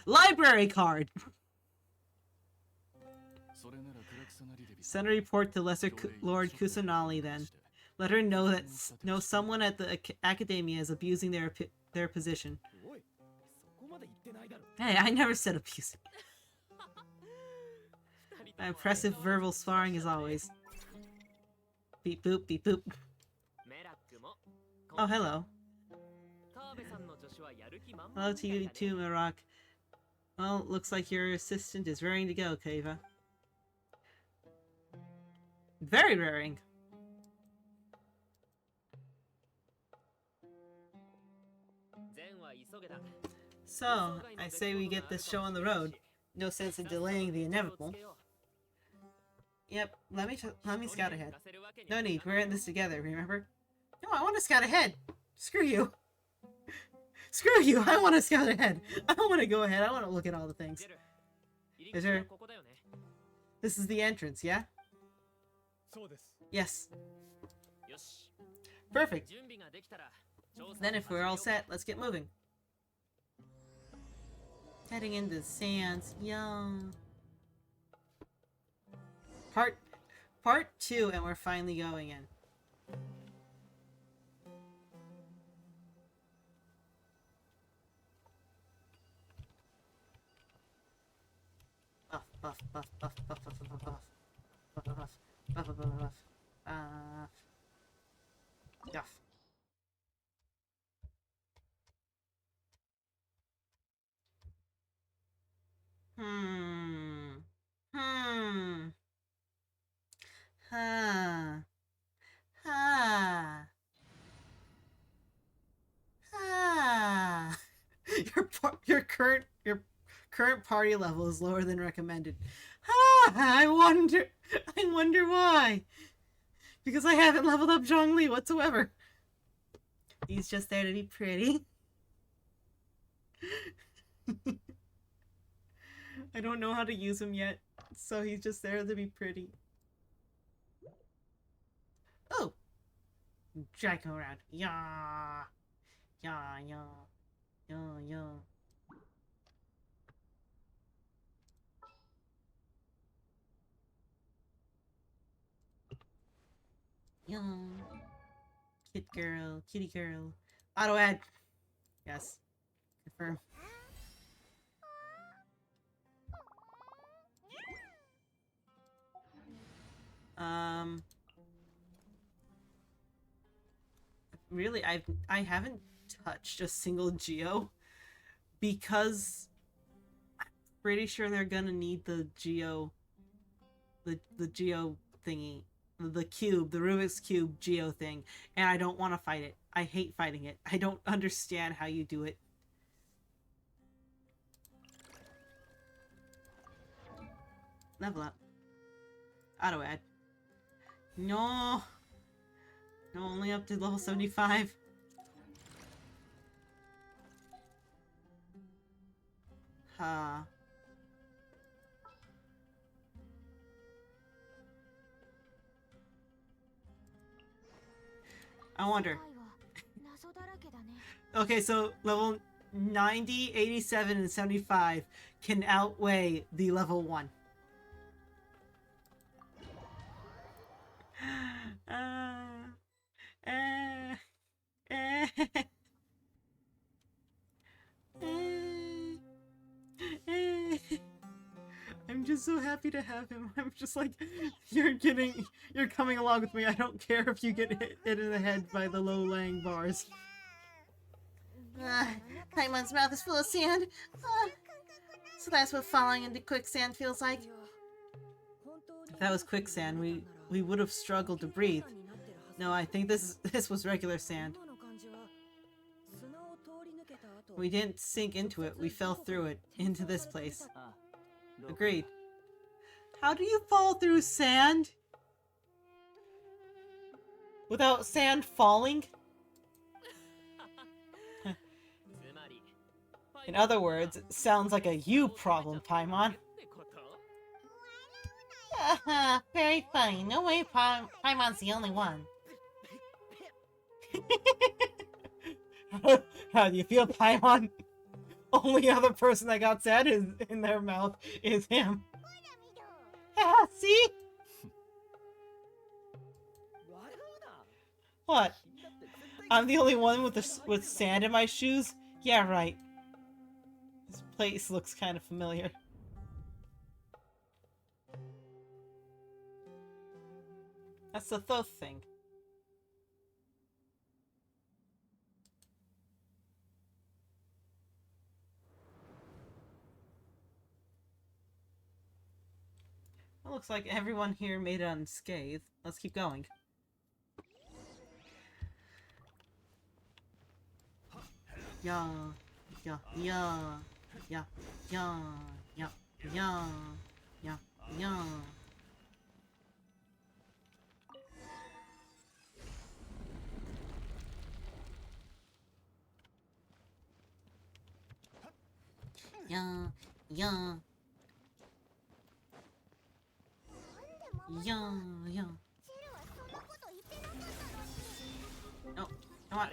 Library card! Send a report to Lesser Lord Kusanali then. Let her know that someone at the academia is abusing their position. Hey, I never said abusing. Impressive verbal sparring as always. Beep boop, beep boop. Oh, hello. Hello to you too, Marak. Well, looks like your assistant is raring to go, Kava. Very raring. So, I say we get this show on the road. No sense in delaying the inevitable. Yep, let me scout ahead. No need, we're in this together, remember? No, I want to scout ahead. Screw you. Screw you, I want to scout ahead. I don't want to go ahead, I want to look at all the things. Is there... This is the entrance, yeah? Yes. Perfect. Then if we're all set, let's get moving. Heading into the sands. Yum. Part 2, and we're finally going in. Buff, buff, buff, buff, buff, buff, buff, buff, buff, buff, buff, buff, buff, buff, Duff. Your current party level is lower than recommended. I wonder why. Because I haven't leveled up Zhongli whatsoever. He's just there to be pretty. I don't know how to use him yet, so he's just there to be pretty. Oh! Drag him around. Yeah! Yeah, yeah. Yeah, yeah. Yeah. Kitty girl. Auto ad. Yes. Confirm. Really, I haven't touched a single geo because I'm pretty sure they're gonna need the geo thingy, the cube, the Rubik's Cube geo thing, and I don't want to fight it. I hate fighting it. I don't understand how you do it. Level up. Auto ad. No. No, only up to level 75. I wonder. Okay, so level 90, 87, and 75 can outweigh the level 1. I'm just so happy to have him. I'm just like, you're coming along with me. I don't care if you get hit in the head by the low lying bars. Paimon's mouth is full of sand. So that's what falling into quicksand feels like. If that was quicksand, we would have struggled to breathe. No, I think this was regular sand. We didn't sink into it, we fell through it, into this place. Agreed. How do you fall through sand? Without sand falling? In other words, it sounds like a you problem, Paimon. Haha, very funny. No way Paimon's the only one. How do you feel, Paimon? Only other person that got sad is in their mouth is him. Yeah, see? What? I'm the only one with sand in my shoes? Yeah, right. This place looks kind of familiar. That's the Thoth thing. It looks like everyone here made it unscathed. Let's keep going. Yeah, yeah, yeah, yeah, yeah, yeah, yeah, yeah, yeah. Yeah, yeah. Yeah, yeah. No, come on.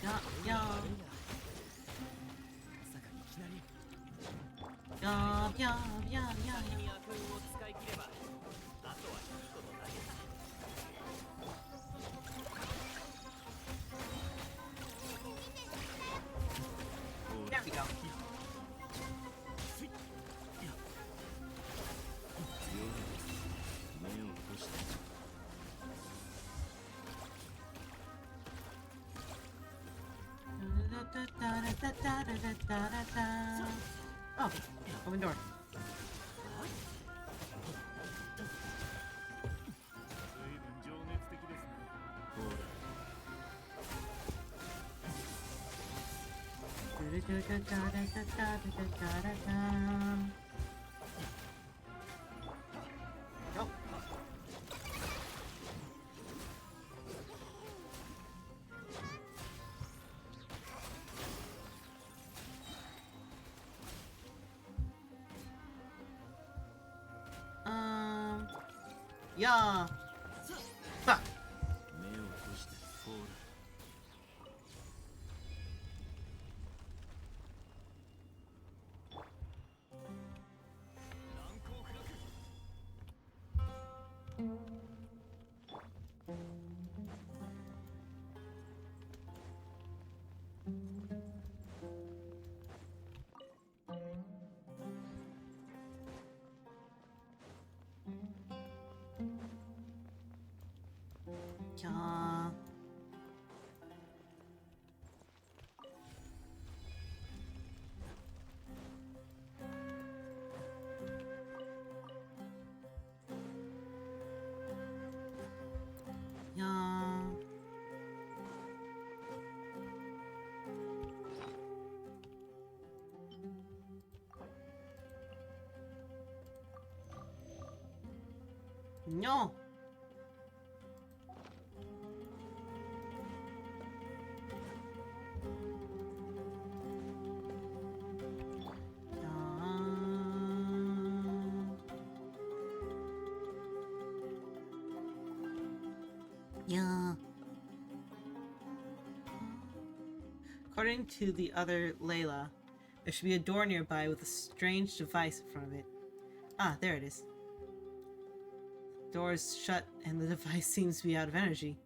Yeah, yeah. Yeah, yeah, yeah, yeah, yeah. There we go. Oh, open door. Nope. Yeah. Fuck. Yeah. Yeah. No. Yeah. According to the other Layla, there should be a door nearby with a strange device in front of it. Ah, there it is. Door is shut and the device seems to be out of energy.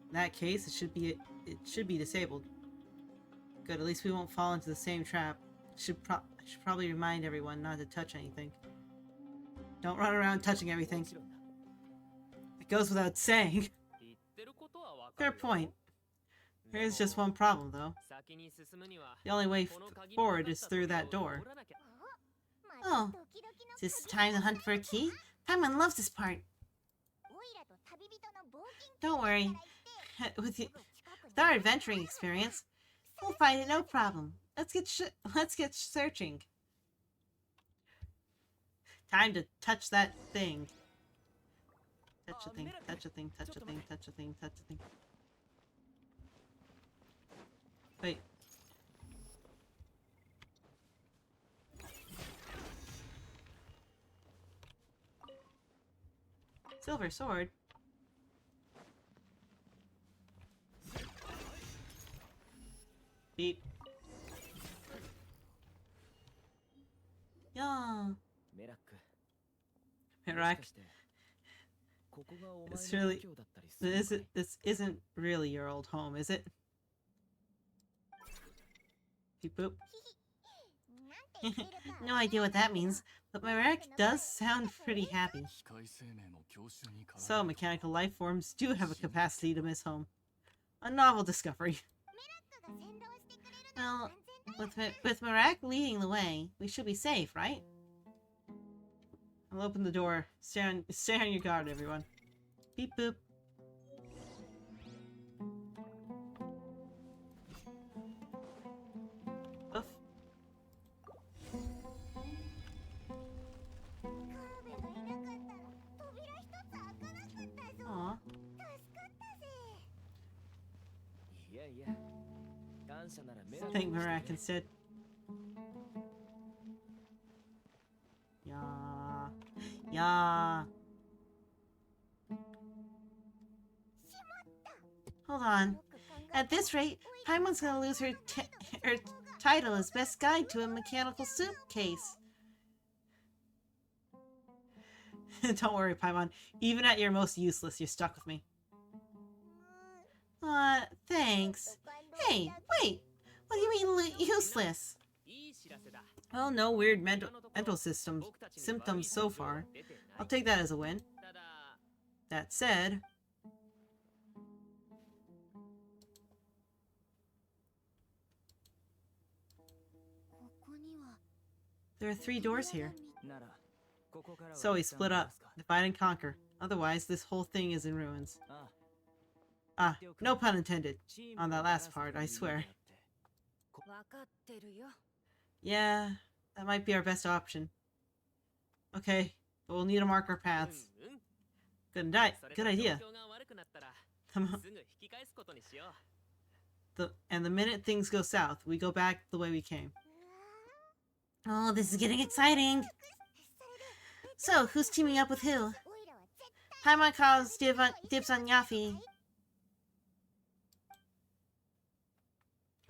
In that case, it should be disabled. Good, at least we won't fall into the same trap. I should probably remind everyone not to touch anything. Don't run around touching everything. It goes without saying. Fair point. Here's just one problem, though. The only way forward is through that door. Oh, is this time to hunt for a key? Paimon loves this part. Don't worry. With our adventuring experience, we'll find it no problem. Let's get searching. Time to touch that thing. Touch a thing, touch a thing, touch a thing, touch a thing, touch a thing. Wait. Silver sword? Beep. Yeah. Merak. This isn't really your old home, is it? Beep boop. No idea what that means, but Merak does sound pretty happy. So, mechanical life forms do have a capacity to miss home. A novel discovery. Well, with Merak leading the way, we should be safe, right? I'll open the door. Stay on your guard, everyone. Beep boop. Oof. Aww. Thank Merak instead. Yeah. Yeah. Hold on. At this rate, Paimon's gonna lose her title as best guide to a mechanical suitcase. Don't worry, Paimon. Even at your most useless, you're stuck with me. Thanks. Hey, wait! What do you mean useless? Well, no weird mental symptoms so far. I'll take that as a win. That said... there are 3 doors here. So we split up, divide and conquer. Otherwise, this whole thing is in ruins. Ah, no pun intended. On that last part, I swear. Yeah, that might be our best option. Okay, but we'll need to mark our paths. Good idea. And the minute things go south, we go back the way we came. Oh, this is getting exciting! So, who's teaming up with who? Paimon calls dibs on Yafi.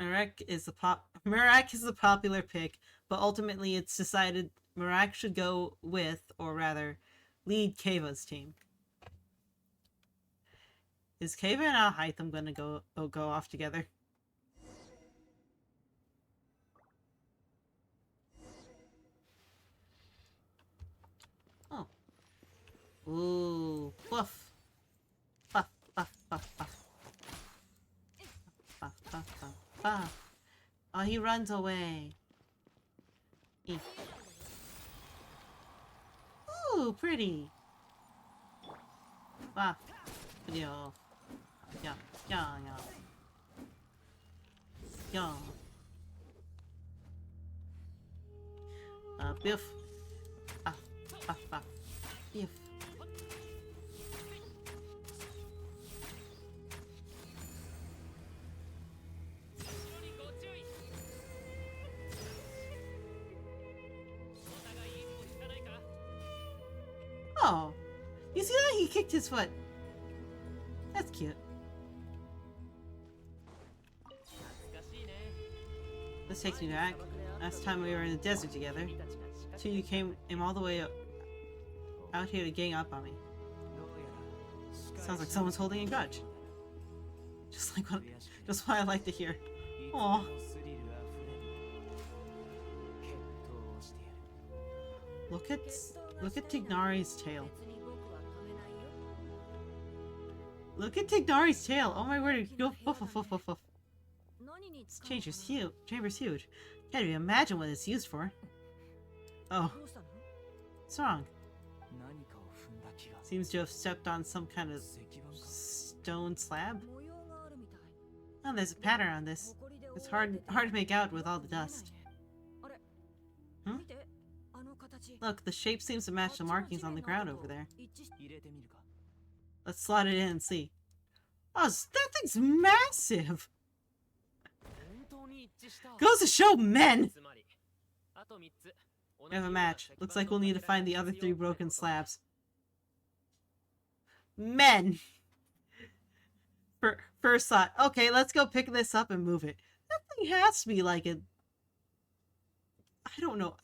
Merak is the popular pick, but ultimately it's decided Merak should go with, or rather, lead Keva's team. Is Keva and Al-Haitham gonna go off together? Oh. Ooh. Fluff. Fluff, fluff, fluff, fluff. Fluff, fluff, fluff, fluff. Oh, he runs away. Eek. Ooh, pretty. Fluff. Yo. Yeah, yeah, yeah. Yeah. Biff. Ah, ah, ah. Biff. Oh, you see that? He kicked his foot. That's cute. This takes me back. Last time we were in the desert together. So you came all the way out here to gang up on me. Sounds like someone's holding a grudge. Just what I like to hear. Aww. Look at Tignari's tail. Look at Tignari's tail. Oh my word! Go woof woof woof woof woof. This chamber's huge. Can't even imagine what it's used for. Oh. What's wrong? Seems to have stepped on some kind of stone slab. Oh, there's a pattern on this. It's hard to make out with all the dust. Hmm? Look, the shape seems to match the markings on the ground over there. Let's slot it in and see. Oh, that thing's massive! Goes to show men! We have a match. Looks like we'll need to find the other 3 broken slabs. Men! First thought, okay, let's go pick this up and move it. That thing has to be like a... I don't know.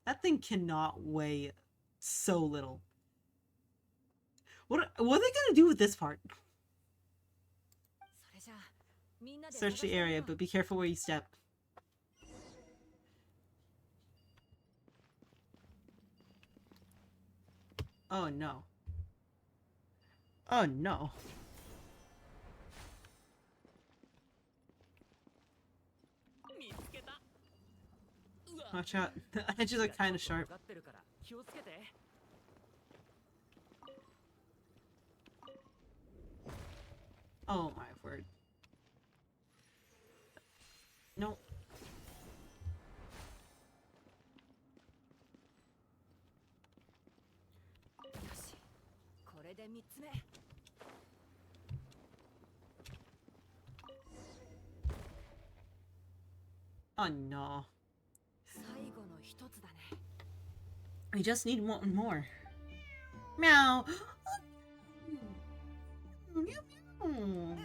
That thing cannot weigh so little. What are they gonna do with this part? Search the area, but be careful where you step. Oh no. Oh no. Watch out. The edges are kind of sharp. Oh my word. No. Oh no. We just need one more. Meow. Meow. Meow.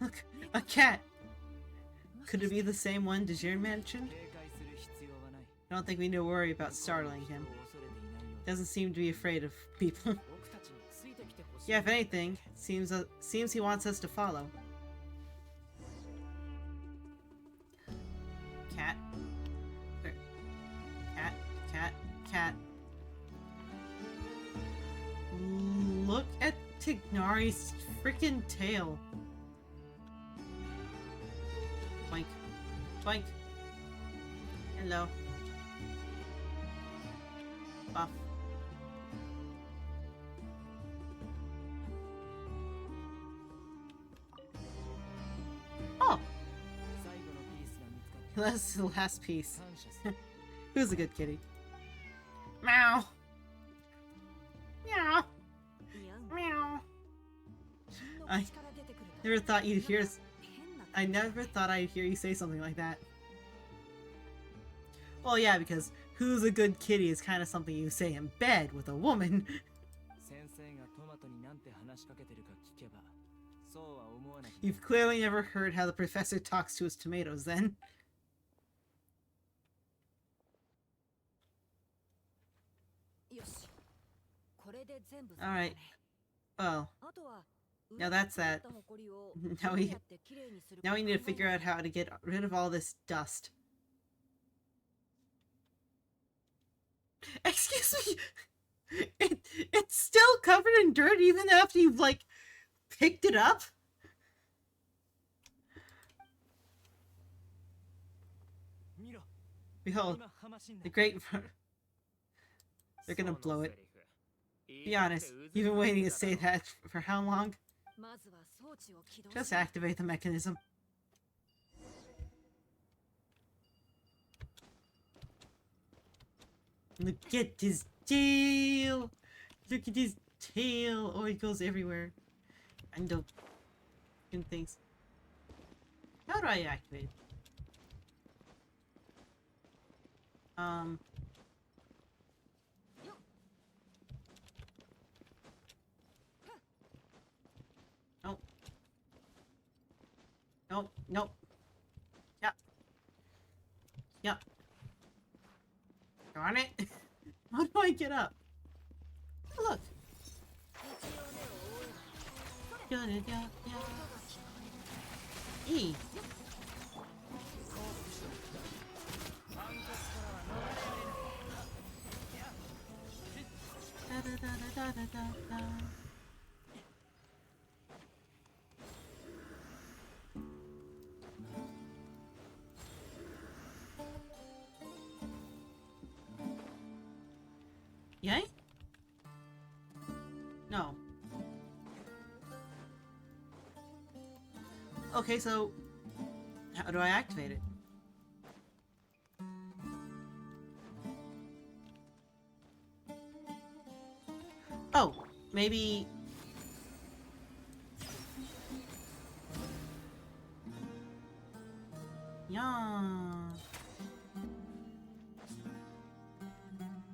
Look, a cat. Could it be the same one Dejir mentioned? I don't think we need to worry about startling him. Doesn't seem to be afraid of people. Yeah, if anything, seems he wants us to follow. Cat. Cat. Cat. Cat. Look at Tignari's freaking tail. Boink. Boink. Hello. Buff. Oh! That's the last piece. Who's a good kitty? Meow! Meow! Meow! I never thought you'd hear... I never thought I'd hear you say something like that. Well, yeah, because who's a good kitty is kind of something you say in bed with a woman. You've clearly never heard how the professor talks to his tomatoes, then. Alright. Well. Now that's that. Now we need to figure out how to get rid of all this dust. Excuse me! It's still covered in dirt even after you've, like, picked it up? Behold, the great... They're gonna blow it. Be honest, you've been waiting to say that for how long? Just activate the mechanism. Look at his tail! Look at his tail! Oh, it goes everywhere. And the things. How do I activate? Nope. Nope. Nope. Yeah. Yeah. Darn it. How do I get up? Look. E. Da, da, da, da, da, da, da. Yay? No. Okay, so how do I activate it? Oh, maybe... Yeah.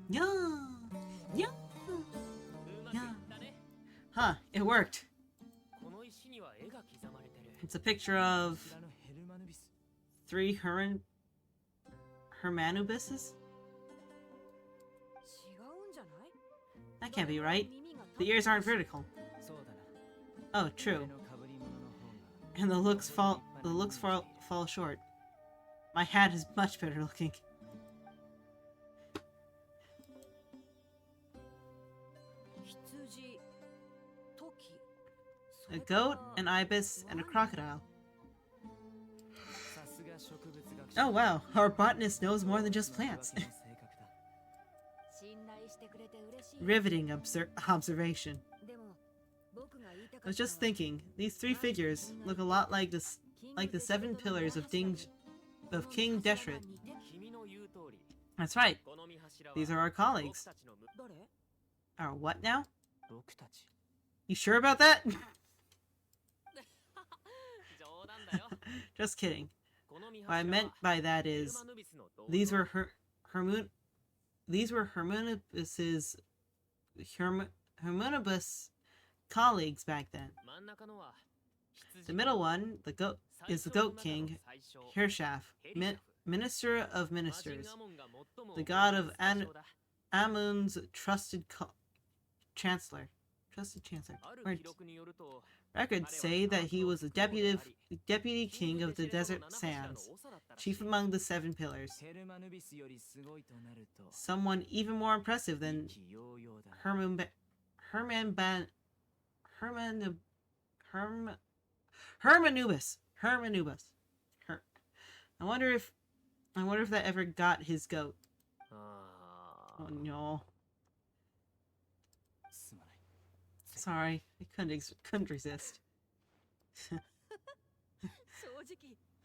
Yeah. Yeah. Yeah. Huh, it worked. It's a picture of 3 Hermanubuses? That can't be right. The ears aren't vertical. Oh, true. And the looks fall short. My hat is much better looking. A goat, an ibis, and a crocodile. Oh wow, our botanist knows more than just plants. Riveting observation. I was just thinking, these 3 figures look a lot like the 7 pillars of King Deshret. That's right. These are our colleagues. Our what now? You sure about that? Just kidding. What I meant by that is, these were Hermunibus colleagues back then. The middle one, is the Goat King, Hirschaf, Minister of Ministers, the god of Amun's trusted chancellor. Records say that he was the deputy king of the desert sands, chief among the 7 pillars. Someone even more impressive than Hermanubis. I wonder if that ever got his goat. Oh no. Sorry, I couldn't resist.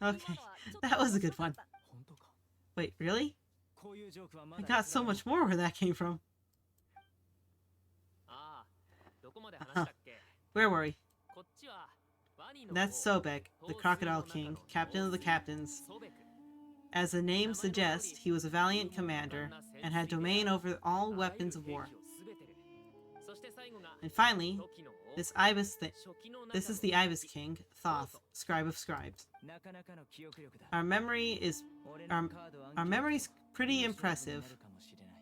Okay, that was a good one. Wait, really? I got so much more where that came from. Where were we? That's Sobek, the Crocodile King, captain of the captains. As the name suggests, he was a valiant commander and had domain over all weapons of war. And finally, this is the Ibis King, Thoth, scribe of scribes. Our memory's pretty impressive.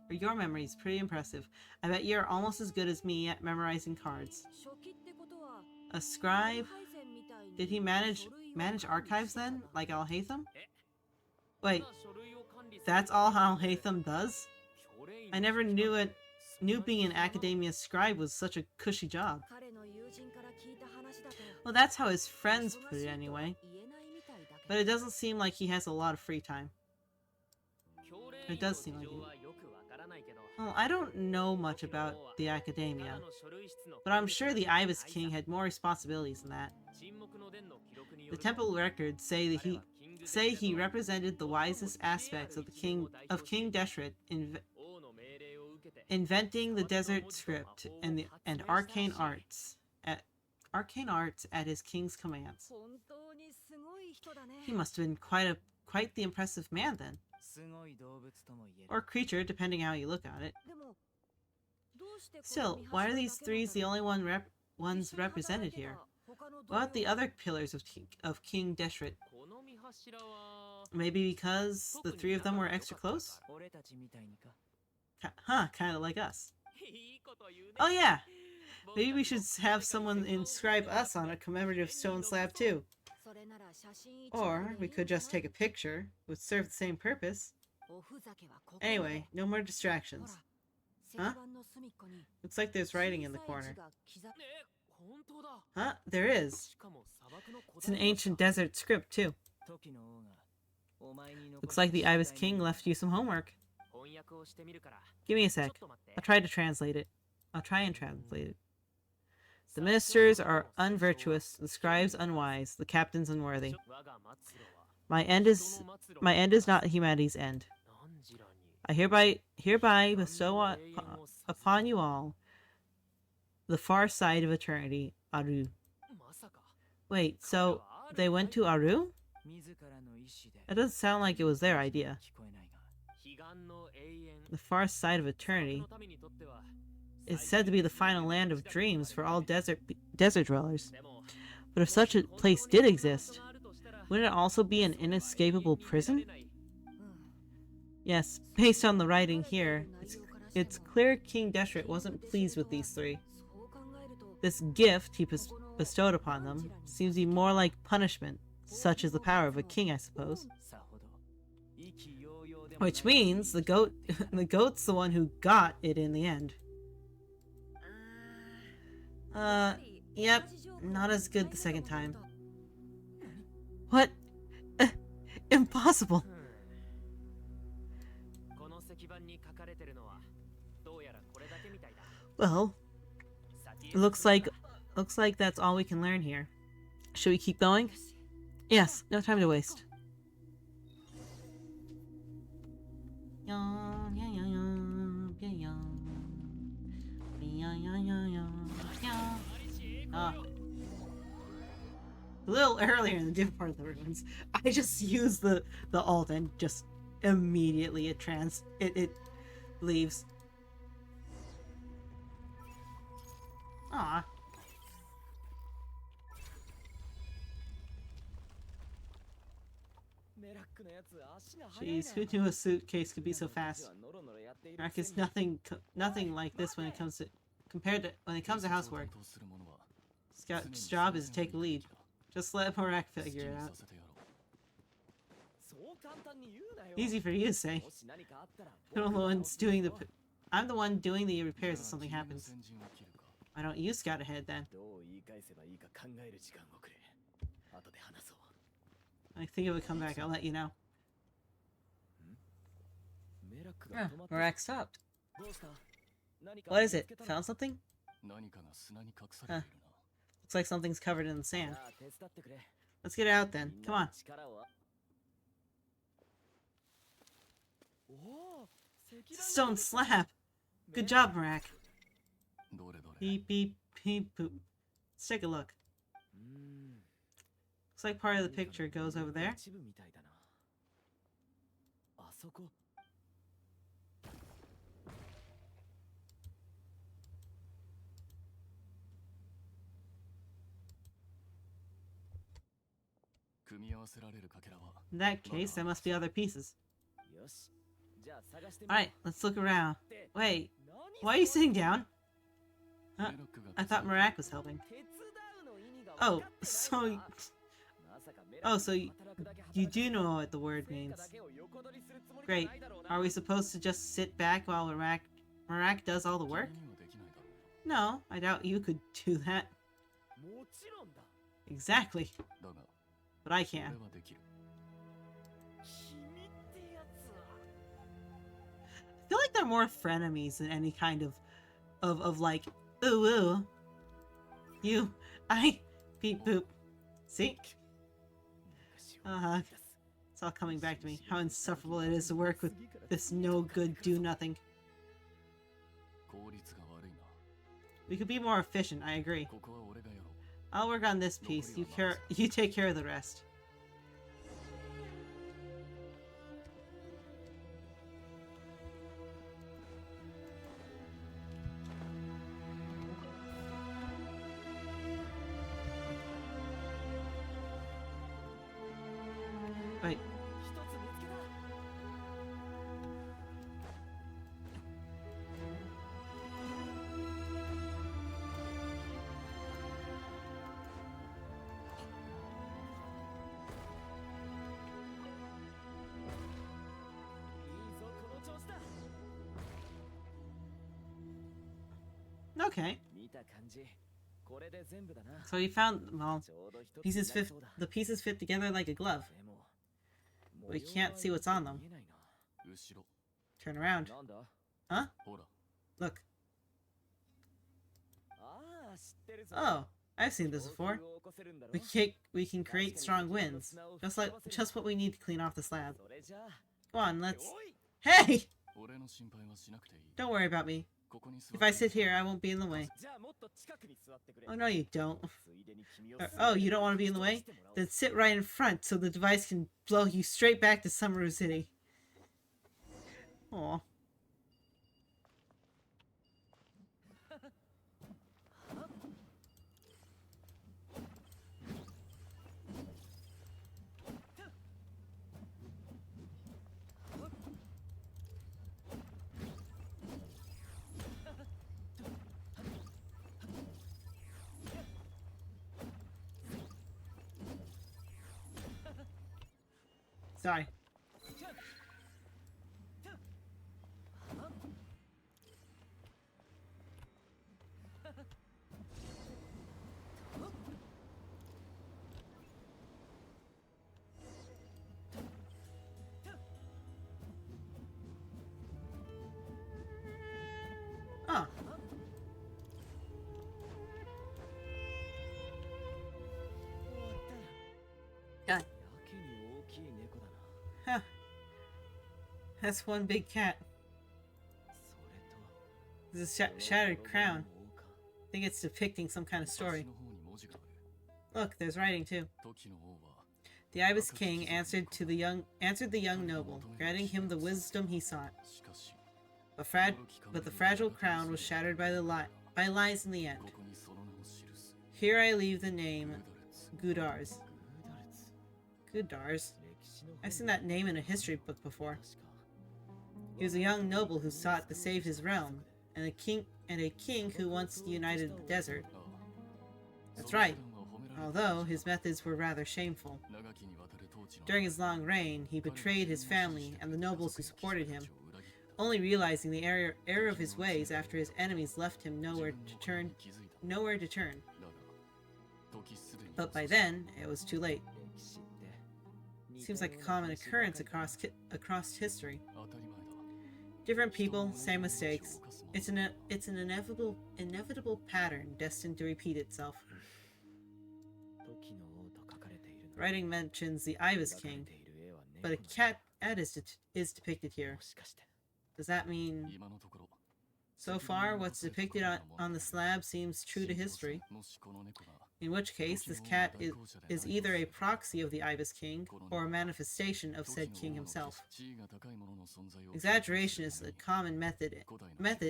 Or your memory is pretty impressive. I bet you're almost as good as me at memorizing cards. A scribe? Did he manage archives then, like Al-Haytham? Wait, that's all Al-Haytham does? I never knew being an academia scribe was such a cushy job. Well, that's how his friends put it anyway. But it doesn't seem like he has a lot of free time. It does seem like it. Well, I don't know much about the academia, but I'm sure the Ibis King had more responsibilities than that. The temple records say he represented the wisest aspects of King Deshret, inventing the desert script and arcane arts at his king's commands. He must have been quite the impressive man then. Or creature, depending how you look at it. Still, why are these 3 the only ones represented here? What about the other pillars of King Deshret? Maybe because the 3 of them were extra close? Huh, kinda like us. Oh yeah! Maybe we should have someone inscribe us on a commemorative stone slab too. Or we could just take a picture, would serve the same purpose. Anyway, no more distractions. Huh? Looks like there's writing in the corner. Huh? There is. It's an ancient desert script too. Looks like the Ibis King left you some homework. Give me a sec. I'll try and translate it. The ministers are unvirtuous, the scribes unwise, the captains unworthy. My end is not humanity's end. I hereby bestow upon you all the far side of eternity, Aru. Wait, so they went to Aru? That doesn't sound like it was their idea. The far side of eternity is said to be the final land of dreams for all desert dwellers. But if such a place did exist, wouldn't it also be an inescapable prison? Yes, based on the writing here, it's clear King Deshret wasn't pleased with these three. This gift he bestowed upon them seems to be more like punishment, such as the power of a king, I suppose. Which means the goat's the one who got it in the end. Yep, not as good the second time. What? Impossible! Well, looks like that's all we can learn here. Should we keep going? Yes, no time to waste. A little earlier in the different part of the ruins, I just used the alt and just immediately it leaves. Aw. Jeez, who knew a suitcase could be so fast? Mark is nothing like this when it comes to housework. Scout's job is to take the lead. Just let Morak figure it out. Easy for you to say. I'm the one doing the repairs if something happens. Why don't you scout ahead then? I think it would come back. I'll let you know. Oh, Morak stopped. What is it? Found something? Huh. Looks like something's covered in the sand. Let's get it out then. Come on. It's a stone slab. Good job, Morak. Beep, beep, beep, poop. Let's take a look. Looks like part of the picture goes over there. In that case, there must be other pieces. Alright, let's look around. Wait, why are you sitting down? I thought Morak was helping. Oh, so you do know what the word means. Great. Are we supposed to just sit back while Morak does all the work? No, I doubt you could do that. Exactly. But I can. I feel like they're more frenemies than any kind of like, ooh, beep boop. See? It's all coming back to me. How insufferable it is to work with this no good do nothing. We could be more efficient, I agree. I'll work on this piece. You take care of the rest. Wait. Okay. So we found, well, the pieces fit together like a glove. We can't see what's on them. Turn around. Huh? Look. Oh, I've seen this before. We can create strong winds. Just what we need to clean off the slab. Go on, let's... Hey! Don't worry about me. If I sit here, I won't be in the way. Oh, no, you don't. Oh, you don't want to be in the way? Then sit right in front so the device can blow you straight back to Summer City. Aw. Sorry. Oh. God. Huh. That's one big cat. This is a shattered crown. I think it's depicting some kind of story. Look, there's writing too. The Ibis King answered the young noble, granting him the wisdom he sought. But the fragile crown was shattered by lies in the end. Here I leave the name Gudars. Gudars? I've seen that name in a history book before. He was a young noble who sought to save his realm, and a king who once united the desert. That's right, although his methods were rather shameful. During his long reign, he betrayed his family and the nobles who supported him, only realizing the error of his ways after his enemies left him nowhere to turn. But by then, it was too late. Seems like a common occurrence across history. Different people, same mistakes. It's an inevitable pattern destined to repeat itself. Writing mentions the Ibis King, but a cat is depicted here. Does that mean... So far, what's depicted on the slab seems true to history. In which case, this cat is either a proxy of the Ibis King, or a manifestation of said king himself. Exaggeration is a common method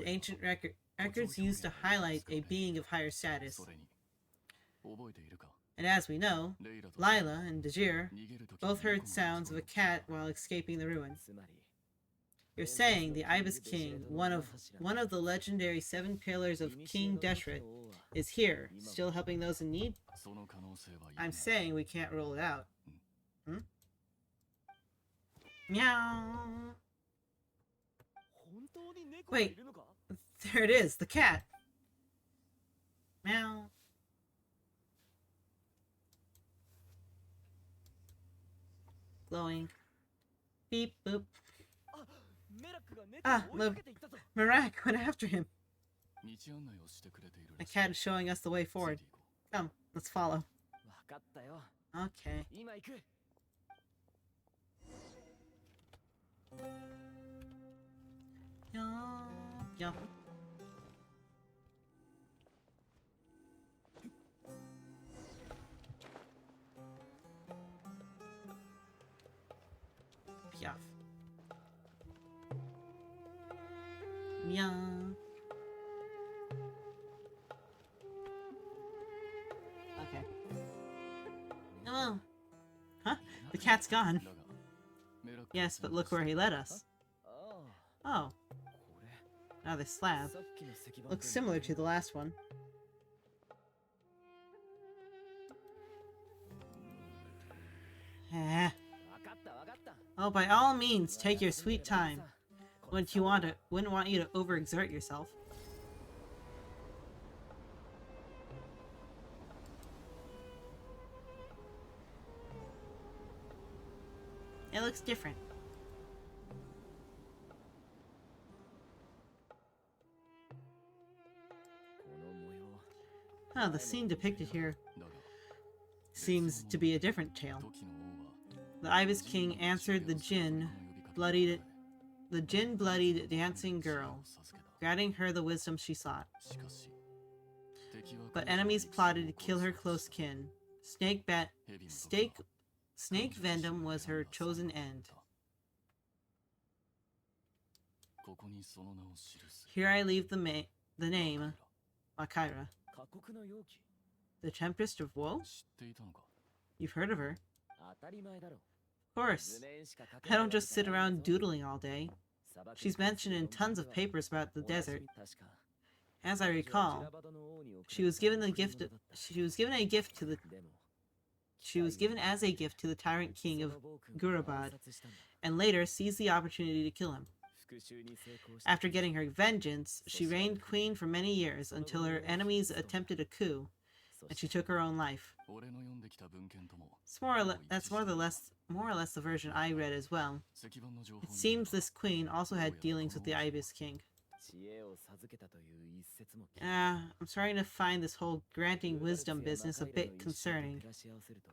ancient records used to highlight a being of higher status. And as we know, Lila and Dajir both heard sounds of a cat while escaping the ruin. You're saying the Ibis King, one of the legendary 7 pillars of King Deshret, is here, still helping those in need? I'm saying we can't rule it out. Hmm? Meow. Wait, there it is, the cat. Meow. Glowing. Beep boop. Ah, Marak went after him. The cat is showing us the way forward. Come, let's follow. Okay. Yeah. Piaf. Meow. Okay. Oh. Huh? The cat's gone. Yes, but look where he led us. Oh. Now this slab. Looks similar to the last one. Oh, by all means, take your sweet time. Wouldn't want you to overexert yourself. It looks different. Oh, the scene depicted here seems to be a different tale. The Ibis King answered the jinn-bloodied dancing girl, granting her the wisdom she sought. But enemies plotted to kill her close kin, Snake Snake venom was her chosen end. Here I leave the name Makaira. The Tempest of Woe? You've heard of her. Of course. I don't just sit around doodling all day. She's mentioned in tons of papers about the desert. As I recall, she was given as a gift to the tyrant king of Gurabad, and later seized the opportunity to kill him. After getting her vengeance, she reigned queen for many years until her enemies attempted a coup, and she took her own life. That's more or less the version I read as well. It seems this queen also had dealings with the Ibis king. I'm starting to find this whole granting wisdom business a bit concerning.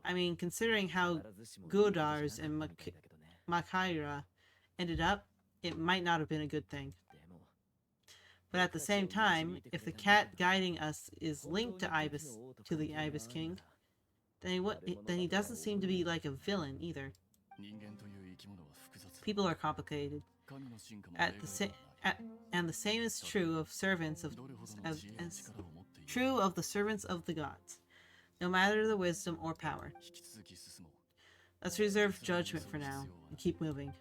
I mean, considering how Godars and Makaira ended up, it might not have been a good thing. But at the same time, if the cat guiding us is linked to the Ibis king, then he doesn't seem to be like a villain either. People are complicated. And the same is true of the servants of the gods, no matter the wisdom or power. Let's reserve judgment for now and keep moving.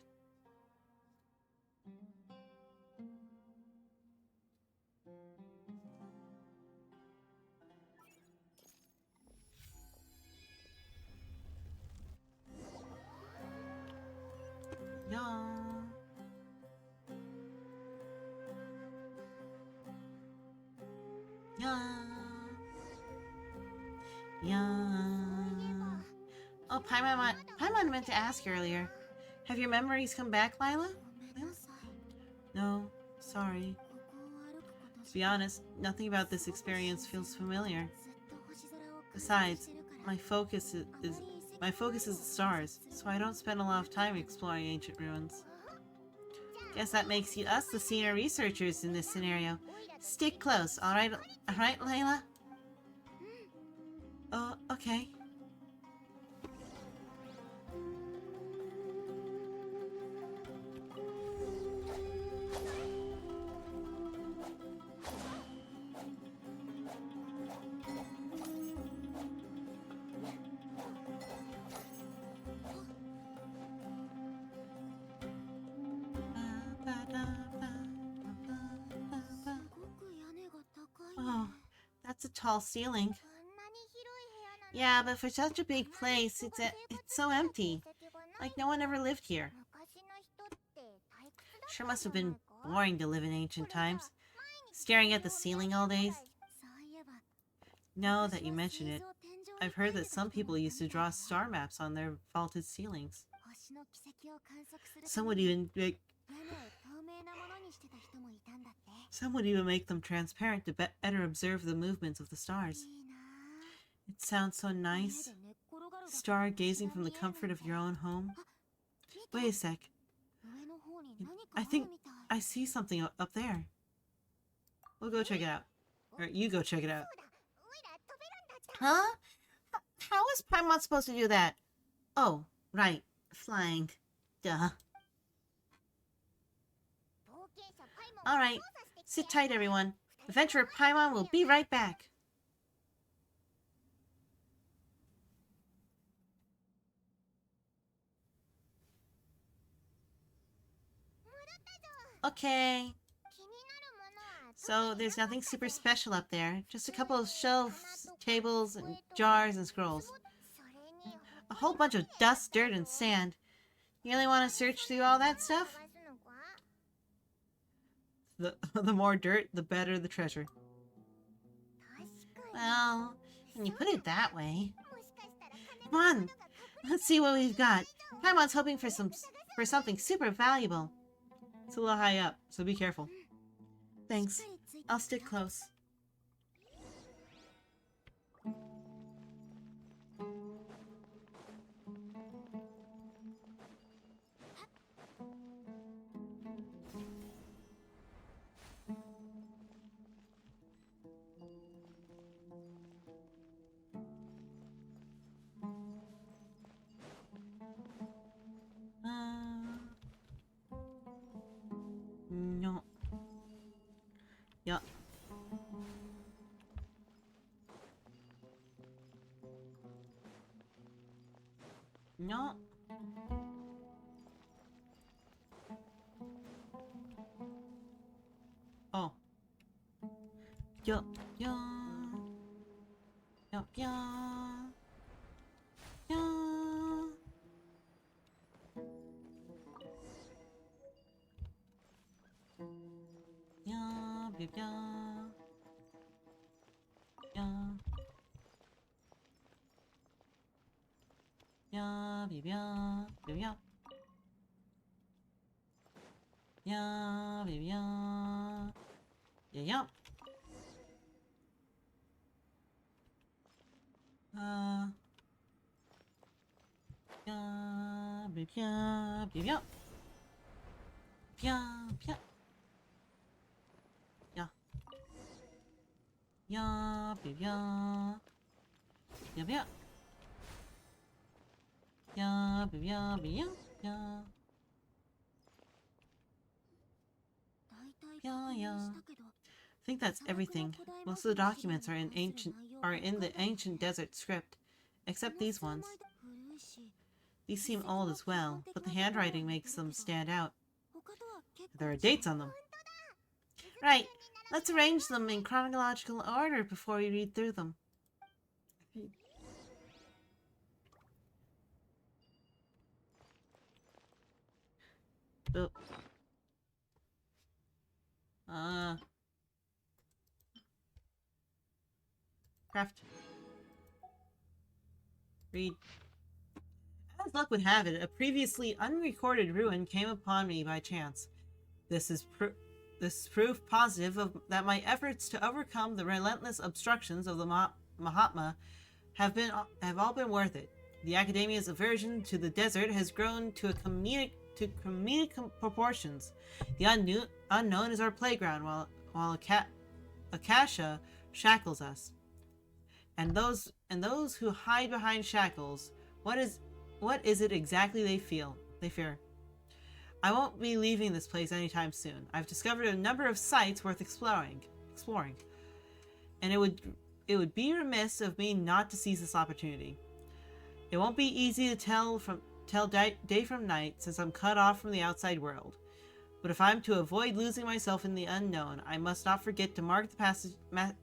Oh, Paimon meant to ask earlier. Have your memories come back, Lila? No, sorry. To be honest, nothing about this experience feels familiar. Besides, my focus is the stars, so I don't spend a lot of time exploring ancient ruins. Guess that makes us the senior researchers in this scenario. Stick close, alright, Layla? Oh, okay. Oh, that's a tall ceiling. Yeah, but for such a big place, it's so empty. Like no one ever lived here. Sure must have been boring to live in ancient times. Staring at the ceiling all day. Now that you mention it, I've heard that some people used to draw star maps on their vaulted ceilings. Some would even make them transparent to better observe the movements of the stars. It sounds so nice. Stargazing from the comfort of your own home. Wait a sec. I think I see something up there. We'll go check it out. Or you go check it out. Huh? How is Paimon supposed to do that? Oh, right. Flying. Duh. Alright. Sit tight, everyone. Adventurer Paimon will be right back. Okay. So, there's nothing super special up there. Just a couple of shelves, tables, and jars and scrolls. A whole bunch of dust, dirt, and sand. You really want to search through all that stuff? The more dirt, the better the treasure. Well, when you put it that way. Come on, let's see what we've got. Paimon's hoping for something super valuable. It's a little high up, so be careful. Thanks. I'll stick close. No. Oh. Yo, yo. Yo, yo. Yo. Yeah, yeah, yeah, yeah, yeah, yeah, yeah, yeah, yeah, yeah, yeah. Uh, yeah, yeah, yeah, yeah, yeah, yeah, yeah, yeah, yeah, yeah, yeah, yeah, yeah, yeah, yeah, yeah. I think that's everything. Most of the documents are in the ancient desert script, except these ones. These seem old as well, but the handwriting makes them stand out. There are dates on them. Right, let's arrange them in chronological order before we read through them. Oh. Craft. Read. As luck would have it, a previously unrecorded ruin came upon me by chance. This is proof positive that my efforts to overcome the relentless obstructions of the Mahatma have all been worth it. The Academia's aversion to the desert has grown to comedic proportions. The unknown is our playground, while Akasha shackles us. And those who hide behind shackles, what is it exactly they fear? I won't be leaving this place anytime soon. I've discovered a number of sites worth exploring, and it would be remiss of me not to seize this opportunity. It won't be easy to tell day from night since I'm cut off from the outside world. But if I'm to avoid losing myself in the unknown, I must not forget to mark the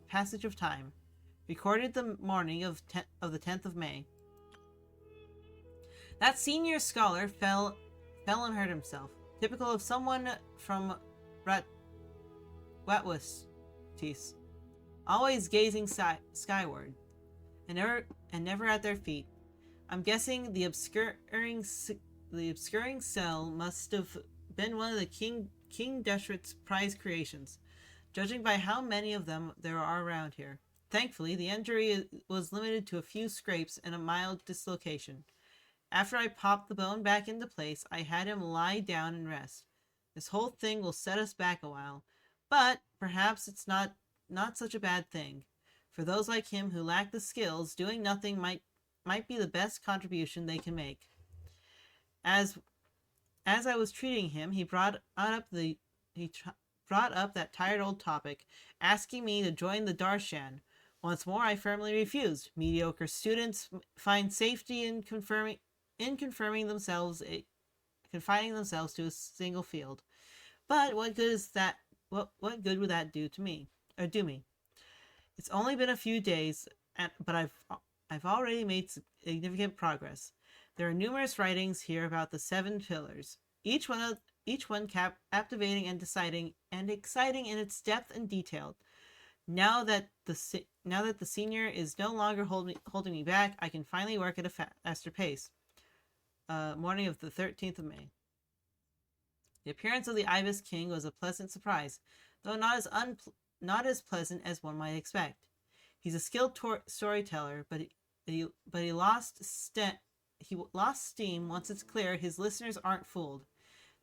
passage of time. Recorded the morning of the 10th of May. That senior scholar fell and hurt himself, typical of someone from Ratwustis, always gazing skyward, and never at their feet. I'm guessing the obscuring cell must have been one of the King Deshret's prized creations, judging by how many of them there are around here. Thankfully, the injury was limited to a few scrapes and a mild dislocation. After I popped the bone back into place, I had him lie down and rest. This whole thing will set us back a while, but perhaps it's not such a bad thing. For those like him who lack the skills, doing nothing might be the best contribution they can make. As I was treating him, he brought up that tired old topic, asking me to join the Darshan. Once more, I firmly refused. Mediocre students find safety in confining themselves to a single field. But what good is that? What good would that do me? It's only been a few days, but I've already made significant progress. There are numerous writings here about the 7 pillars, each one captivating and exciting in its depth and detail. Now that the senior is no longer holding me back, I can finally work at a faster pace. Morning of the 13th of May. The appearance of the Ibis King was a pleasant surprise, though not as pleasant as one might expect. He's a skilled storyteller, but he lost steam once it's clear his listeners aren't fooled.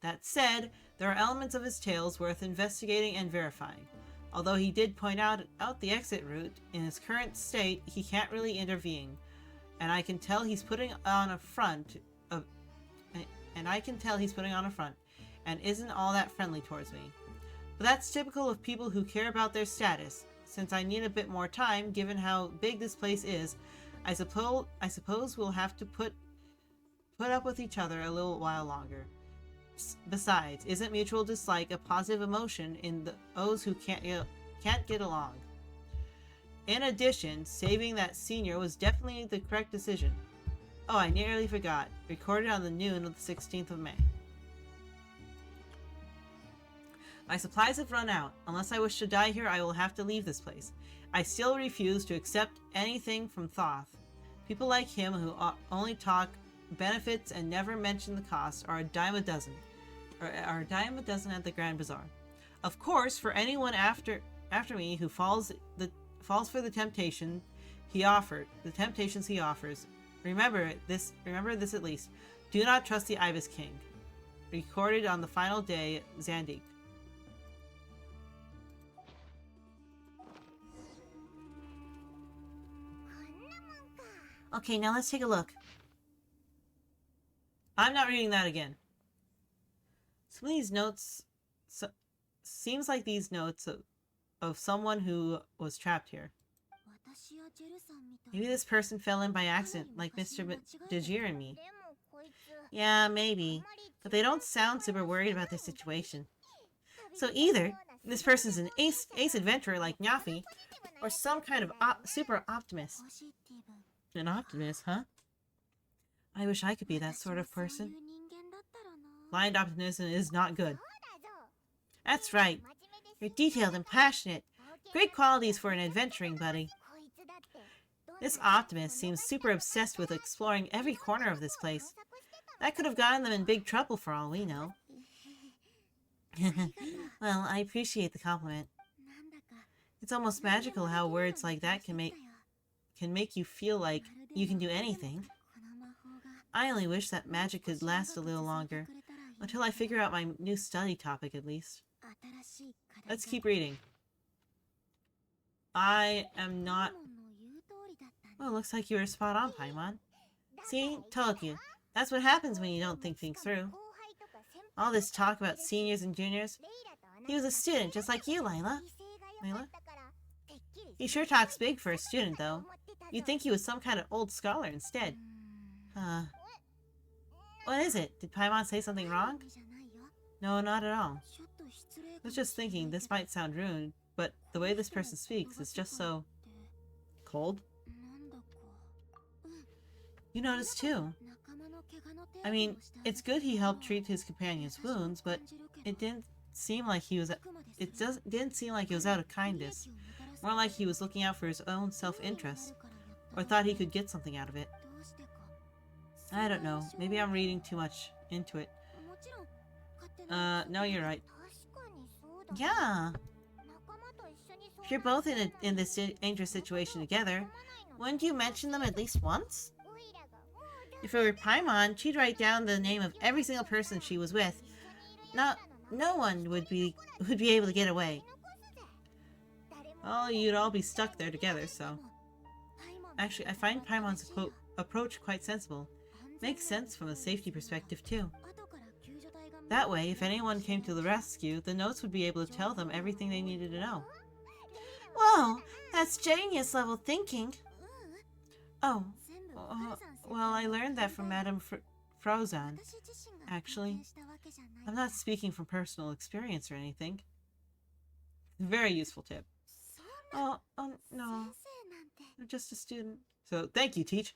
That said, there are elements of his tales worth investigating and verifying. Although he did point out the exit route, in his current state, he can't really intervene, and I can tell he's putting on a front, and isn't all that friendly towards me. But that's typical of people who care about their status. Since I need a bit more time, given how big this place is, I suppose we'll have to put up with each other a little while longer. Besides, isn't mutual dislike a positive emotion in those who can't get along? In addition, saving that senior was definitely the correct decision. Oh, I nearly forgot. Recorded on the noon of the 16th of May. My supplies have run out. Unless I wish to die here, I will have to leave this place. I still refuse to accept anything from Thoth. People like him who only talk benefits and never mention the cost are a dime a dozen. Are a dime a dozen at the Grand Bazaar. Of course, for anyone after me who falls for the temptations he offers. Remember this at least. Do not trust the Ibis King. Recorded on the final day, Zandik. Okay, now let's take a look. I'm not reading that again. Some of these notes seems like these notes of someone who was trapped here. Maybe this person fell in by accident, like Mr. Dejir and me. Yeah, maybe. But they don't sound super worried about their situation. So either this person's an ace adventurer like Nyafi, or some kind of super optimist. An optimist, huh? I wish I could be that sort of person. Blind optimism is not good. That's right. You're detailed and passionate. Great qualities for an adventuring buddy. This optimist seems super obsessed with exploring every corner of this place. That could have gotten them in big trouble for all we know. Well, I appreciate the compliment. It's almost magical how words like that can make you feel like you can do anything. I only wish that magic could last a little longer, until I figure out my new study topic at least. Let's keep reading. I am not... Well, looks like you were spot on, Paimon. See? Told you. That's what happens when you don't think things through. All this talk about seniors and juniors. He was a student, just like you, Layla. Layla? He sure talks big for a student, though. You'd think he was some kind of old scholar instead. What is it? Did Paimon say something wrong? No, not at all. I was just thinking this might sound rude, but the way this person speaks is just so... cold? You noticed too. I mean, it's good he helped treat his companion's wounds, but it didn't seem like he was... didn't seem like it was out of kindness. More like he was looking out for his own self-interest, or thought he could get something out of it. I don't know. Maybe I'm reading too much into it. No, you're right. Yeah. If you're both in this dangerous situation together, wouldn't you mention them at least once? If it were Paimon, she'd write down the name of every single person she was with. No one would be able to get away. Well, you'd all be stuck there together, so... Actually, I find Paimon's approach quite sensible. Makes sense from a safety perspective, too. That way, if anyone came to the rescue, the notes would be able to tell them everything they needed to know. Whoa! That's genius-level thinking! Oh, well, I learned that from Madame Frozan. Actually, I'm not speaking from personal experience or anything. Very useful tip. Oh, no. I'm just a student. So, thank you, Teach.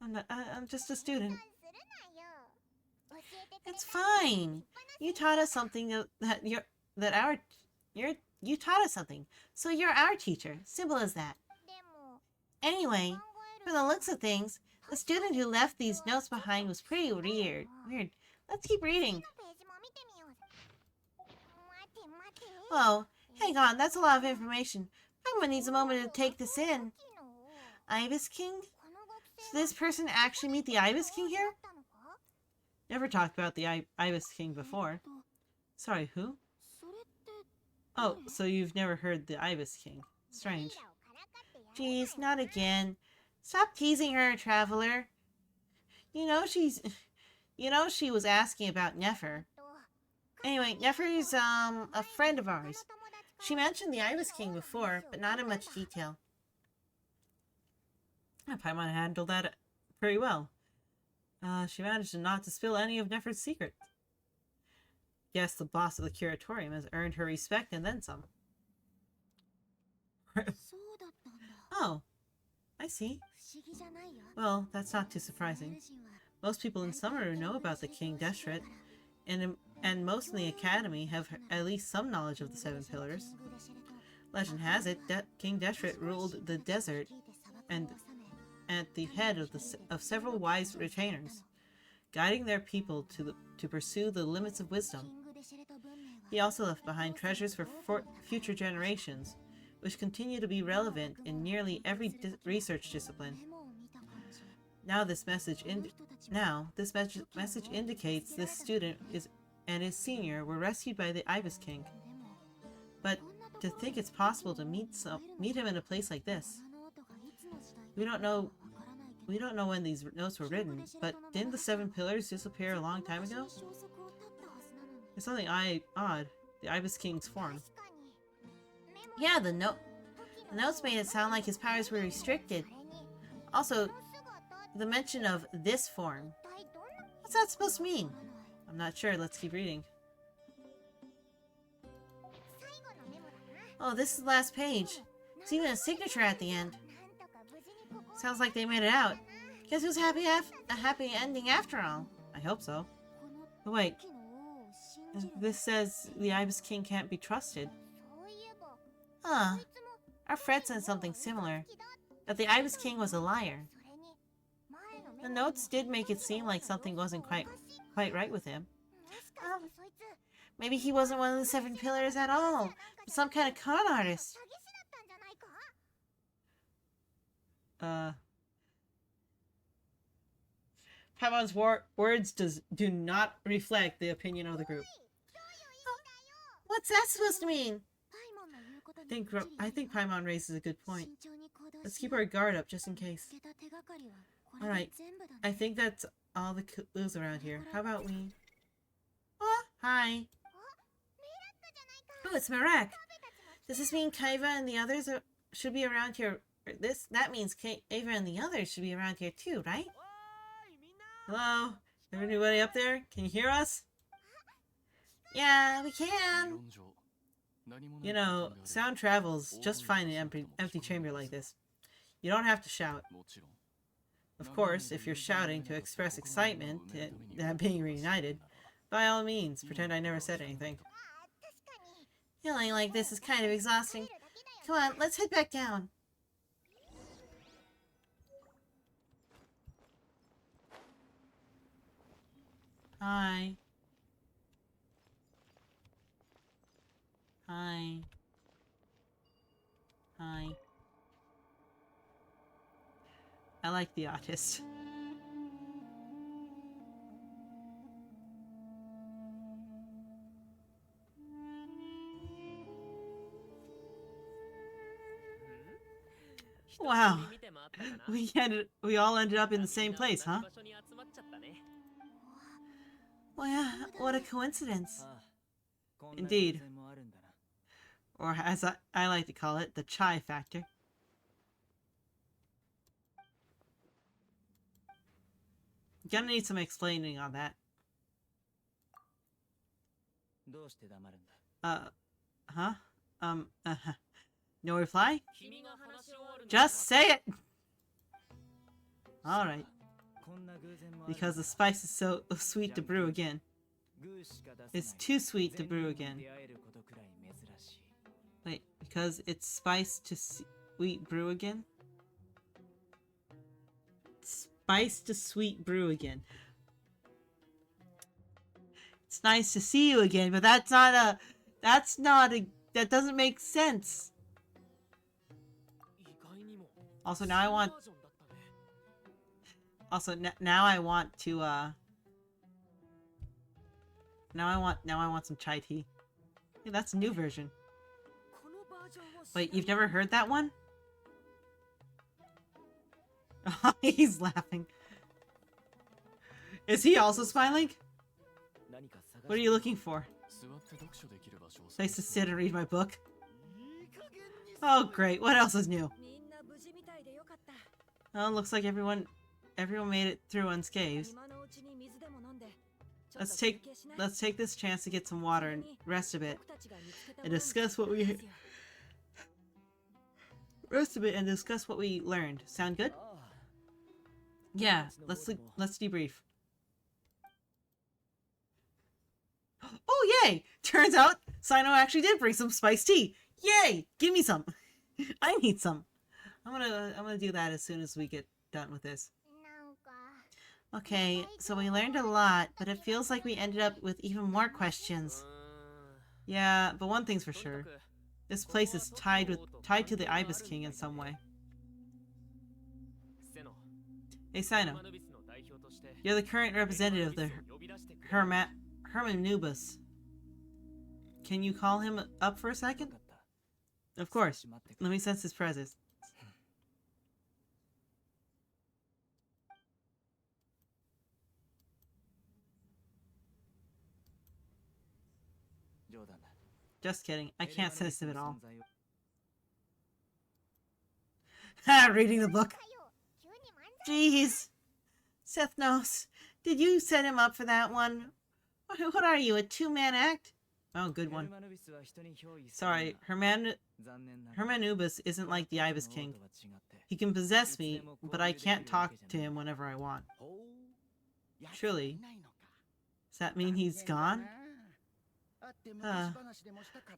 I'm just a student. It's fine. You taught us something you taught us something. So you're our teacher. Simple as that. Anyway, from the looks of things, the student who left these notes behind was pretty weird. Let's keep reading. Whoa, hang on, that's a lot of information. Everyone needs a moment to take this in. Ibis King? So this person actually meet the Ibis King here? Never talked about the Ibis King before. Sorry, who? Oh, so you've never heard the Ibis King. Strange. Jeez, not again. Stop teasing her, Traveler. You know she was asking about Nefer. Anyway, Nefer's, a friend of ours. She mentioned the Ibis King before, but not in much detail. Paimon handled that pretty well. She managed not to spill any of Nefert's secrets. Guess the boss of the curatorium has earned her respect and then some. Oh, I see. Well, that's not too surprising. Most people in Summeru know about the King Deshret, and most in the academy have at least some knowledge of the Seven Pillars. Legend has it that King Deshret ruled the desert and at the head of several wise retainers, guiding their people to pursue the limits of wisdom. He also left behind treasures for future generations, which continue to be relevant in nearly every research discipline. Now this message indicates this student and his senior were rescued by the Ibis King. But to think it's possible to meet him in a place like this. We don't know when these notes were written, but didn't the Seven Pillars disappear a long time ago? There's something odd. The Ibis King's form. Yeah, the notes made it sound like his powers were restricted. Also, the mention of this form. What's that supposed to mean? I'm not sure. Let's keep reading. Oh, this is the last page. There's even a signature at the end. Sounds like they made it out. Guess it was a happy ending after all. I hope so. But wait. This says the Ibis King can't be trusted. Huh. Our Fred said something similar. That the Ibis King was a liar. The notes did make it seem like something wasn't quite right with him. Maybe he wasn't one of the Seven Pillars at all, but some kind of con artist. Paimon's words do not reflect the opinion of the group. What's that supposed to mean? I think Paimon raises a good point. Let's keep our guard up just in case. Alright, I think that's all the clues around here. How about we... Oh, hi. Oh, it's Marek. Does this mean Kaiva and the others should be around here? That means Ava and the others should be around here too, right? Hello? Anybody up there? Can you hear us? Yeah, we can. You know, sound travels just fine in an empty chamber like this. You don't have to shout. Of course, if you're shouting to express excitement at being reunited, by all means, pretend I never said anything. Feeling like this is kind of exhausting. Come on, let's head back down. Hi. Hi. Hi. I like the artist. Wow. We all ended up in the same place, huh? Well, yeah, what a coincidence. Indeed. Or as I like to call it, the chai factor. Gonna need some explaining on that. Huh? No reply? Just say it! Alright. Because the spice is so sweet to brew again. It's too sweet to brew again. Wait, because it's spice to sweet brew again? Spice to sweet brew again. It's nice to see you again, but that doesn't make sense. Also, now I want some chai tea. Yeah, that's a new version. Wait, you've never heard that one? He's laughing. Is he also smiling? What are you looking for? Place to sit and read my book. Oh great, what else is new? Oh, looks like everyone everyone made it through unscathed. Let's take this chance to get some water and rest a bit and discuss what we learned. Sound good? Yeah, let's debrief. Oh yay! Turns out Sino actually did bring some spiced tea. Yay! Give me some. I need some. I'm gonna do that as soon as we get done with this. Okay, so we learned a lot, but it feels like we ended up with even more questions. Yeah, but one thing's for sure. This place is tied to the Ibis King in some way. Hey Sino, you're the current representative of the Hermanubis. Can you call him up for a second? Of course. Let me sense his presence. Just kidding. I can't sense him at all. Ha! Reading the book. Jeez. Sethnos, did you set him up for that one? What are you, a two-man act? Oh, good one. Sorry, Hermanubis isn't like the Ibis King. He can possess me, but I can't talk to him whenever I want. Truly. Does that mean he's gone?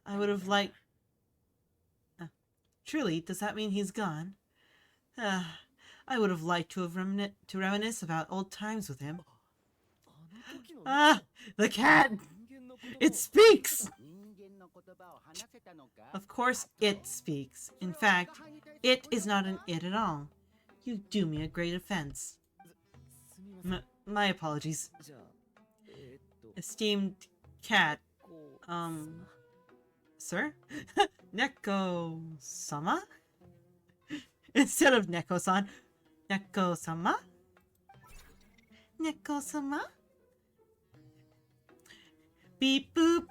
I would have liked... Truly, does that mean he's gone? I would have liked to reminisce about old times with him. The cat! It speaks! Of course it speaks. In fact, it is not an it at all. You do me a great offense. My apologies. Esteemed cat, sir? Neko-sama? Instead of Neko-san, Neko-sama? Neko-sama? Beep boop.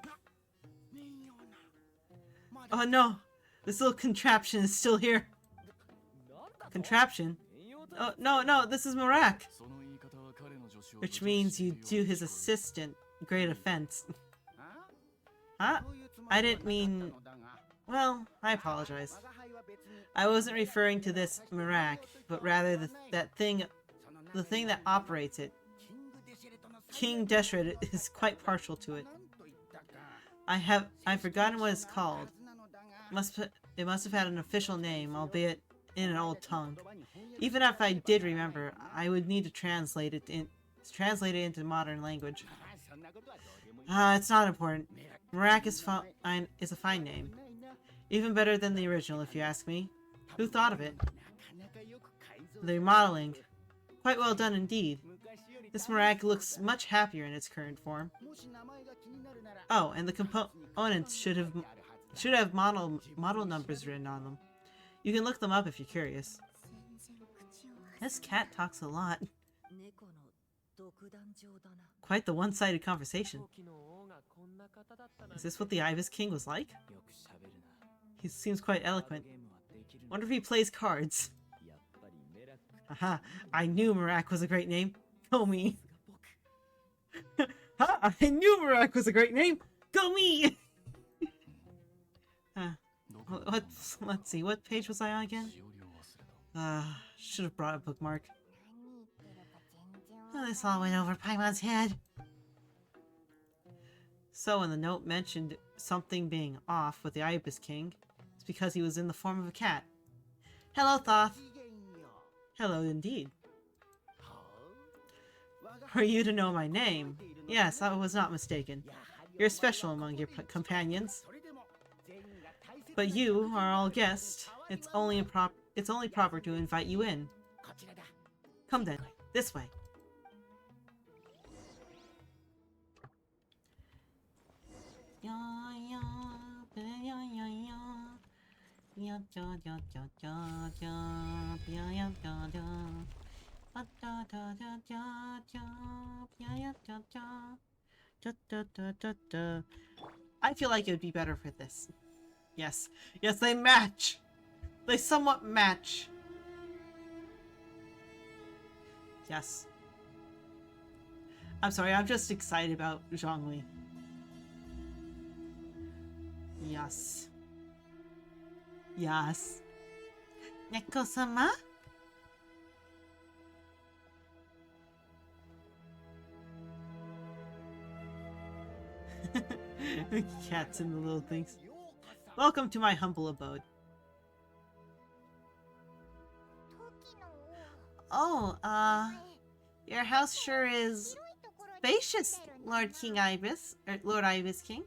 Oh no, this little contraption is still here. Contraption? Oh no, this is Marak. Which means you do his assistant great offense. Huh? I didn't mean... Well, I apologize. I wasn't referring to this Marak, but rather the thing that operates it. King Deshret is quite partial to it. I've forgotten what it's called. It must have had an official name, albeit in an old tongue. Even if I did remember, I would need to translate it into modern language. It's not important. Marak is a fine name. Even better than the original, if you ask me. Who thought of it? The remodeling. Quite well done indeed. This Marak looks much happier in its current form. Oh, and the components should have model numbers written on them. You can look them up if you're curious. This cat talks a lot. Quite the one-sided conversation. Is this what the Ibis King was like? He seems quite eloquent. Wonder if he plays cards. Aha, I knew Marak was a great name. Go me. Ha, I knew Marak was a great name. Go me! Let's see, what page was I on again? Should have brought a bookmark. Oh, this all went over Paimon's head. So when the note mentioned something being off with the Ibis King, it's because he was in the form of a cat. Hello, Thoth. Hello, indeed. For you to know my name. Yes, I was not mistaken. You're special among your companions. But you are all guests. It's only proper to invite you in. Come then, this way. I feel like it would be better for this. Yes. Yes, they match! They somewhat match. Yes. I'm sorry, I'm just excited about Zhongli. Yes. Yes. Neko-sama? The cats and the little things. Welcome to my humble abode. Oh, your house sure is spacious, Lord King Ibis, or Lord Ibis King.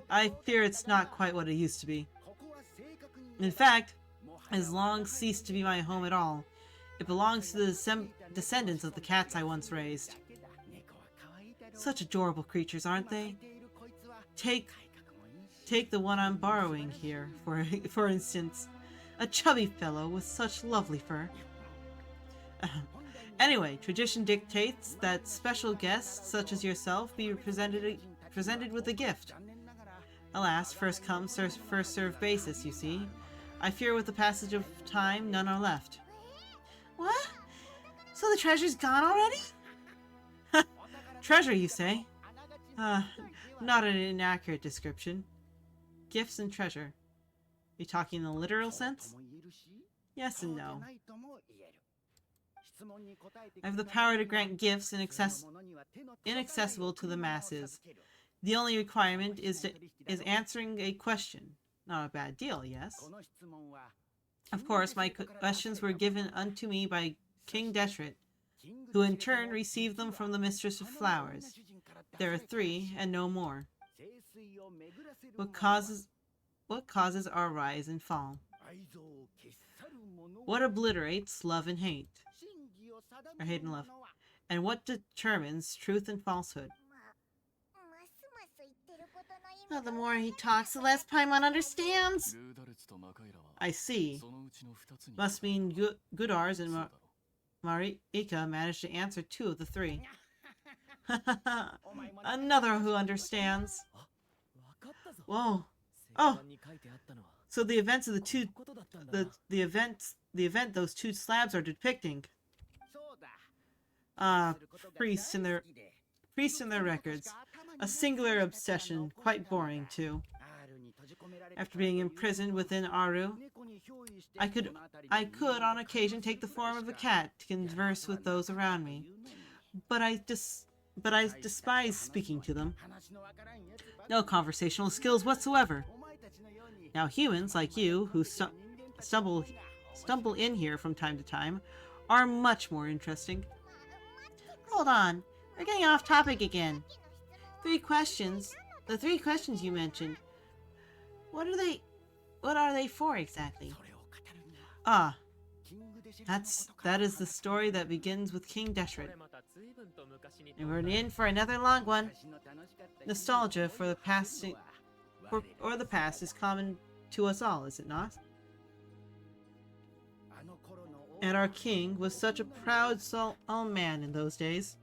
I fear it's not quite what it used to be. In fact, it has long ceased to be my home at all. It belongs to the descendants of the cats I once raised. Such adorable creatures, aren't they? Take the one I'm borrowing here, for instance. A chubby fellow with such lovely fur. Anyway, tradition dictates that special guests such as yourself be presented with a gift. Alas, first come, first served basis, you see. I fear with the passage of time, none are left. What? So the treasure's gone already? Treasure, you say? Not an inaccurate description. Gifts and treasure. You talking in the literal sense? Yes and no. I have the power to grant gifts inaccessible to the masses. The only requirement is answering a question. Not a bad deal, yes? Of course, my questions were given unto me by King Deshret, who in turn received them from the Mistress of Flowers. There are 3, and no more. What causes our rise and fall? What obliterates love and hate? Or hate and love? And what determines truth and falsehood? Oh, the more he talks, the less Paimon understands. I see. Must mean Gudars and Marika managed to answer 2 of the 3. Another who understands. Whoa. Oh. So the events of the event those 2 slabs are depicting. Priests in their records. A singular obsession, quite boring too. After being imprisoned within Aru, I could on occasion take the form of a cat to converse with those around me. But I despise speaking to them. No conversational skills whatsoever. Now humans like you, who stumble in here from time to time, are much more interesting. Hold on, we're getting off topic again. 3 questions. The 3 questions you mentioned. What are they for exactly? Ah, that is the story that begins with King Deshret. And we're in for another long one. Nostalgia for the past is common to us all, is it not? And our king was such a proud soul man in those days.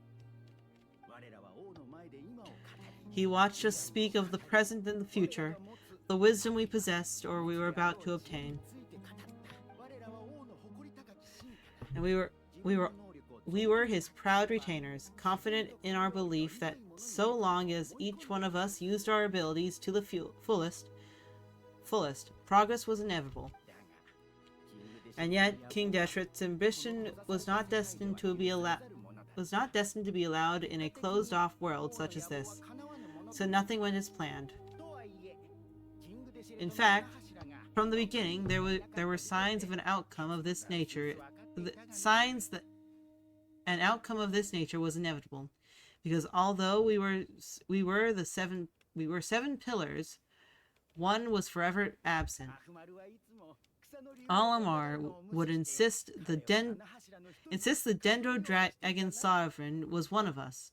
He watched us speak of the present and the future, the wisdom we possessed or we were about to obtain. And we were his proud retainers, confident in our belief that so long as each one of us used our abilities to the fullest, progress was inevitable. And yet, King Deshret's ambition was not destined to be allowed in a closed-off world such as this. So nothing went as planned. In fact, from the beginning, there were signs of an outcome of this nature. Signs that an outcome of this nature was inevitable, because although we were 7 pillars, one was forever absent. Alamar would insist the Dendro Dragon Sovereign was one of us,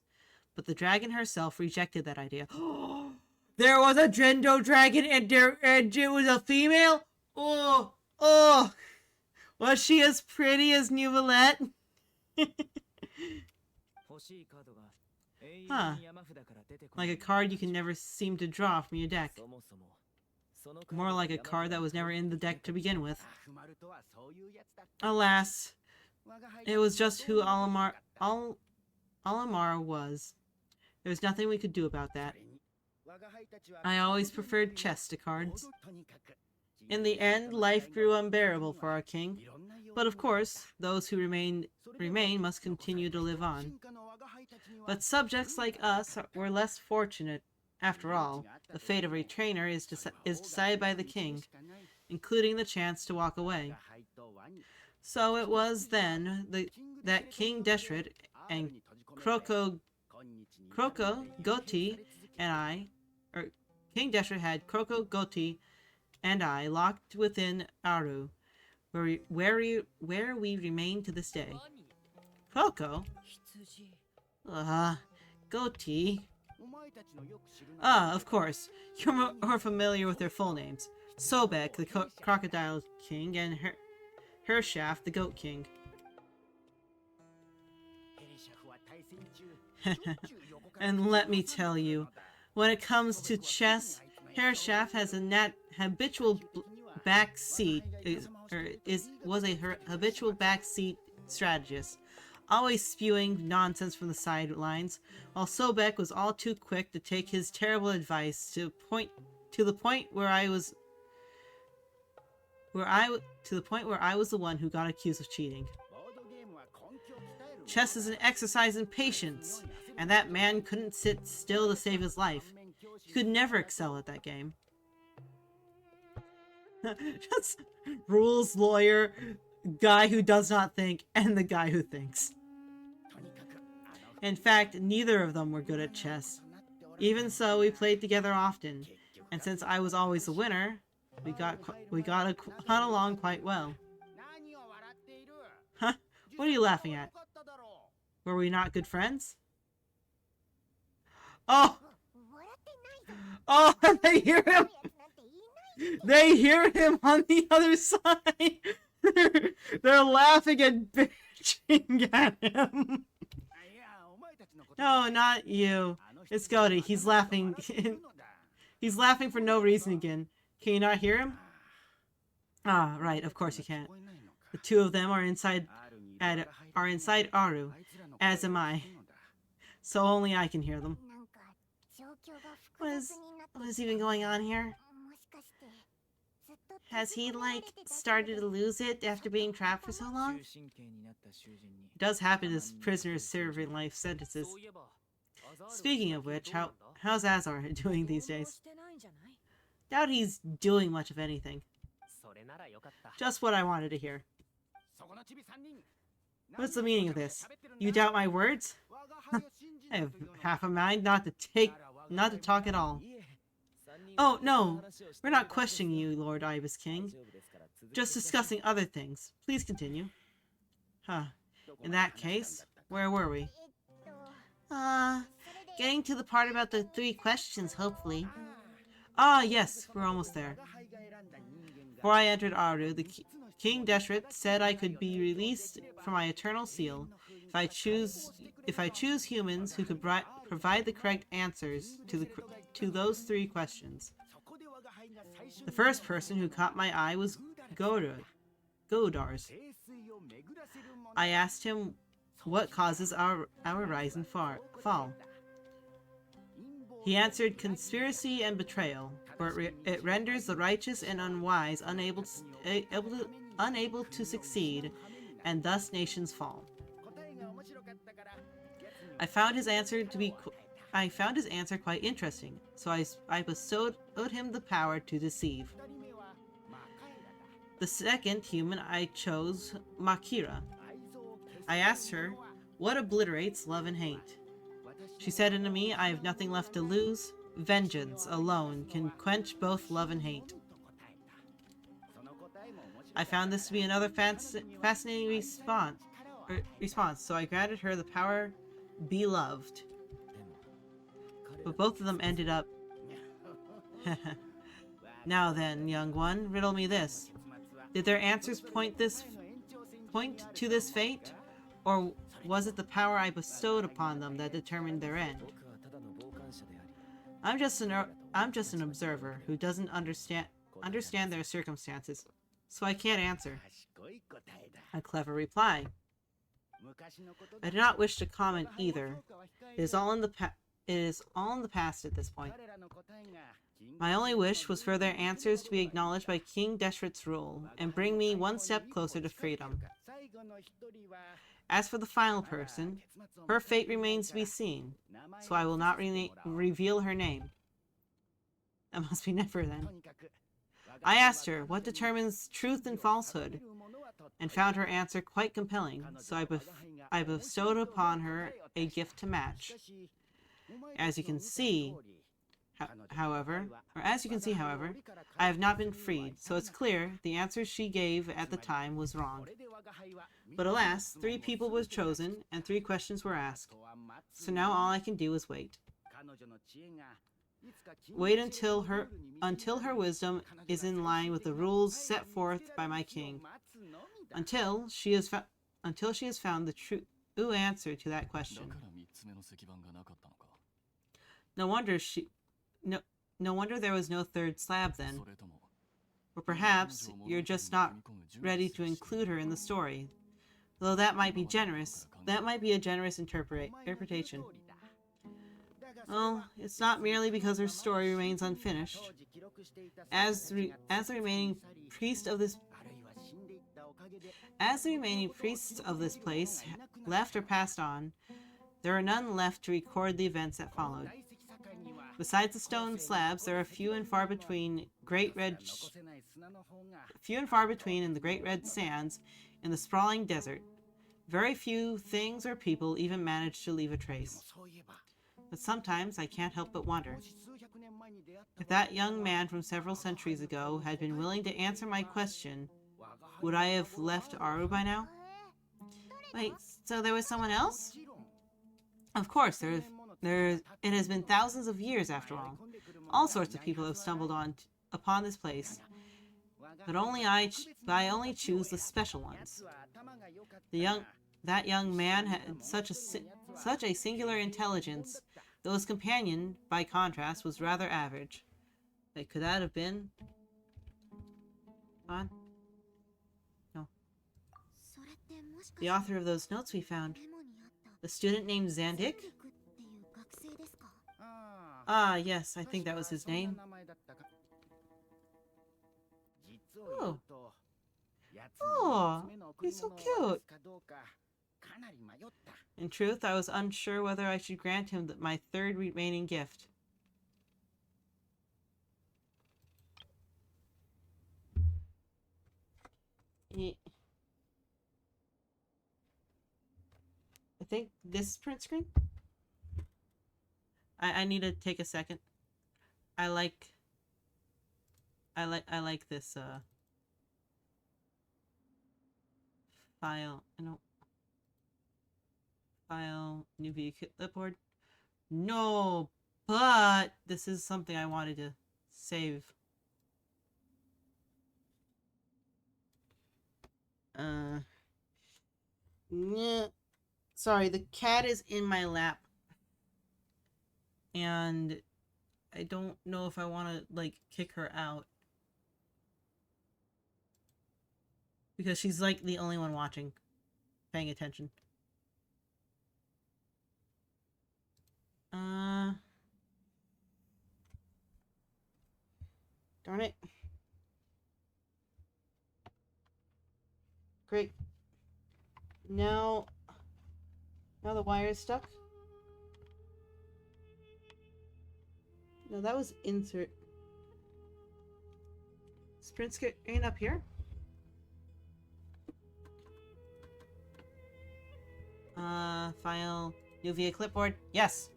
but the dragon herself rejected that idea. There was a Dendro Dragon and it was a female? Oh! Was she as pretty as Nuvalette? Huh. Like a card you can never seem to draw from your deck. More like a card that was never in the deck to begin with. Alas, It was just who Olimar was. There was nothing we could do about that. I always preferred chess to cards. In the end, life grew unbearable for our king. But of course, those who remain must continue to live on. But subjects like us were less fortunate. After all, the fate of a trainer is decided by the king, including the chance to walk away. So it was then that King Deshret and Kroko Goti and I, or King Deshret had Kroko Goti and I locked within Aru, where we remain to this day. Kroko? Goti. Of course. You're more familiar with their full names. Sobek, the Crocodile King, and Hershaf, the Goat King. And let me tell you, when it comes to chess, Hershaf has a habitual backseat habitual backseat strategist, always spewing nonsense from the sidelines, while Sobek was all too quick to take his terrible advice to the point where I was the one who got accused of cheating. Chess is an exercise in patience, and that man couldn't sit still to save his life. He could never excel at that game. Just rules lawyer, guy who does not think, and the guy who thinks. In fact, neither of them were good at chess. Even so, we played together often, and since I was always the winner, we got along quite well. Huh? What are you laughing at? Were we not good friends? Oh! Oh, they hear him! They hear him on the other side! They're laughing and bitching at him! No, not you. It's Goti. He's laughing. He's laughing for no reason again. Can you not hear him? Ah, right. Of course you can't. The two of them are inside Aru, as am I. So only I can hear them. What is even going on here? Has he, started to lose it after being trapped for so long? It does happen as prisoners serving life sentences. Speaking of which, how's Azar doing these days? Doubt he's doing much of anything. Just what I wanted to hear. What's the meaning of this? You doubt my words? I have half a mind not to talk at all. Oh, no. We're not questioning you, Lord Ibis King. Just discussing other things. Please continue. Huh. In that case, where were we? Getting to the part about the 3 questions, hopefully. Ah, yes, we're almost there. Before I entered Aru, the King Deshret said I could be released from my eternal seal if I choose humans who could provide the correct answers to those 3 questions. The first person who caught my eye was Godars. I asked him what causes our rise and fall. He answered conspiracy and betrayal, for it renders the righteous and unwise unable to succeed, and thus nations fall. I found his answer quite interesting, so I bestowed him the power to deceive. The second human I chose, Makira. I asked her, what obliterates love and hate? She said unto me, I have nothing left to lose. Vengeance alone can quench both love and hate. I found this to be another fascinating response, so I granted her the power be loved. But both of them ended up... Now then, young one, riddle me this. Did their answers point to this fate? Or was it the power I bestowed upon them that determined their end? I'm just an observer who doesn't understand their circumstances, so I can't answer. A clever reply. I do not wish to comment either. It is all in the past at this point. My only wish was for their answers to be acknowledged by King Deshret's rule and bring me one step closer to freedom. As for the final person, her fate remains to be seen, so I will not reveal her name. That must be never then. I asked her what determines truth and falsehood, and found her answer quite compelling, so I bestowed upon her a gift to match. As you can see, however, I have not been freed, so it's clear the answer she gave at the time was wrong. But alas, 3 people were chosen, and 3 questions were asked. So now all I can do is wait. Wait until her wisdom is in line with the rules set forth by my king. Until she has found the true answer to that question. No wonder there was no 3rd slab then. Or perhaps you're just not ready to include her in the story. Though that might be generous. That might be a generous interpretation. Well, it's not merely because her story remains unfinished. As the remaining priests of this place left or passed on, there are none left to record the events that followed. Besides the stone slabs, there are few and far between in the great red sands in the sprawling desert. Very few things or people even manage to leave a trace. But sometimes I can't help but wonder. If that young man from several centuries ago had been willing to answer my question, would I have left Aru by now? Wait, so there was someone else? Of course, it has been thousands of years after all. All sorts of people have stumbled upon this place. But I only choose the special ones. That young man had such a singular intelligence, though his companion, by contrast, was rather average. Wait, could that have been? On? No. The author of those notes we found. The student named Zandik? Ah, yes, I think that was his name. Oh. Oh, he's so cute. In truth, I was unsure whether I should grant him my 3rd remaining gift. I think this print screen? I need to take a second. I like this file. File new view clipboard. No, but this is something I wanted to save. Yeah. Sorry, the cat is in my lap. And I don't know if I want to, like, kick her out. Because she's, like, the only one watching. Paying attention. Darn it. Great. Now the wire is stuck. No, that was insert. Sprint screen up here. File new via clipboard. Yes.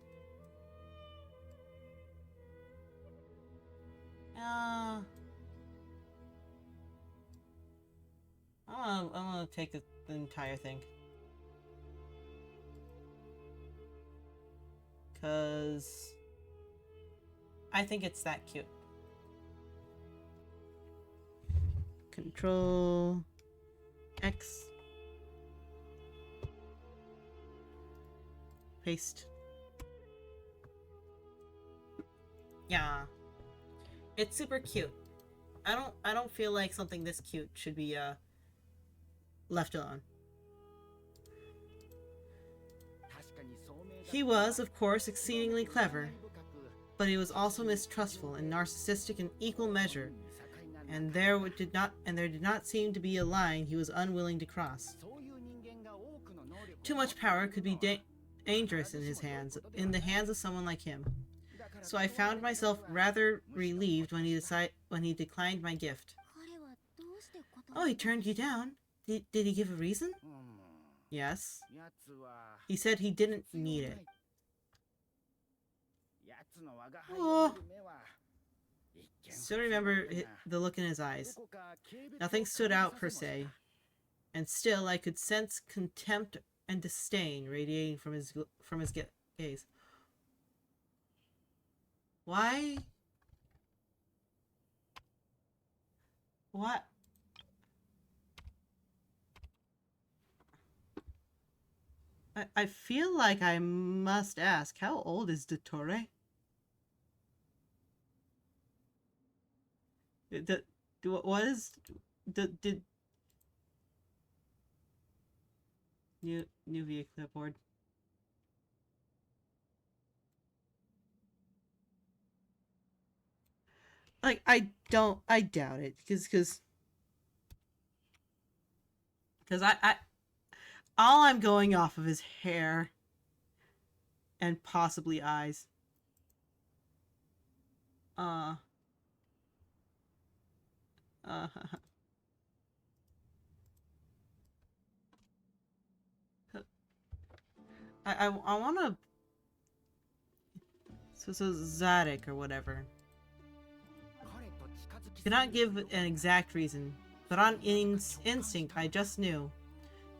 I'm gonna take the entire thing. Cause I think it's that cute. Control X. Paste. Yeah. It's super cute. I don't feel like something this cute should be left alone. He was, of course, exceedingly clever, but he was also mistrustful and narcissistic in equal measure, and there did not seem to be a line he was unwilling to cross. Too much power could be dangerous in the hands of someone like him. So I found myself rather relieved when he declined my gift. Oh, he turned you down? Did he give a reason? Yes. He said he didn't need it. Oh. Still remember the look in his eyes. Nothing stood out per se, and still I could sense contempt and disdain radiating from his gaze. Why? What? I feel like I must ask, how old is Dottore? What is... Did... New via clipboard. Like, I doubt it, because all I'm going off of is hair and possibly eyes. I want to... So Zadok or whatever. Cannot give an exact reason, but on instinct I just knew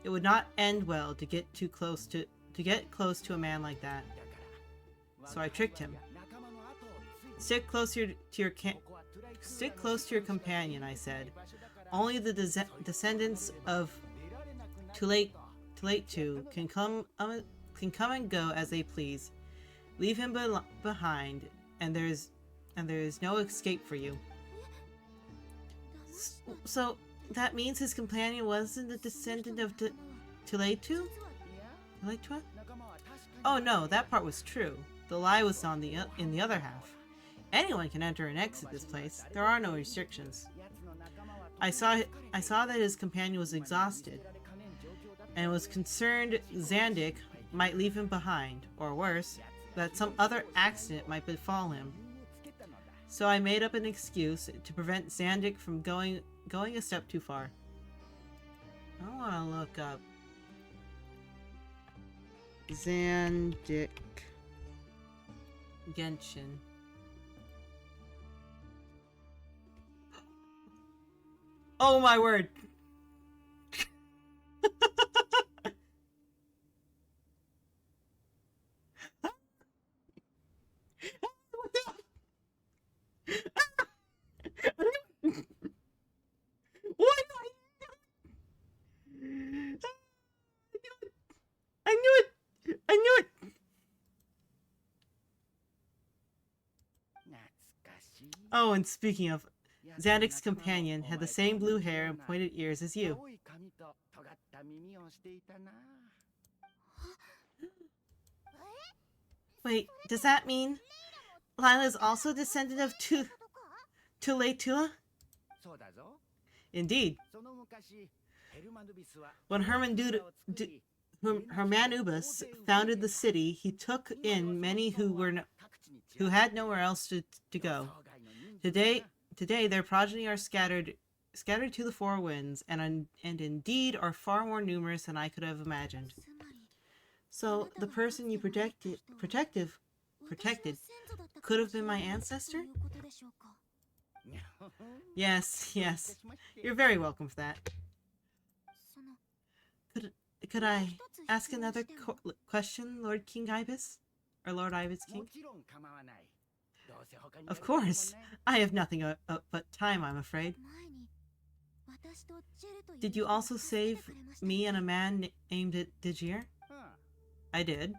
it would not end well to get close to a man like that. So I tricked him. Stick close to your companion, I said. Only the descendants of Tulate can come and go as they please. Leave him behind, and there is no escape for you. So that means his companion wasn't a descendant of Tulate? Oh no, that part was true. The lie was in the other half. Anyone can enter and exit this place. There are no restrictions. I saw that his companion was exhausted, and was concerned Zandik might leave him behind, or worse, that some other accident might befall him. So I made up an excuse to prevent Zandik from going a step too far. I want to look up Zandik Genshin. Oh my word! I knew it! Oh, and speaking of, Zandik's companion had the same blue hair and pointed ears as you. Wait, does that mean Lila is also a descendant of Tuletua? Indeed. When Hermanubis founded the city, he took in many who had nowhere else to go. Today their progeny are scattered to the four winds, and indeed are far more numerous than I could have imagined. So the person you protected could have been my ancestor? Yes. You're very welcome for that. Could I ask another question, Lord King Ibis? Or Lord Ibis King? Of course. I have nothing but time, I'm afraid. Did you also save me and a man named Digir? I did.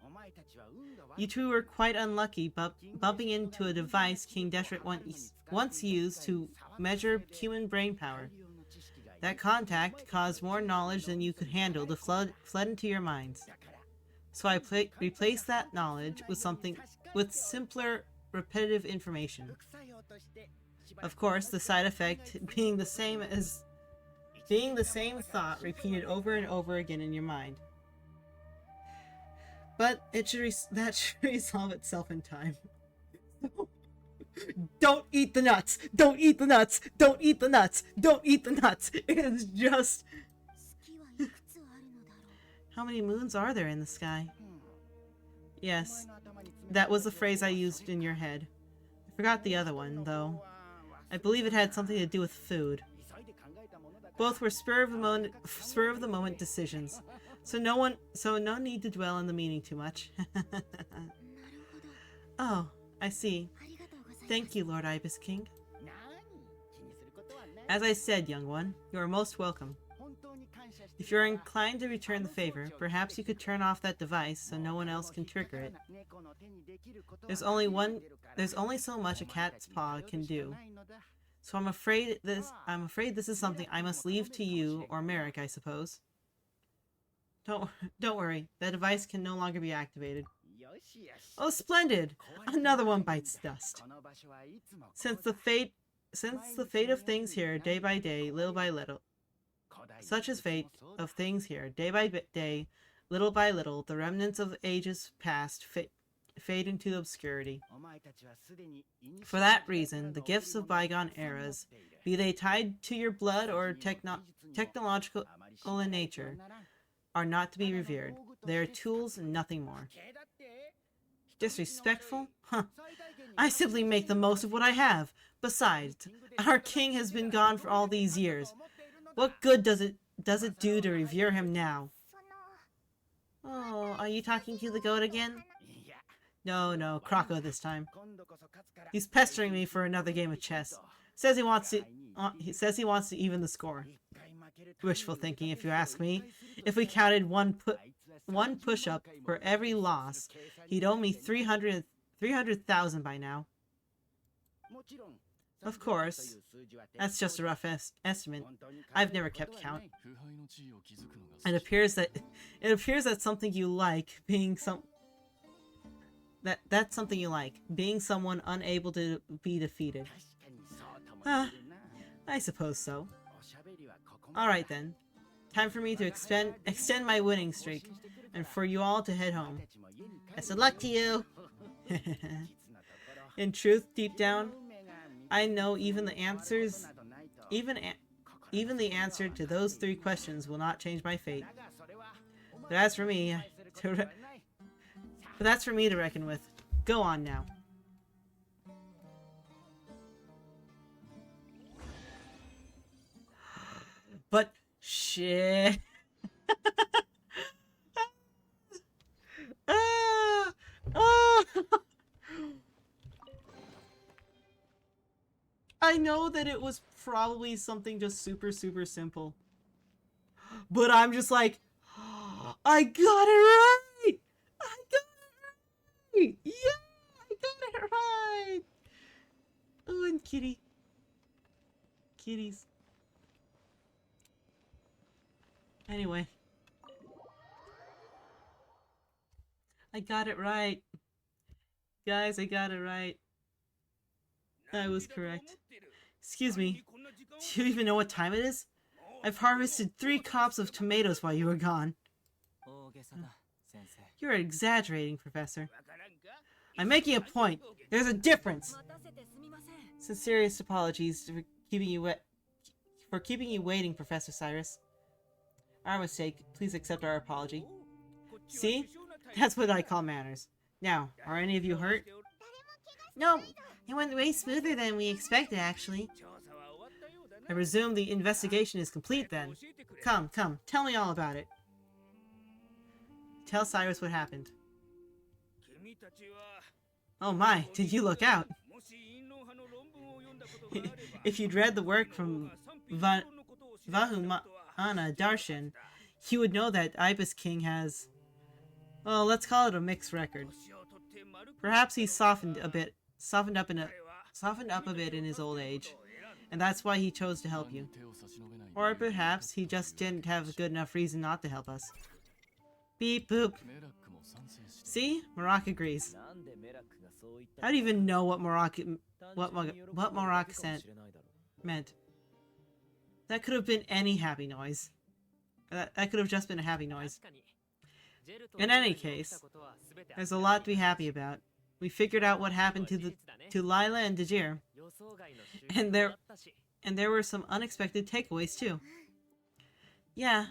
You two were quite unlucky, bumping into a device King Deshret once used to measure human brain power. That contact caused more knowledge than you could handle to flood into your minds. So I replaced that knowledge with something with simpler, repetitive information. Of course, the side effect being the same thought repeated over and over again in your mind. But that should resolve itself in time. Don't eat the nuts! Don't eat the nuts! Don't eat the nuts! Don't eat the nuts! It's just... How many moons are there in the sky? Yes, that was the phrase I used in your head. I forgot the other one, though. I believe it had something to do with food. Both were spur of the moment decisions. So no need to dwell on the meaning too much. Oh, I see. Thank you, Lord Ibis King. As I said, young one, you are most welcome. If you're inclined to return the favor, perhaps you could turn off that device so no one else can trigger it. There's only so much a cat's paw can do. So I'm afraid this is something I must leave to you or Merrick, I suppose. Don't worry, the device can no longer be activated. Oh, splendid! Another one bites dust. Since the fate of things here, day by day, little by little, such is fate of things here, day by day, little by little, the remnants of ages past fade into obscurity. For that reason, the gifts of bygone eras, be they tied to your blood or technological in nature, are not to be revered. They are tools and nothing more. Disrespectful? Huh. I simply make the most of what I have. Besides, our king has been gone for all these years. What good does it do to revere him now? Oh, are you talking to the goat again? No, Croco this time. He's pestering me for another game of chess. Says he wants to even the score. Wishful thinking, if you ask me. If we counted one push-up for every loss, he'd owe me 300,000 by now. Of course, that's just a rough estimate. I've never kept count. It appears that something you like being that's something you like, being someone unable to be defeated. I suppose so. Alright then. Time for me to extend my winning streak, and for you all to head home. Best of luck to you! In truth, deep down, I know even the answer to those 3 questions will not change my fate. But that's for me to reckon with. Go on now. But shit. I know that it was probably something just super simple. But I'm just like, I got it right! I got it right! Yeah! I got it right! Oh, and kitty. Kitties. Anyway. I got it right. Guys, I got it right. I was correct. Excuse me. Do you even know what time it is? I've harvested 3 crops of tomatoes while you were gone. You're exaggerating, Professor. I'm making a point. There's a difference. Sincerest apologies for keeping you waiting, Professor Cyrus. Our mistake. Please accept our apology. See? That's what I call manners. Now, are any of you hurt? No, it went way smoother than we expected, actually. I presume the investigation is complete then. Come, tell me all about it. Tell Cyrus what happened. Oh my, did you look out? If you'd read the work from Vahumana Darshan, you would know that Ibis King has, well, let's call it a mixed record. Perhaps he's softened up a bit in his old age, and that's why he chose to help you. Or perhaps he just didn't have a good enough reason not to help us. Beep boop. See? Marak agrees. How do you even know what Marak meant? That could have been any happy noise. That could have just been a happy noise. In any case, there's a lot to be happy about. We figured out what happened to Lila and Dejir. And there were some unexpected takeaways too. Yeah,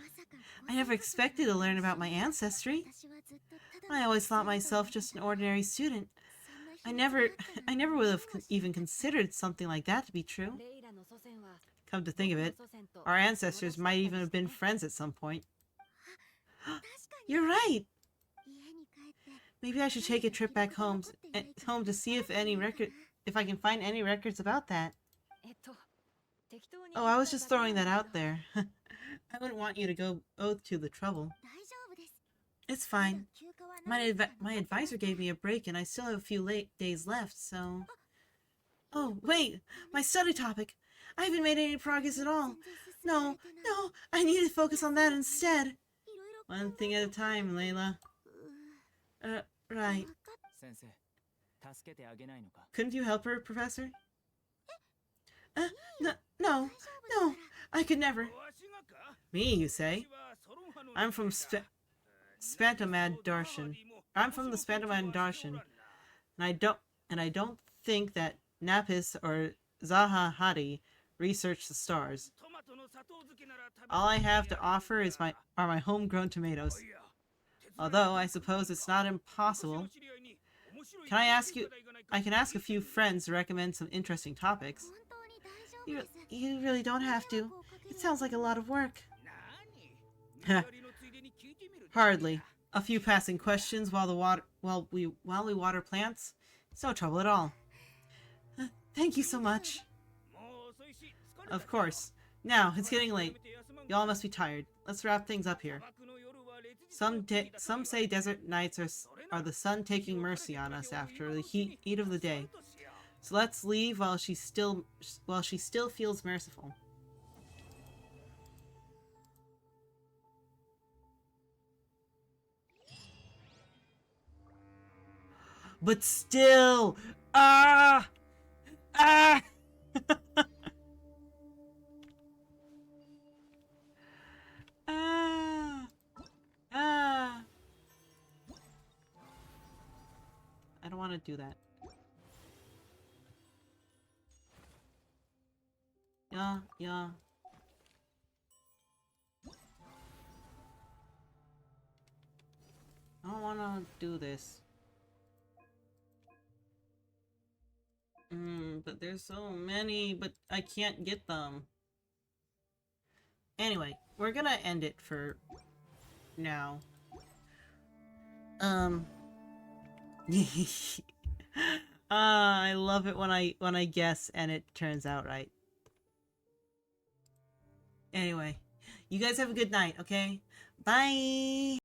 I never expected to learn about my ancestry. I always thought myself just an ordinary student. I never would have even considered something like that to be true. Come to think of it, our ancestors might even have been friends at some point. You're right! Maybe I should take a trip back home to see if I can find any records about that. Oh, I was just throwing that out there. I wouldn't want you to go to the trouble. It's fine. My advisor gave me a break and I still have a few days left, so... Oh, wait! My study topic! I haven't made any progress at all! No, I need to focus on that instead! One thing at a time, Layla. Right. Couldn't you help her, Professor? No, I could never. Me, you say? I'm from Spantamad Darshan. I'm from the Spantamad Darshan, and I don't think that Napis or Zaha Hadi research the stars. All I have to offer are my homegrown tomatoes. Although I suppose it's not impossible. I can ask a few friends to recommend some interesting topics. You really don't have to. It sounds like a lot of work. Hardly. A few passing questions while we water plants. It's no trouble at all. Thank you so much. Of course. Now, it's getting late. Y'all must be tired. Let's wrap things up here. Some say desert nights are the sun taking mercy on us after the heat of the day. So let's leave while she still feels merciful. But still, ah. I don't want to do that. Yeah. I don't want to do this. But there's so many, but I can't get them. Anyway, we're gonna end it for now. I love it when I guess and it turns out right. Anyway, you guys have a good night, okay? Bye!